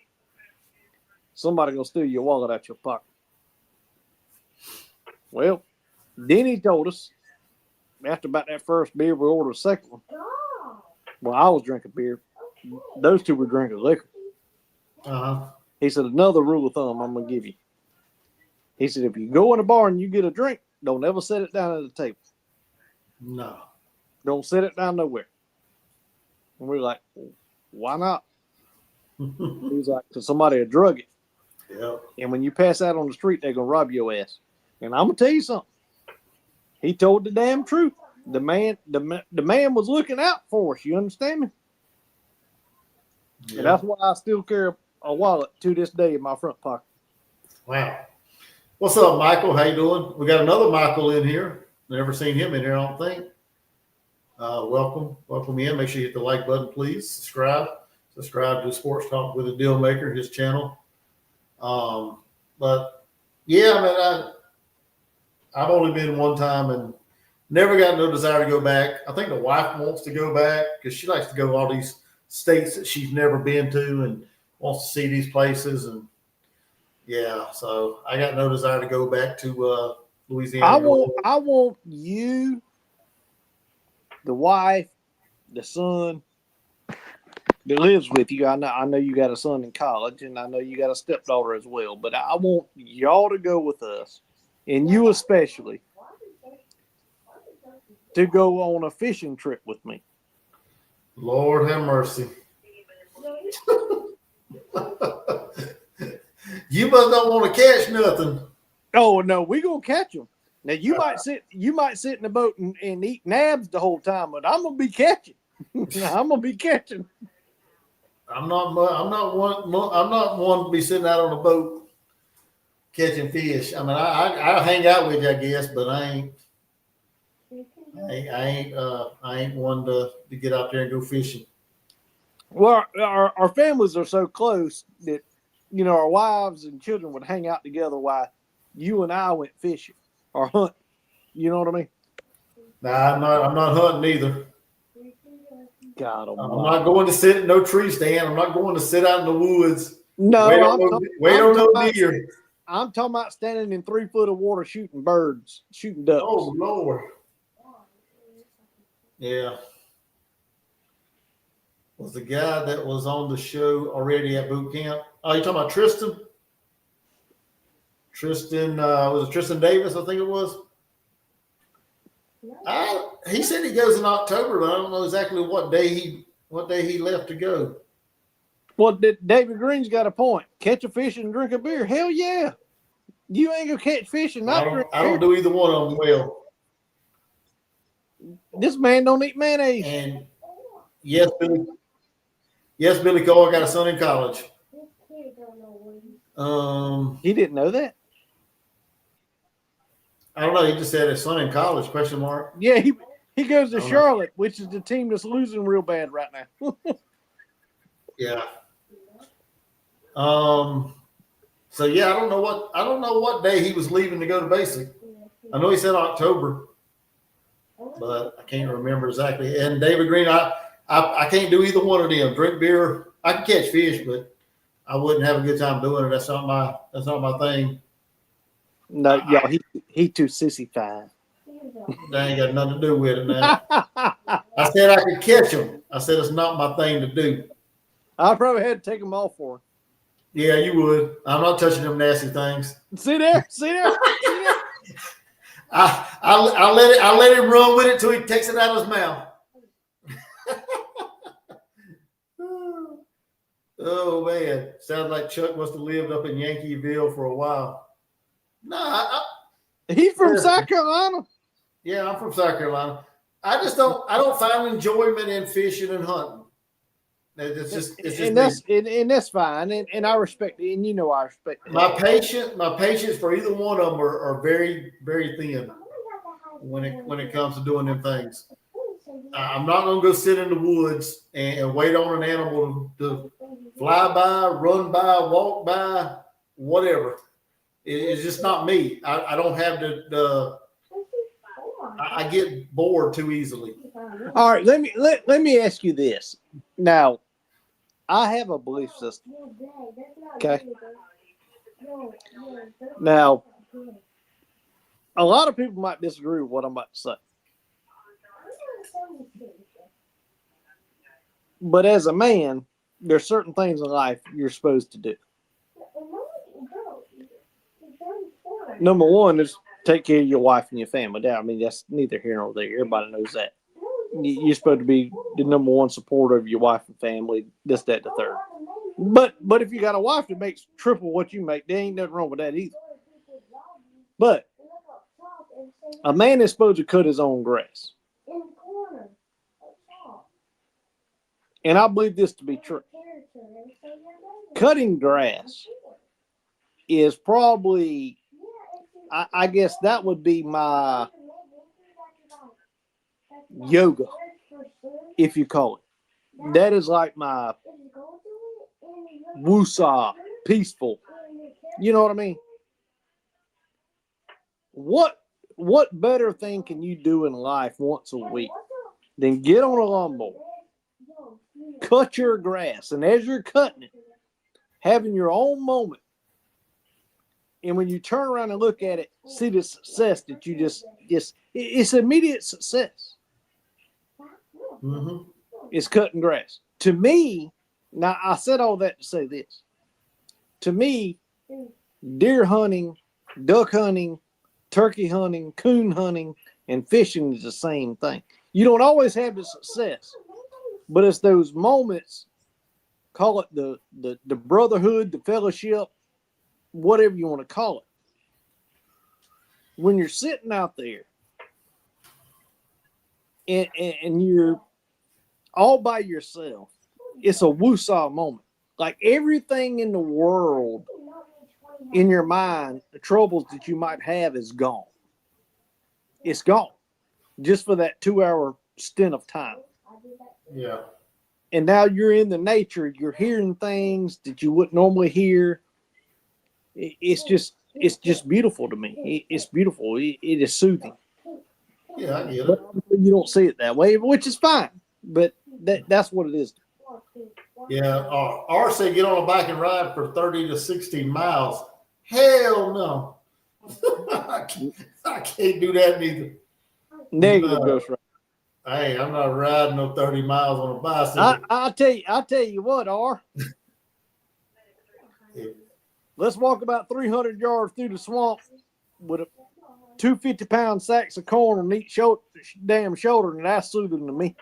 somebody gonna steal your wallet out your pocket. Well, Then he told us after about that first beer, we ordered a second one. Well, I was drinking beer. Those two were drinking liquor. He said, another rule of thumb I'm going to give you. He said, if you go in a bar and you get a drink, don't ever set it down at the table. No. Don't set it down nowhere. And we were like, why not? He was like, because somebody had drug it. Yep. And when you pass out on the street, they're going to rob your ass. And I'm going to tell you something. He told the damn truth. The man was looking out for us. You understand me? Yep. And that's why I still carry a wallet to this day in my front pocket. Wow. What's up, Michael? How you doing? We got another Michael in here. Never seen him in here, I don't think. Welcome in. Make sure you hit the like button, please. Subscribe to Sports Talk with a Deal Maker, his channel. But yeah, man, I've only been one time and never got no desire to go back. I think the wife wants to go back because she likes to go to all these states that she's never been to and wants to see these places. And yeah, so I got no desire to go back to Louisiana. I want you, the wife, the son that lives with you. I know you got a son in college, and I know you got a stepdaughter as well. But I want y'all to go with us, and you especially, to go on a fishing trip with me. Lord have mercy. You must not want to catch nothing. Oh no, we gonna catch them. Now you might sit in the boat and eat nabs the whole time, but I'm gonna be catching. I'm gonna be catching. I'm not one to be sitting out on a boat catching fish. I mean, I hang out with you, I guess, but I ain't one to get out there and go fishing. Well, our families are so close that our wives and children would hang out together while you and I went fishing or hunt. You know what I mean? Nah, I'm not hunting either. God I'm almighty. not going to sit in no tree stand. I'm not going to sit out in the woods. No, wait on no deer. I'm talking about standing in 3 foot of water shooting birds, shooting ducks. Oh Lord. Yeah. Was the guy that was on the show already at boot camp? Oh, you talking about Tristan? Was it Tristan Davis? I think it was. He said he goes in October, but I don't know exactly what day he left to go. Well, David Green's got a point. Catch a fish and drink a beer. Hell yeah. You ain't gonna catch fish and not drink beer. I don't do either one of them well. This man don't eat mayonnaise. And yes, Billy Cole, I got a son in college. He didn't know that. I don't know. He just said his son in college, question mark. Yeah, he goes to Charlotte, which is the team that's losing real bad right now. Yeah. So yeah, I don't know what day he was leaving to go to basic. I know he said October, but I can't remember exactly. And David Green, I can't do either one of them. Drink beer, I can catch fish, but I wouldn't have a good time doing it. That's not my thing. No, y'all, he too sissified. That ain't got nothing to do with it, man. I said I could catch them. I said it's not my thing to do. I probably had to take them off for him. Yeah, you would. I'm not touching them nasty things. See there. I let him run with it till he takes it out of his mouth. Oh man, sounds like Chuck must have lived up in Yankeeville for a while. No, he's from South Carolina. Yeah, I'm from South Carolina. I don't find enjoyment in fishing and hunting. It's just that's fine, and I respect it, and I respect it. My patience for either one of them are very, very thin when it comes to doing them things. I'm not gonna go sit in the woods and wait on an animal to fly by, run by, walk by, whatever. It's just not me. I don't have I get bored too easily. All right, let me ask you this. Now, I have a belief system. Okay. Now, a lot of people might disagree with what I'm about to say. But as a man, there's certain things in life you're supposed to do. Number one is take care of your wife and your family. I mean, that's neither here nor there. Everybody knows that. You're supposed to be the number one supporter of your wife and family, this, that, the third. But if you got a wife that makes triple what you make, there ain't nothing wrong with that either. But a man is supposed to cut his own grass. And I believe this to be true. Cutting grass is probably, I guess that would be my yoga, if you call it. That is like my woosah, peaceful. You know what I mean? What better thing can you do in life once a week than get on a lawnmower, cut your grass, and as you're cutting it, having your own moment, and when you turn around and look at it, see the success that you just it's immediate success. Mm-hmm. It's cutting grass. To me, now I said all that to say this. To me, deer hunting, duck hunting, turkey hunting, coon hunting, and fishing is the same thing. You don't always have the success, but it's those moments, call it the brotherhood, the fellowship, whatever you want to call it. When you're sitting out there and you're all by yourself, it's a woosah moment. Like everything in the world, in your mind, the troubles that you might have is gone. It's gone. Just for that 2-hour stint of time. Yeah. And now you're in the nature. You're hearing things that you wouldn't normally hear. It's just beautiful to me. It's beautiful. It is soothing. Yeah, I get it. But you don't see it that way, which is fine. But that's what it is. Yeah. Or say get on a bike and ride for 30 to 60 miles. Hell no. I can't do that neither. Negative, No. Ghost Rider. Hey, I'm not riding no 30 miles on a bicycle. I'll tell you what, R. Let's walk about 300 yards through the swamp with a 250-pound sacks of corn on each damn shoulder, and that's soothing to me.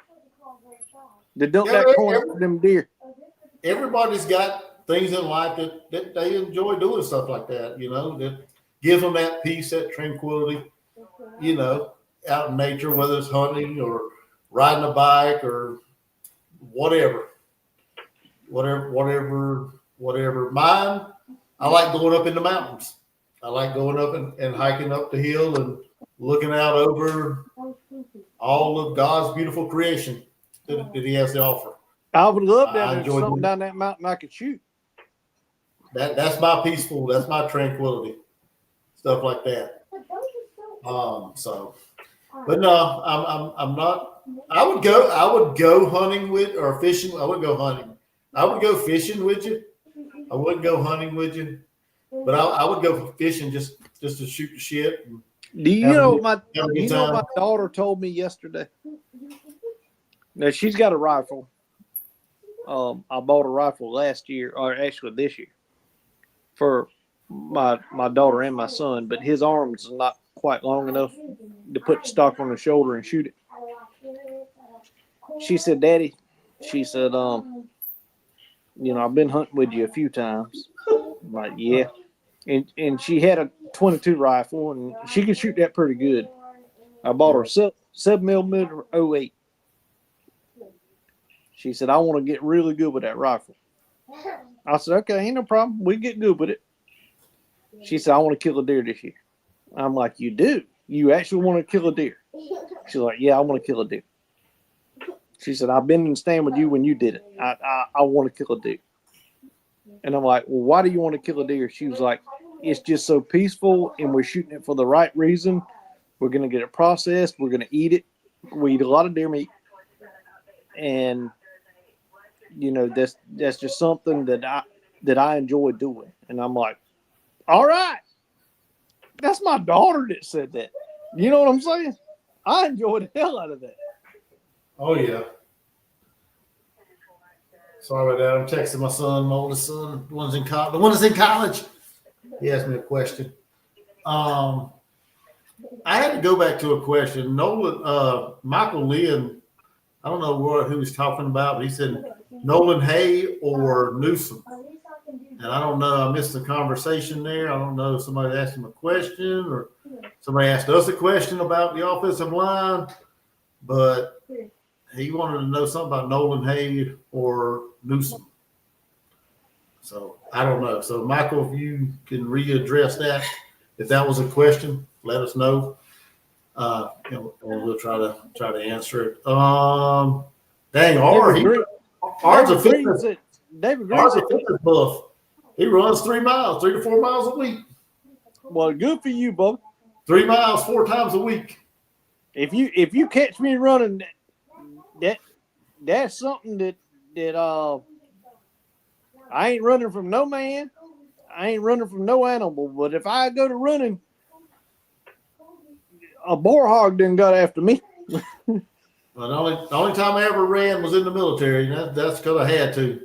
To dump that corn up for them deer. Everybody's got things in life that they enjoy doing stuff like that, that gives them that peace, that tranquility, out in nature, whether it's hunting or riding a bike or whatever. Mine, I like going up in the mountains. I like going up and hiking up the hill and looking out over all of God's beautiful creation that he has to offer. I would love to have enjoy something down that mountain I could shoot. That's my peaceful, that's my tranquility, stuff like that. But no, I'm not. I would go hunting with or fishing. I wouldn't go hunting. I would go fishing with you. I wouldn't go hunting with you, but I would go fishing just to shoot the shit. Do you know what my daughter told me yesterday? Now she's got a rifle. I bought a rifle last year, or actually this year, for my daughter and my son, but his arms are not quite long enough to put the stock on the shoulder and shoot it. She said, "Daddy," she said, I've been hunting with you a few times. I'm like, yeah. And she had a 22 rifle, and she could shoot that pretty good. I bought her a 7mm 08. She said, "I want to get really good with that rifle." I said, "Okay, ain't no problem. We get good with it." She said, "I want to kill a deer this year." I'm like, "You do? You actually want to kill a deer?" She's like, "Yeah, I want to kill a deer." She said, "I've been in the stand with you when you did it. I want to kill a deer." And I'm like, "Well, why do you want to kill a deer?" She was like, "It's just so peaceful, and we're shooting it for the right reason. We're going to get it processed. We're going to eat it. We eat a lot of deer meat. And, that's just something that I enjoy doing." And I'm like, "All right." That's my daughter that said that. You know what I'm saying? I enjoyed the hell out of that. Oh yeah. Sorry about that. I'm texting my son, my oldest son. The one that's in college. He asked me a question. I had to go back to a question. Michael Lynn, I don't know what he was talking about, but he said Nolan Hay or Newsom. And I don't know. I missed the conversation there. I don't know if somebody asked him a question or somebody asked us a question about the offensive line, but he wanted to know something about Nolan Hay or Newsom. So I don't know. So Michael, if you can readdress that, if that was a question, let us know. And we'll try to answer it. Dang, R's a fitness buff. He runs 3 miles, 3 to 4 miles a week. Well, good for you, Bubba. 3 miles 4 times a week. If you catch me running, that's something that I ain't running from no man. I ain't running from no animal. But if I go to running, a boar hog didn't got after me. Well, the only time I ever ran was in the military, and that's because I had to.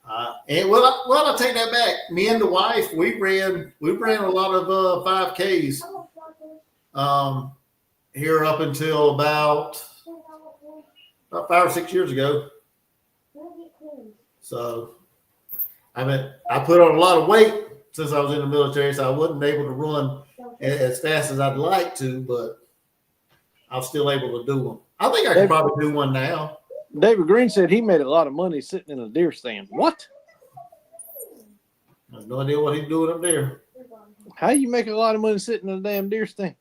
I take that back. Me and the wife, we ran a lot of 5Ks. Here up until about 5 or 6 years ago. So I put on a lot of weight since I was in the military, so I wasn't able to run as fast as I'd like to, but I was still able to do them. I think I could probably do one now. David Green said he made a lot of money sitting in a deer stand. What? I have no idea what he's doing up there. How you make a lot of money sitting in a damn deer stand?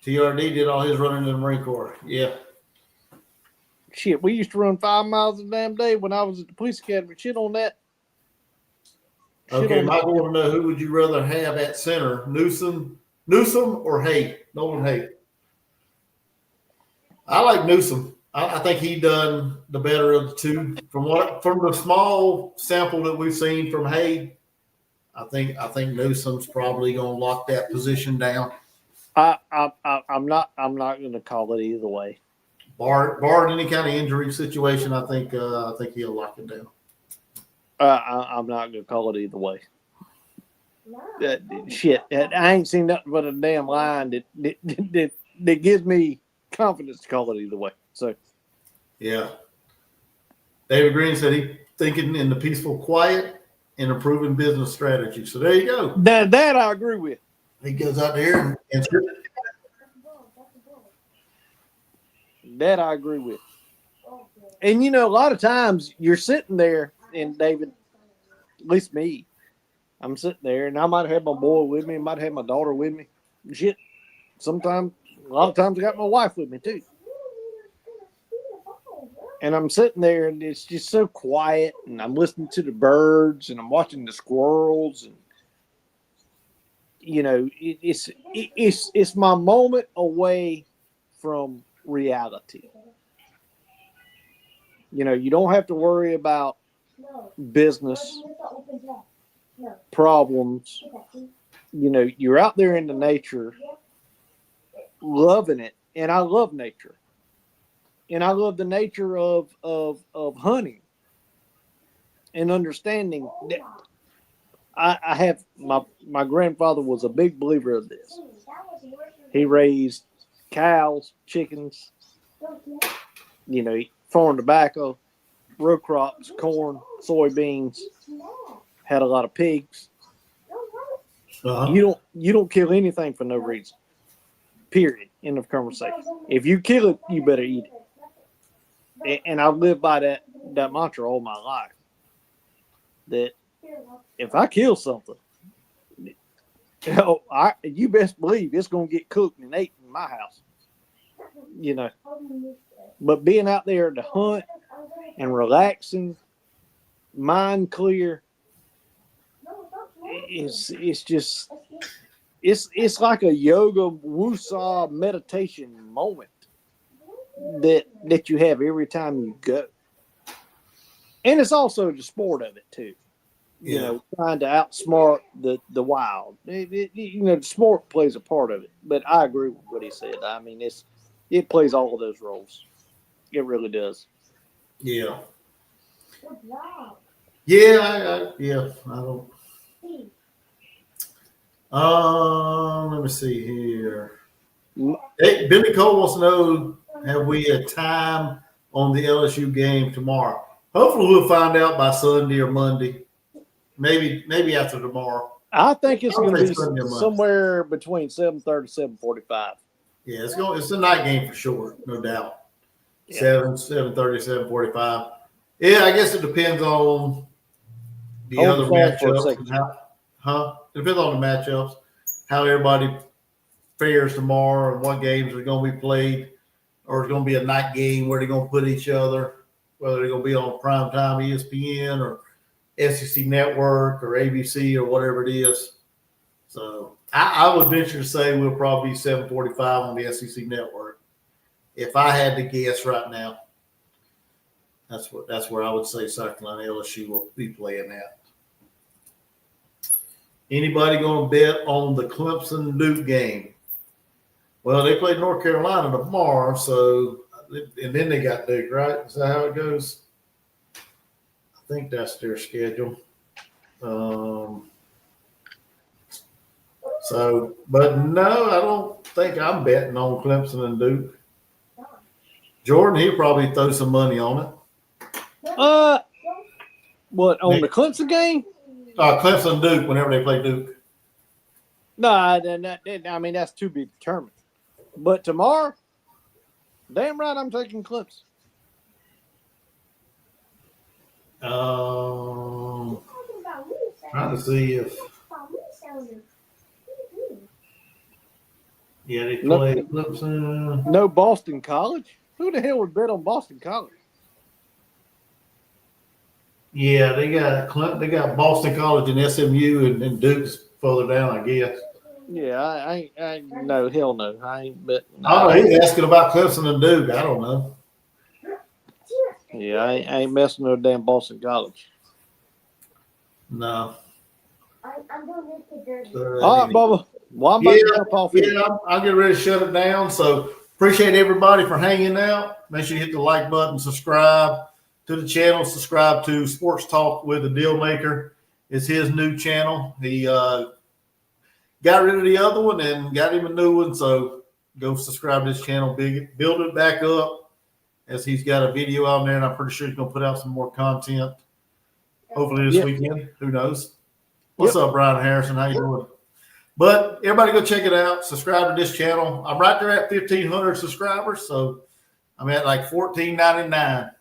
TRD did all his running in the Marine Corps. Yeah. Shit, we used to run 5 miles a damn day when I was at the police academy. Shit on that. Okay, Michael want to know, who would you rather have at center, Newsom or Hay? Nolan Hay. I like Newsom. I think he done the better of the two. From the small sample that we've seen from Hay, I think Newsom's probably going to lock that position down. I'm not going to call it either way. Barred any kind of injury situation, I think he'll lock it down. I'm not going to call it either way. Shit, I ain't seen nothing but a damn line that gives me confidence to call it either way. So, yeah. David Green said he's thinking in the peaceful quiet and improving business strategy. So there you go. That I agree with. He goes out there and that I agree with. And a lot of times you're sitting there, and David, at least me, I'm sitting there, and I might have my boy with me, might have my daughter with me. Shit, a lot of times I got my wife with me too. And I'm sitting there, and it's just so quiet, and I'm listening to the birds, and I'm watching the squirrels, and it's my moment away from reality. You don't have to worry about business problems. You're out there in the nature, loving it, and I love nature. And I love the nature of hunting and understanding that I have my grandfather was a big believer of this. He raised cows, chickens, farm tobacco, row crops, corn, soybeans, had a lot of pigs. Uh-huh. You don't kill anything for no reason. Period. End of conversation. If you kill it, you better eat it. And I've lived by that mantra all my life. That if I kill something, you best believe it's gonna get cooked and ate in my house. But being out there to hunt and relaxing, mind clear, it's like a yoga wusa meditation moment that you have every time you go. And it's also the sport of it too. trying to outsmart the Wild. The sport plays a part of it. But I agree with what he said. I mean, it plays all of those roles. It really does. Yeah. Yeah, I don't. Let me see here. Hey, Billy Cole wants to know: have we a time on the LSU game tomorrow? Hopefully, we'll find out by Sunday or Monday. Maybe after tomorrow. I think it's going to be Sunday or Monday. somewhere between 7:30 7:45. Yeah, it's a night game for sure, no doubt. Yeah. 7:30, 7:45. Yeah, I guess it depends on the other matchups and it depends on the matchups, how everybody fares tomorrow and what games are going to be played, or it's going to be a night game where they're going to put each other, whether they're going to be on primetime ESPN or SEC Network or ABC or whatever it is. So I would venture to say we'll probably be 7:45 on the SEC Network. If I had to guess right now, that's where I would say South Carolina LSU will be playing at. Anybody going to bet on the Clemson Duke game? Well, they play North Carolina tomorrow, and then they got Duke, right? Is that how it goes? I think that's their schedule. But no, I don't think I'm betting on Clemson and Duke. Jordan, he'll probably throw some money on it. What, on the Clemson game? Clemson and Duke, whenever they play Duke. No, I mean, that's to be determined. But tomorrow, damn right, I'm taking Clemson. Trying to see if. Yeah, they play Clemson. No Boston College? Who the hell would bet on Boston College? Yeah, they got Boston College and SMU and Duke's further down, I guess. Yeah, I no, hell no. I ain't betting. I don't know. He's asking about Clemson and Duke. I don't know. Yeah, I ain't messing with no damn Boston College. No. All right, Bubba. Well, I'm about to jump off here. Yeah, I'll get ready to shut it down. So appreciate everybody for hanging out. Make sure you hit the like button, subscribe to the channel, subscribe to Sports Talk with the Dealmaker. It's his new channel. He got rid of the other one and got him a new one. So go subscribe to his channel, build it back up, as he's got a video on there, and I'm pretty sure he's going to put out some more content. Hopefully this weekend. Who knows? What's up, Brian Harrison? How you doing? But everybody go check it out. Subscribe to this channel. I'm right there at 1,500 subscribers, so I'm at like $14.99.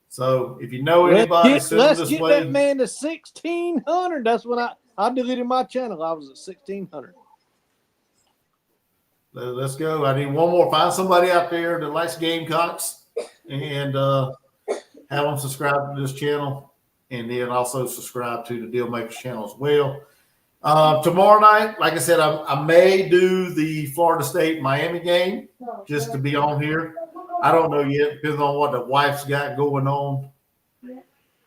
So if you know anybody, let's get that man to 1,600. That's when I deleted my channel. I was at 1,600. Let's go. I need one more. Find somebody out there that likes Gamecocks and have them subscribe to this channel, and then also subscribe to the Dealmakers channel as well. Tomorrow night, like I said, I may do the Florida State Miami game just to be on here. I don't know yet. Depends on what the wife's got going on.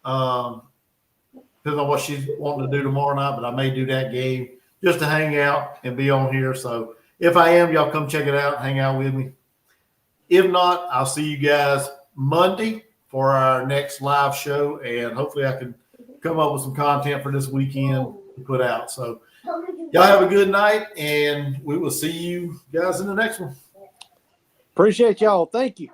Depends on what she's wanting to do tomorrow night, but I may do that game just to hang out and be on here. So if I am, y'all come check it out, hang out with me. If not, I'll see you guys Monday for our next live show, and hopefully I can come up with some content for this weekend to put out. So y'all have a good night, and we will see you guys in the next one. Appreciate y'all. Thank you.